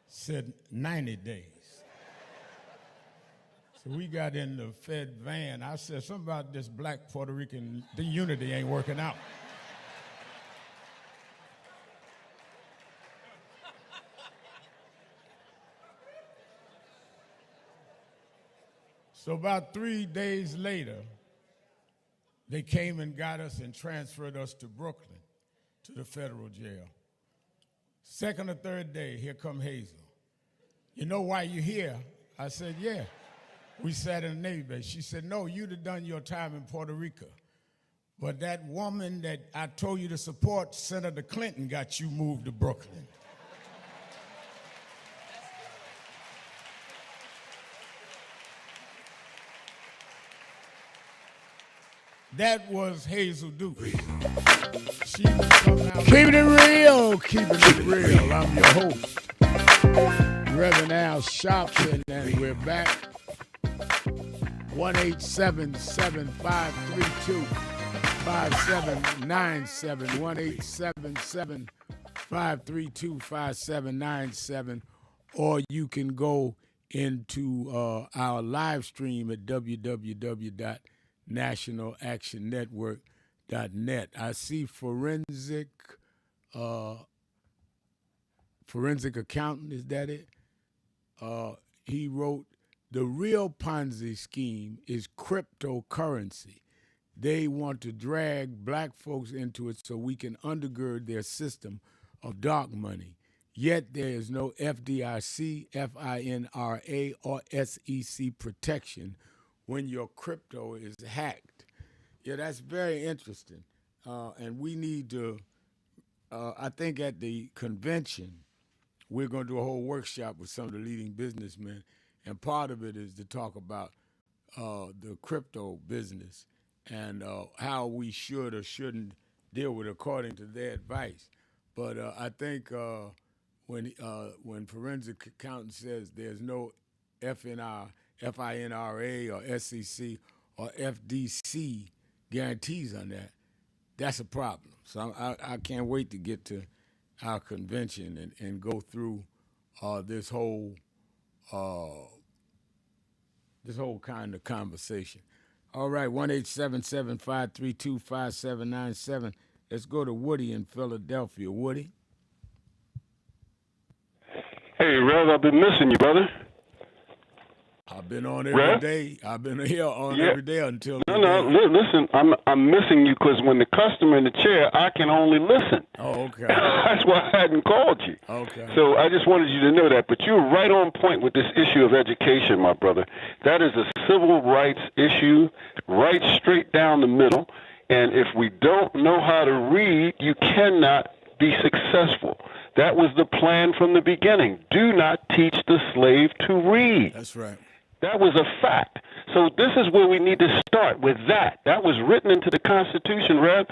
Said, 90 days. So we got in the Fed van. I said, something about this black Puerto Rican, the unity ain't working out. So about 3 days later, they came and got us and transferred us to Brooklyn, to the federal jail. Second or third day, here come Hazel. You know why you're here? I said, yeah. We sat in the Navy base. She said, no, you'd have done your time in Puerto Rico. But that woman that I told you to support, Senator Clinton, got you moved to Brooklyn. That was Hazel Dukes. She was coming out. Keeping it real, keeping it real. I'm your host, Reverend Al Sharpton, and we're back. 1-877-532-5797, 1-877-532-5797, or you can go into our live stream at www.nationalactionnetwork.net. I see forensic accountant, is that it? He wrote, the real Ponzi scheme is cryptocurrency. They want to drag black folks into it so we can undergird their system of dark money. Yet there is no FDIC, FINRA, or SEC protection when your crypto is hacked. Yeah, that's very interesting. And we need to, I think at the convention, we're going to do a whole workshop with some of the leading businessmen. And part of it is to talk about the crypto business and how we should or shouldn't deal with it according to their advice. But I think when forensic accountant says there's no FINRA or SEC or FDC guarantees on that, that's a problem. So I can't wait to get to our convention and go through this whole kind of conversation. All right, 1-877-532-5797. Let's go to Woody in Philadelphia. Woody? Hey, Rev, I've been missing you, brother. I've been on every day. I've been here on every day until listen, I'm missing you because when the customer in the chair, I can only listen. Oh, okay. That's why I hadn't called you. Okay. So I just wanted you to know that. But you're right on point with this issue of education, my brother. That is a civil rights issue, right straight down the middle. And if we don't know how to read, you cannot be successful. That was the plan from the beginning. Do not teach the slave to read. That's right. That was a fact. So this is where we need to start with that. That was written into the Constitution, Rev.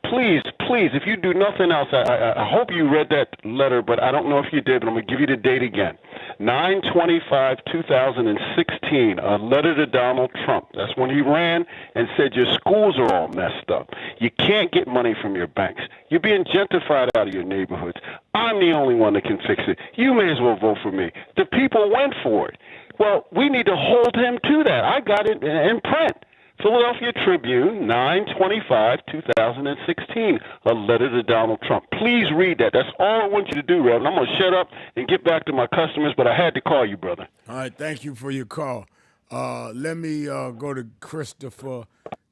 Please, if you do nothing else, I hope you read that letter, but I don't know if you did, but I'm going to give you the date again. 9/25/2016, a letter to Donald Trump. That's when he ran and said your schools are all messed up. You can't get money from your banks. You're being gentrified out of your neighborhoods. I'm the only one that can fix it. You may as well vote for me. The people went for it. Well, we need to hold him to that. I got it in print. Philadelphia Tribune, 9/25/2016, a letter to Donald Trump. Please read that. That's all I want you to do, Reverend. I'm going to shut up and get back to my customers, but I had to call you, brother. All right, thank you for your call. Let me go to Christopher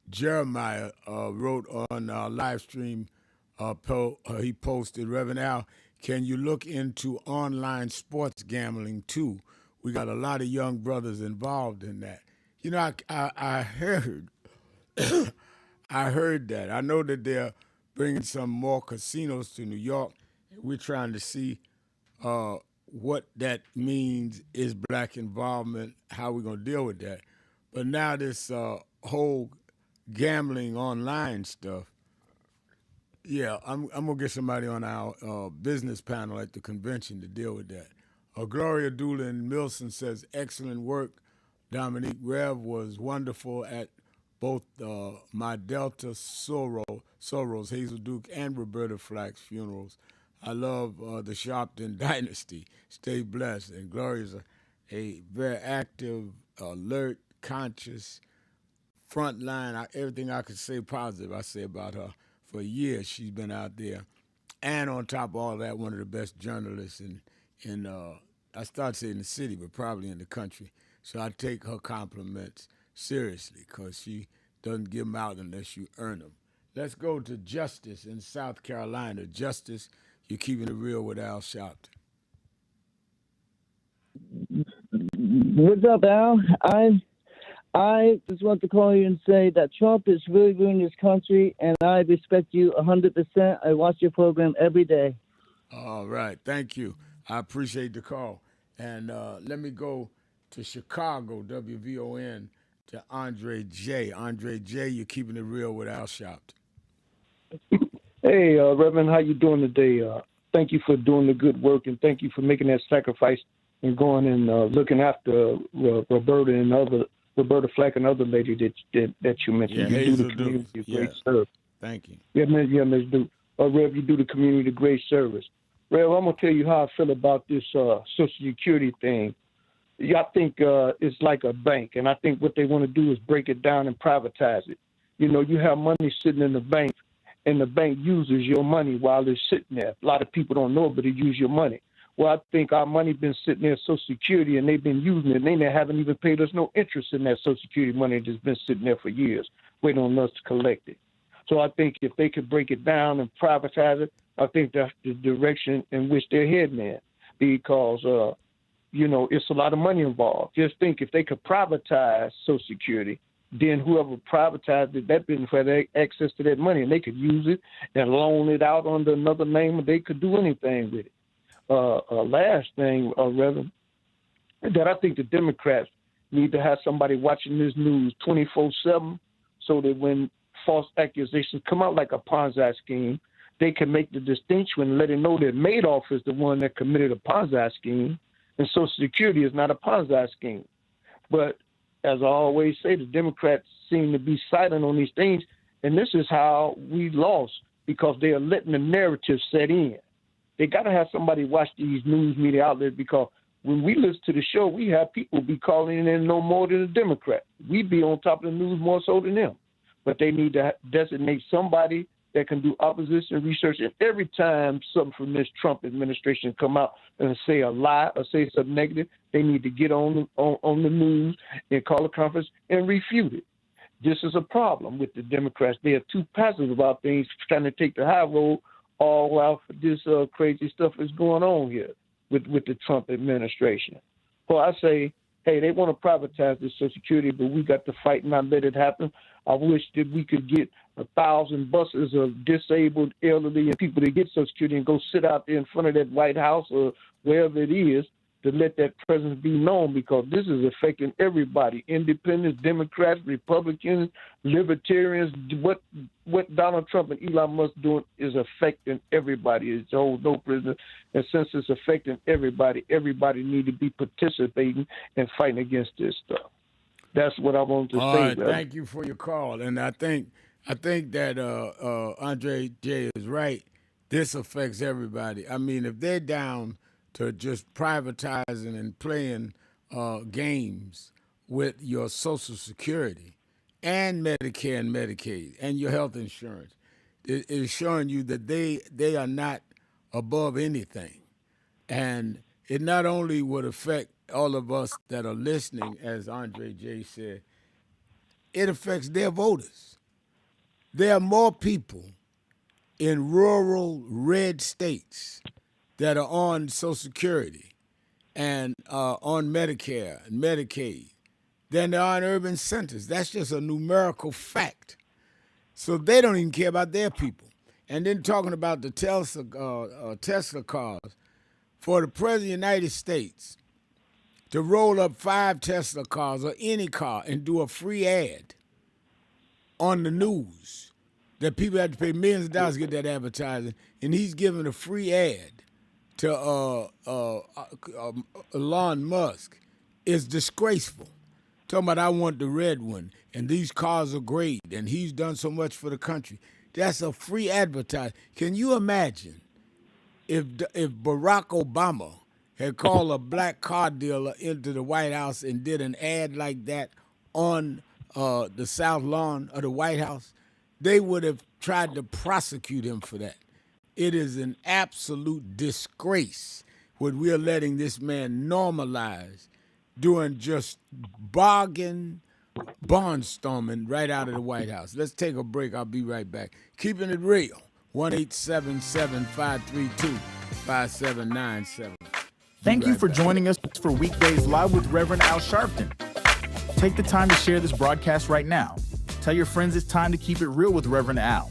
Jeremiah, wrote on our live stream, he posted, Reverend Al, can you look into online sports gambling too? We got a lot of young brothers involved in that. You know, I heard, I heard that. I know that they're bringing some more casinos to New York. We're trying to see what that means is black involvement, how we're going to deal with that. But now this whole gambling online stuff, yeah, I'm going to get somebody on our business panel at the convention to deal with that. Gloria Doolin Milson says, excellent work. Dominique Rev was wonderful at both my Delta Soros, Hazel Duke, and Roberta Flack's funerals. I love the Sharpton dynasty. Stay blessed. And Gloria's a very active, alert, conscious, frontline. Everything I could say positive, I say about her. For years, she's been out there. And on top of all that, one of the best journalists in I started saying the city, but probably in the country. So I take her compliments seriously because she doesn't give them out unless you earn them. Let's go to Justice in South Carolina. Justice, you're keeping it real with Al Sharpton. What's up, Al? I just want to call you and say that Trump is really ruining this country, and I respect you 100%. I watch your program every day. All right, thank you. I appreciate the call. And let me go to Chicago, WVON, to Andre J. Andre J., you're keeping it real with Al Sharpton. Hey, Reverend, how you doing today? Thank you for doing the good work, and thank you for making that sacrifice and going and looking after Roberta Flack and other lady that you mentioned. Yeah, you do Hazel the community Dukes. a great Yeah. service. Thank you. Yeah, Ms. Duke. Rev, you do the community a great service. Rev, I'm going to tell you how I feel about this Social Security thing. Yeah, I think it's like a bank, and I think what they want to do is break it down and privatize it. You know, you have money sitting in the bank, and the bank uses your money while it's sitting there. A lot of people don't know it, but they use your money. Well, I think our money been sitting there, Social Security, and they've been using it, and they haven't even paid us no interest in that Social Security money that's been sitting there for years, waiting on us to collect it. So I think if they could break it down and privatize it, I think that's the direction in which they're heading in, because, you know, it's a lot of money involved. Just think if they could privatize Social Security, then whoever privatized it, that business had access to that money, and they could use it and loan it out under another name, and they could do anything with it. Last thing, Reverend, that I think the Democrats need to have somebody watching this news 24/7 so that when false accusations come out like a Ponzi scheme, they can make the distinction and let it know that Madoff is the one that committed a Ponzi scheme and Social Security is not a Ponzi scheme. But as I always say, the Democrats seem to be silent on these things, and this is how we lost, because they are letting the narrative set in. They got to have somebody watch these news media outlets, because when we listen to the show, we have people be calling in no more than the Democrat. We be on top of the news more so than them. But they need to designate somebody that can do opposition research. And every time something from this Trump administration come out and say a lie or say something negative, they need to get on the news and call a conference and refute it. This is a problem with the Democrats. They are too passive about things, trying to take the high road all while this crazy stuff is going on here with the Trump administration. So I say, hey, they want to privatize this Social Security, but we got to fight and not let it happen. I wish that we could get 1,000 buses of disabled, elderly, and people that get Social Security and go sit out there in front of that White House or wherever it is to let that presence be known, because this is affecting everybody: independents, Democrats, Republicans, libertarians. What Donald Trump and Elon Musk doing is affecting everybody. It's a whole no prisoner. And since it's affecting everybody, everybody need to be participating and fighting against this stuff. That's what I want to All say. right, thank you for your call. And I think that Andre J is right. This affects everybody. I mean, if they're down to just privatizing and playing games with your Social Security and Medicare and Medicaid and your health insurance, it is showing you that they are not above anything. And it not only would affect all of us that are listening, as Andre J said, it affects their voters. There are more people in rural red states that are on Social Security and on Medicare and Medicaid than there are in urban centers. That's just a numerical fact. So they don't even care about their people. And then talking about the Tesla cars, for the President of the United States to roll up 5 Tesla cars or any car and do a free ad on the news that people have to pay millions of dollars to get that advertising, and he's giving a free ad to Elon Musk, is disgraceful. Talking about, I want the red one, and these cars are great, and he's done so much for the country. That's a free advertising. Can you imagine if Barack Obama had called a black car dealer into the White House and did an ad like that on the South Lawn of the White House? They would have tried to prosecute him for that. It is an absolute disgrace what we are letting this man normalize doing just barnstorming right out of the White House. Let's take a break. I'll be right back. Keeping it real. 1-877-532-5797. Thank you for joining us for Weekdays Live with Reverend Al Sharpton. Take the time to share this broadcast right now. Tell your friends it's time to keep it real with Reverend Al.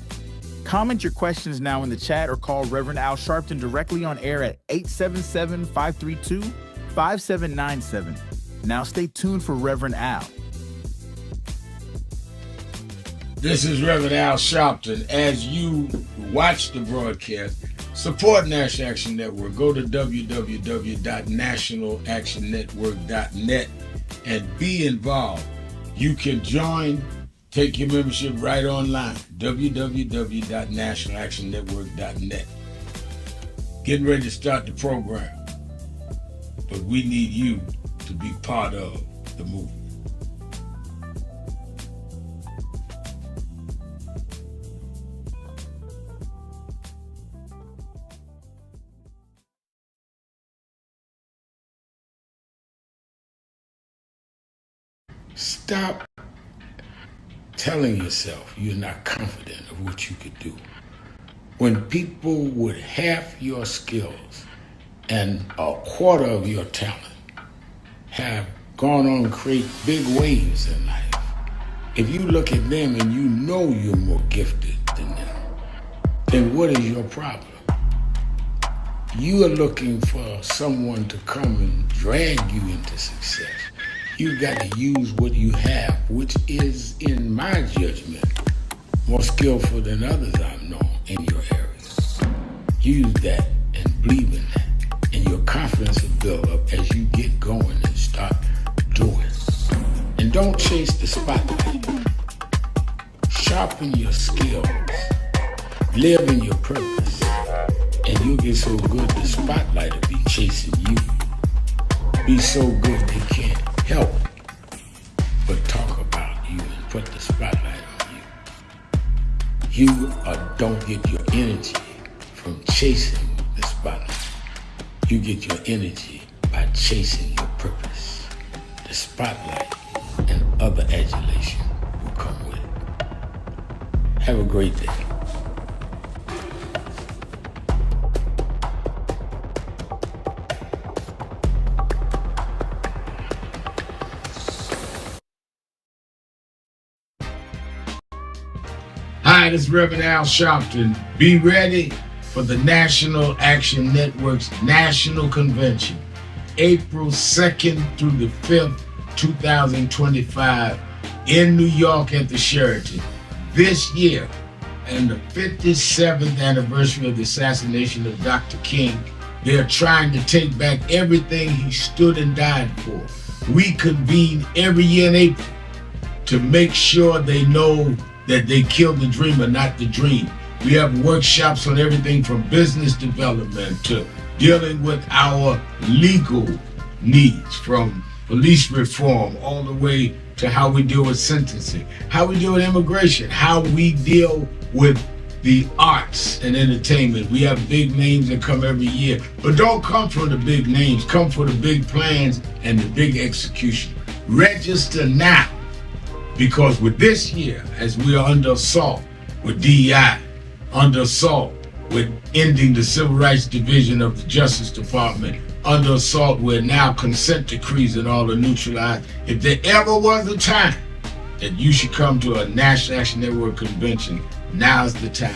Comment your questions now in the chat or call Reverend Al Sharpton directly on air at 877-532-5797. Now stay tuned for Reverend Al. This is Reverend Al Sharpton. As you watch the broadcast, support National Action Network. Go to www.nationalactionnetwork.net and be involved. You can join, take your membership right online, www.nationalactionnetwork.net. Getting ready to start the program, but we need you to be part of the movement. Stop telling yourself you're not confident of what you could do. When people with half your skills and a quarter of your talent have gone on to create big waves in life, if you look at them and you know you're more gifted than them, then what is your problem? You are looking for someone to come and drag you into success. You've got to use what you have, which is, in my judgment, more skillful than others I've known in your area. Use that and believe in that, and your confidence will build up as you get going and start doing. And don't chase the spotlight. Sharpen your skills. Live in your purpose. And you'll get so good the spotlight will be chasing you. Be so good they can't help but talk about you and put the spotlight on you. You don't get your energy from chasing the spotlight. You get your energy by chasing your purpose. The spotlight and other adulation will come with it. Have a great day. Hi, this is Reverend Al Sharpton. Be ready for the National Action Network's National Convention, April 2nd through the 5th, 2025, in New York at the Sharpton. This year, and the 57th anniversary of the assassination of Dr. King, they're trying to take back everything he stood and died for. We convene every year in April to make sure they know that they killed the dreamer, not the dream. We have workshops on everything from business development to dealing with our legal needs, from police reform all the way to how we deal with sentencing, how we deal with immigration, how we deal with the arts and entertainment. We have big names that come every year, but don't come for the big names, come for the big plans and the big execution. Register now. Because with this year, as we are under assault with DEI, under assault with ending the Civil Rights Division of the Justice Department, under assault with now consent decrees and all the neutralized, if there ever was a time that you should come to a National Action Network convention, now's the time.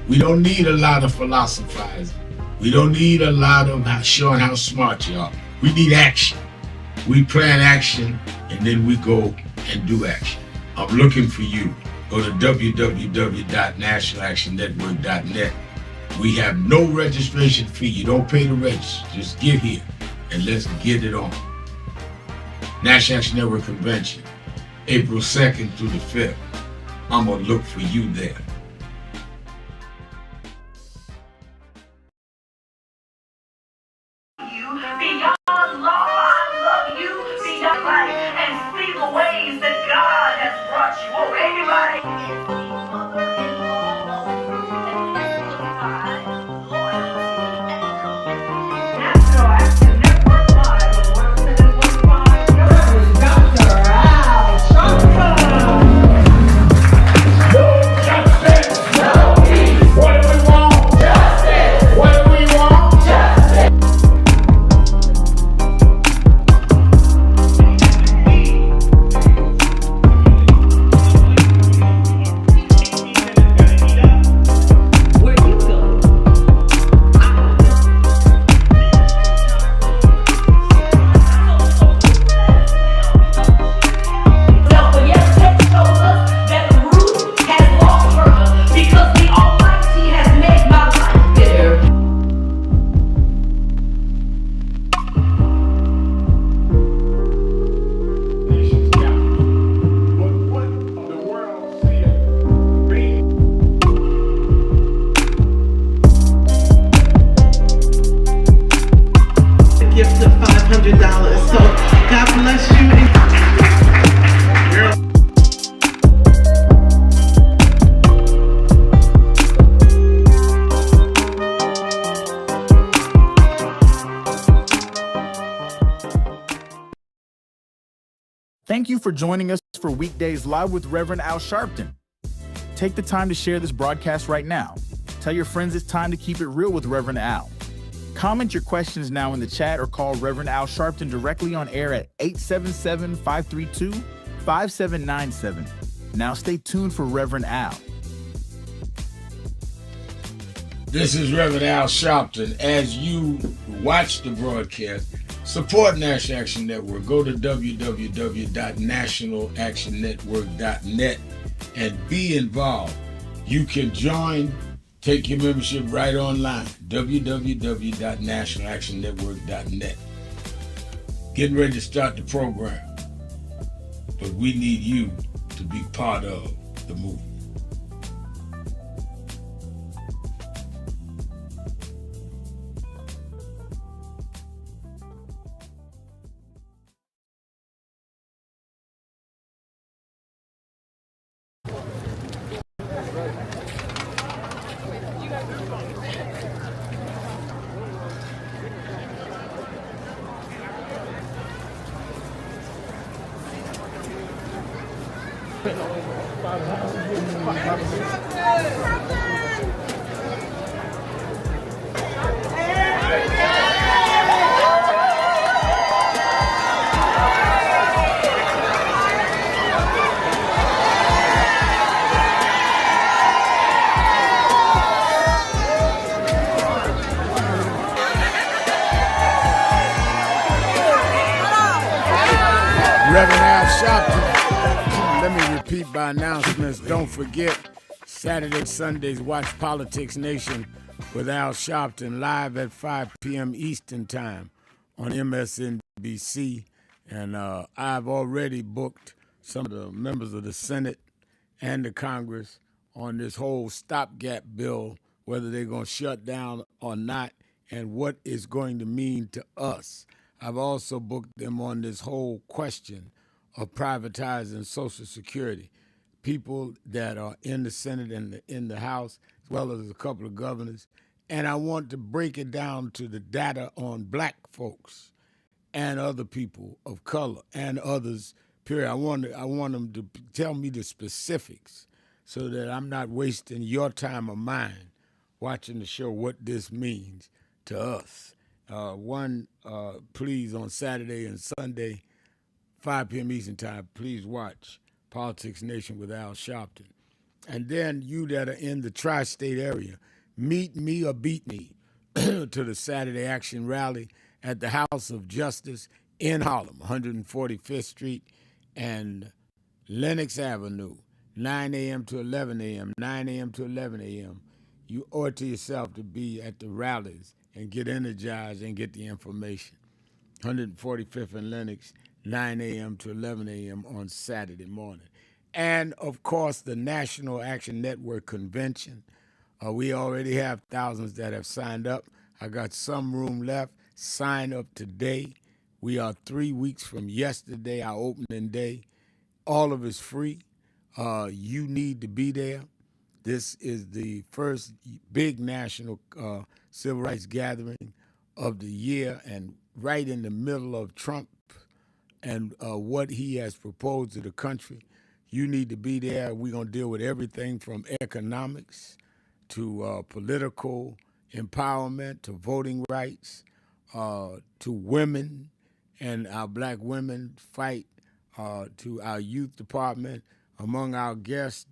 We don't need a lot of philosophizing. We don't need a lot of showing how smart you are. We need action. We plan action and then we go and do action. I'm looking for you. Go to www.nationalactionnetwork.net. We have no registration fee. You don't pay to register. Just get here and let's get it on. National Action Network Convention, April 2nd through the 5th. I'm going to look for you there. Beyond law, I love you beyond life and see the ways that God has brought you. Oh, anybody? National Action Network Live with 175 $500. So God bless you. Thank you for joining us for Weekdays Live with Reverend Al Sharpton. Take the time to share this broadcast right now. Tell your friends it's time to keep it real with Reverend Al. Comment your questions now in the chat or call Reverend Al Sharpton directly on air at 877-532-5797. Now stay tuned for Reverend Al. This is Reverend Al Sharpton. As you watch the broadcast, support National Action Network. Go to www.nationalactionnetwork.net and be involved. You can join, take your membership right online, www.nationalactionnetwork.net. Getting ready to start the program, but we need you to be part of the movement. Reverend Al Sharpton. Let me repeat my announcements. Don't forget, Saturday, Sundays, watch Politics Nation with Al Sharpton live at 5 p.m. Eastern Time on MSNBC. And I've already booked some of the members of the Senate and the Congress on this whole stopgap bill, whether they're going to shut down or not, and what it's going to mean to us. I've also booked them on this whole question of privatizing Social Security. People that are in the Senate and in the House, as well as a couple of governors. And I want to break it down to the data on black folks and other people of color and others, period. I want them to tell me the specifics so that I'm not wasting your time or mine watching the show, what this means to us. Please, on Saturday and Sunday, 5 p.m. Eastern Time, please watch Politics Nation with Al Sharpton. And then you that are in the tri-state area, meet me or beat me to the Saturday Action Rally at the House of Justice in Harlem, 145th Street and Lenox Avenue, 9 a.m. to 11 a.m., 9 a.m. to 11 a.m. You owe it to yourself to be at the rallies and get energized and get the information. 145th and Lenox, 9 a.m. to 11 a.m. on Saturday morning. And, of course, the National Action Network Convention. We already have thousands that have signed up. I got some room left. Sign up today. We are 3 weeks from yesterday, our opening day. All of it's free. You need to be there. This is the first big national civil rights gathering of the year, and right in the middle of Trump and what he has proposed to the country. You need to be there. We're going to deal with everything from economics to political empowerment to voting rights to women and our black women fight to our youth department. Among our guests,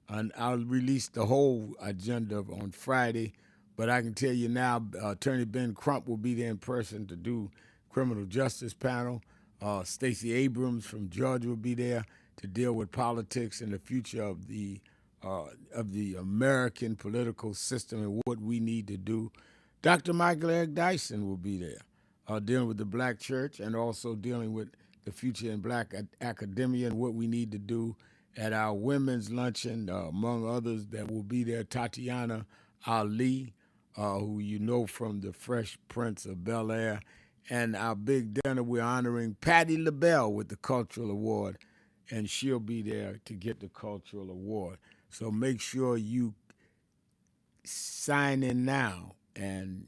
and I'll release the whole agenda on Friday, but I can tell you now, Attorney Ben Crump will be there in person to do criminal justice panel. Stacey Abrams from Georgia will be there to deal with politics and the future of the American political system and what we need to do. Dr. Michael Eric Dyson will be there, dealing with the black church and also dealing with the future in black academia and what we need to do at our women's luncheon, among others that will be there. Tatiana Ali, who you know from the Fresh Prince of Bel-Air, And our big dinner, we're honoring Patti LaBelle with the Cultural Award, and she'll be there to get the Cultural Award. So make sure you sign in now and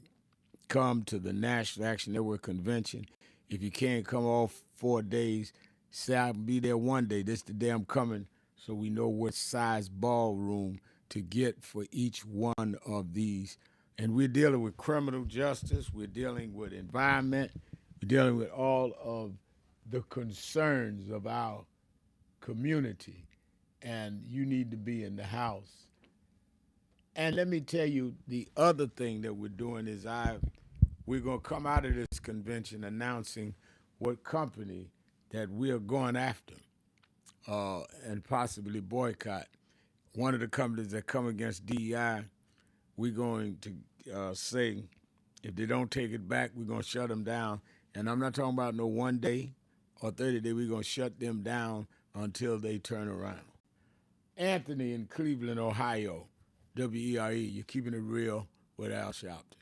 come to the National Action Network Convention. If you can't come all 4 days, say I'll be there one day. This is the day I'm coming, so we know what size ballroom to get for each one of these. And we're dealing with criminal justice, we're dealing with environment, we're dealing with all of the concerns of our community, and you need to be in the house. And let me tell you, the other thing that we're doing is we're going to come out of this convention announcing what company that we are going after and possibly boycott. One of the companies that come against DEI, we're going to say, if they don't take it back, we're going to shut them down. And I'm not talking about no 1 day or 30 days. We're going to shut them down until they turn around. Anthony in Cleveland, Ohio, WERE, you're keeping it real with Al Sharpton.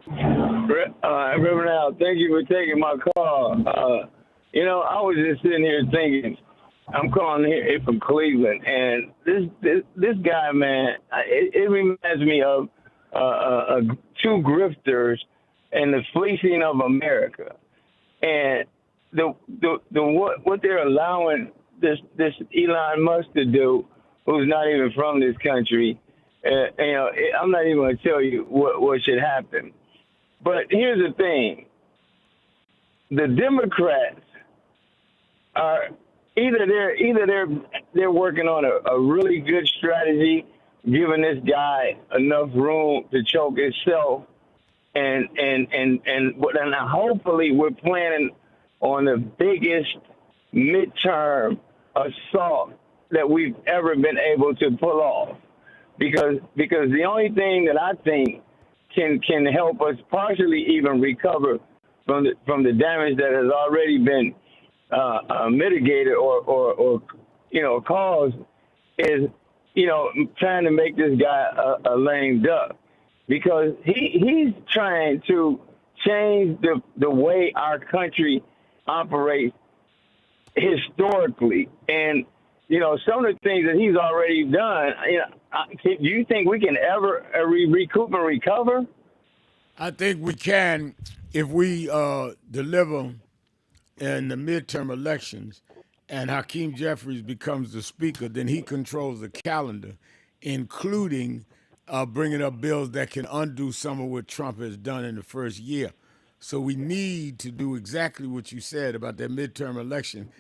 Reverend Al, thank you for taking my call. I was just sitting here thinking, I'm calling here from Cleveland, and this guy, man, it reminds me of two grifters and the fleecing of America, and what they're allowing this Elon Musk to do, who's not even from this country. I'm not even going to tell you what should happen. But here's the thing: the Democrats are either they're working on a really good strategy, giving this guy enough room to choke himself, and hopefully we're planning on the biggest midterm assault that we've ever been able to pull off, because the only thing that I think can help us partially even recover from the damage that has already been mitigated or caused is trying to make this guy a lame duck, because he's trying to change the way our country operates historically. And some of the things that he's already done, do you think we can ever recoup and recover? I think we can if we deliver in the midterm elections and Hakeem Jeffries becomes the speaker. Then he controls the calendar, including bringing up bills that can undo some of what Trump has done in the first year. So we need to do exactly what you said about that midterm election.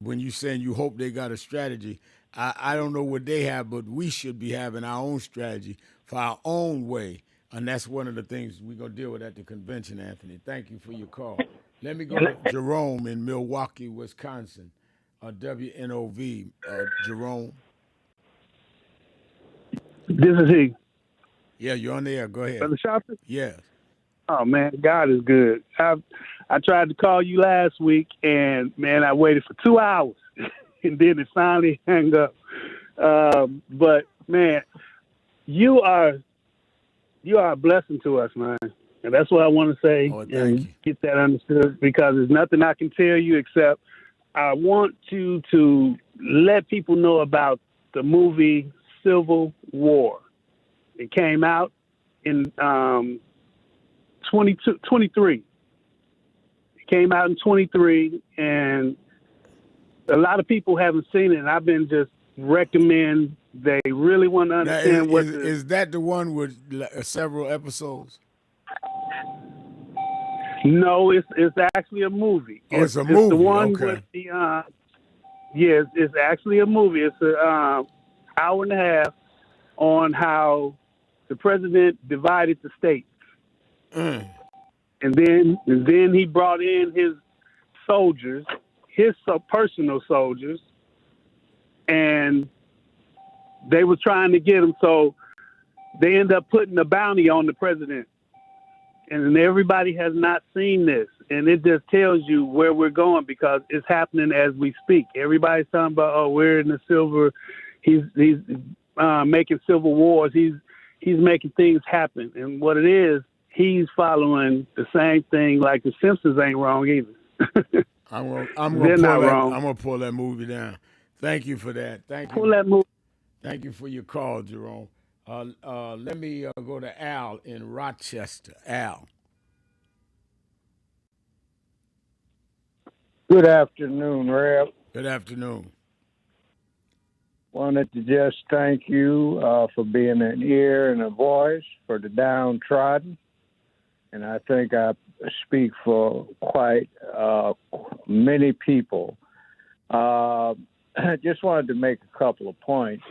When you're saying you hope they got a strategy, I don't know what they have, but we should be having our own strategy for our own way. And that's one of the things we're going to deal with at the convention, Anthony. Thank you for your call. Let me go to Jerome in Milwaukee, Wisconsin, WNOV. Jerome. This is he. Yeah, you're on the air. Go ahead. Brother Sharpton? Yes. Oh, man, God is good. I tried to call you last week, and, man, I waited for 2 hours, and then it finally hung up. But, man, you are a blessing to us, man. And that's what I want to say and get that understood, because there's nothing I can tell you except I want you to let people know about the movie Civil War. It came out in 23. It came out in 23, and a lot of people haven't seen it, and I've been just recommend they really want to understand is that the one with several episodes? No, it's actually a movie. Oh, it's a movie. It's the one okay. with the it's actually a movie. It's an hour and a half on how the president divided the states. And then he brought in his soldiers, his personal soldiers, and they were trying to get him. So they end up putting a bounty on the president. And everybody has not seen this. And it just tells you where we're going, because it's happening as we speak. Everybody's talking about, we're in the silver. He's making civil wars. He's making things happen. And what it is he's following the same thing. Like the Simpsons ain't wrong either. I'm They're not gonna wrong. I'm gonna pull that movie down. Thank you for that. Thank you. Pull that movie. Thank you for your call, Jerome. Let me go to Al in Rochester. Al. Good afternoon, Rev. Good afternoon. Wanted to just thank you for being an ear and a voice for the downtrodden. And I think I speak for quite many people. I just wanted to make a couple of points.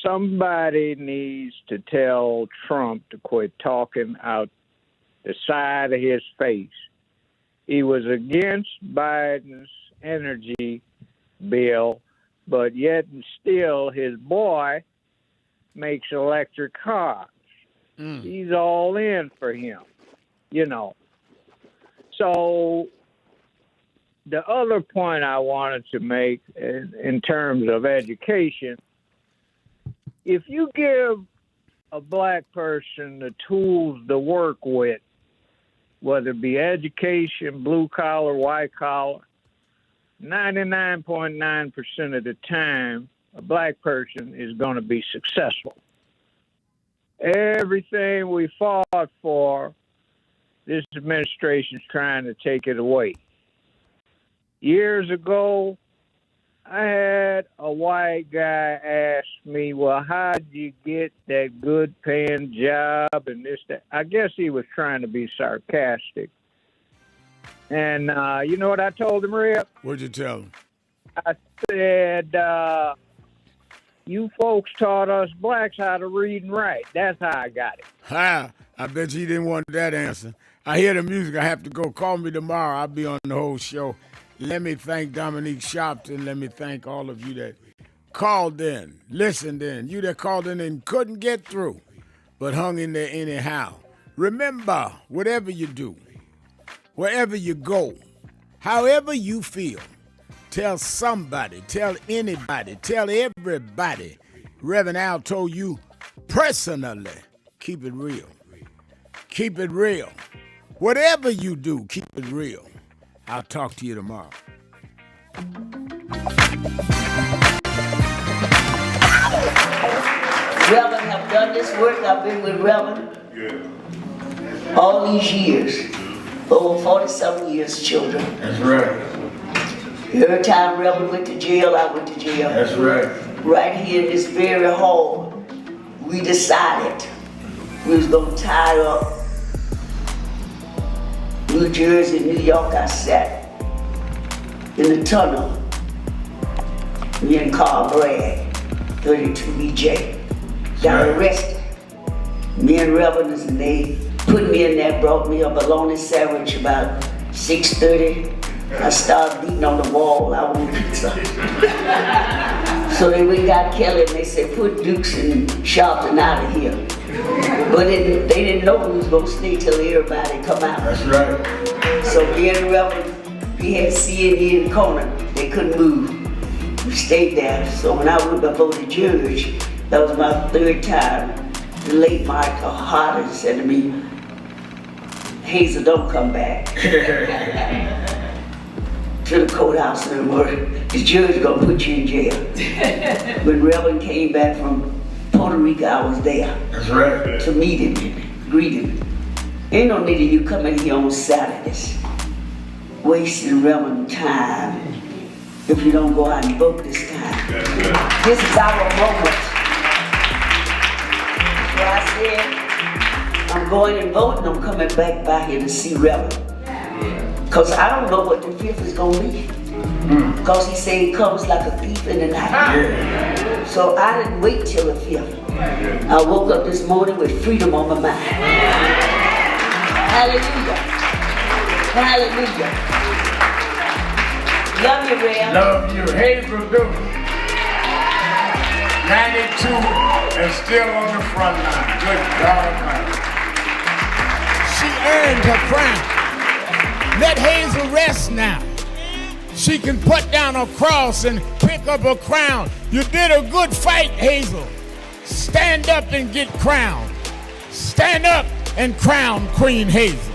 Somebody needs to tell Trump to quit talking out the side of his face. He was against Biden's energy bill, but yet and still his boy makes electric cars. He's all in for him, you know. So the other point I wanted to make in terms of education, if you give a black person the tools to work with, whether it be education, blue collar, white collar, 99.9% of the time, a black person is going to be successful. Everything we fought for, this administration is trying to take it away. Years ago, I had a white guy ask me, well, how'd you get that good paying job and this, that? I guess he was trying to be sarcastic. And you know what I told him, Rip? What'd you tell him? I said, you folks taught us blacks how to read and write. That's how I got it. Ha! I bet you didn't want that answer. I hear the music. I have to go. Call me tomorrow. I'll be on the whole show. Let me thank Dominique Sharpton. Let me thank all of you that called in, listened in, you that called in and couldn't get through, but hung in there anyhow. Remember, whatever you do, wherever you go, however you feel, tell somebody, tell anybody, tell everybody. Reverend Al told you personally, keep it real. Keep it real. Whatever you do, keep it real. I'll talk to you tomorrow. Reverend have done this work. I've been with Reverend all these years. Over 40-something years, children. That's right. Every time Reverend went to jail, I went to jail. That's right. Right here in this very hall, we decided we was going to tie up. New Jersey, New York, I sat in the tunnel. Me and Carl Bragg, 32 BJ, got arrested. Me and Reverend, and they put me in there, brought me a bologna sandwich about 6:30. I started beating on the wall, I want pizza. So they went and got Kelly and they said, put Dukes and Sharpton out of here. But they didn't know we was gonna stay till everybody come out. That's right. So me and Reverend, we had CND in the corner, they couldn't move. We stayed there. So when I went before the judge, that was my third time, the late Michael Harder said to me, Hazel, don't come back. To the courthouse no more. The judge gonna put you in jail. When Reverend came back from Puerto Rico, I was there. That's right. To meet him, greet him. Ain't no need of you coming here on Saturdays, wasting Reverend time if you don't go out and vote this time. This is our moment. So I said, I'm going and voting, I'm coming back by here to see Reverend. Because I don't know what the 5th is going to be. Because he said he comes like a thief in the night. So I didn't wait till the 5th. I woke up this morning with freedom on my mind. Hallelujah. Hallelujah. Love you, Ray. Love you. Hazel Dukes. 92 and still on the front line. Good God Almighty. She earned her crown. Let Hazel rest now. She can put down a cross and pick up a crown. You did a good fight, Hazel. Stand up and get crowned. Stand up. and crown Queen Hazel.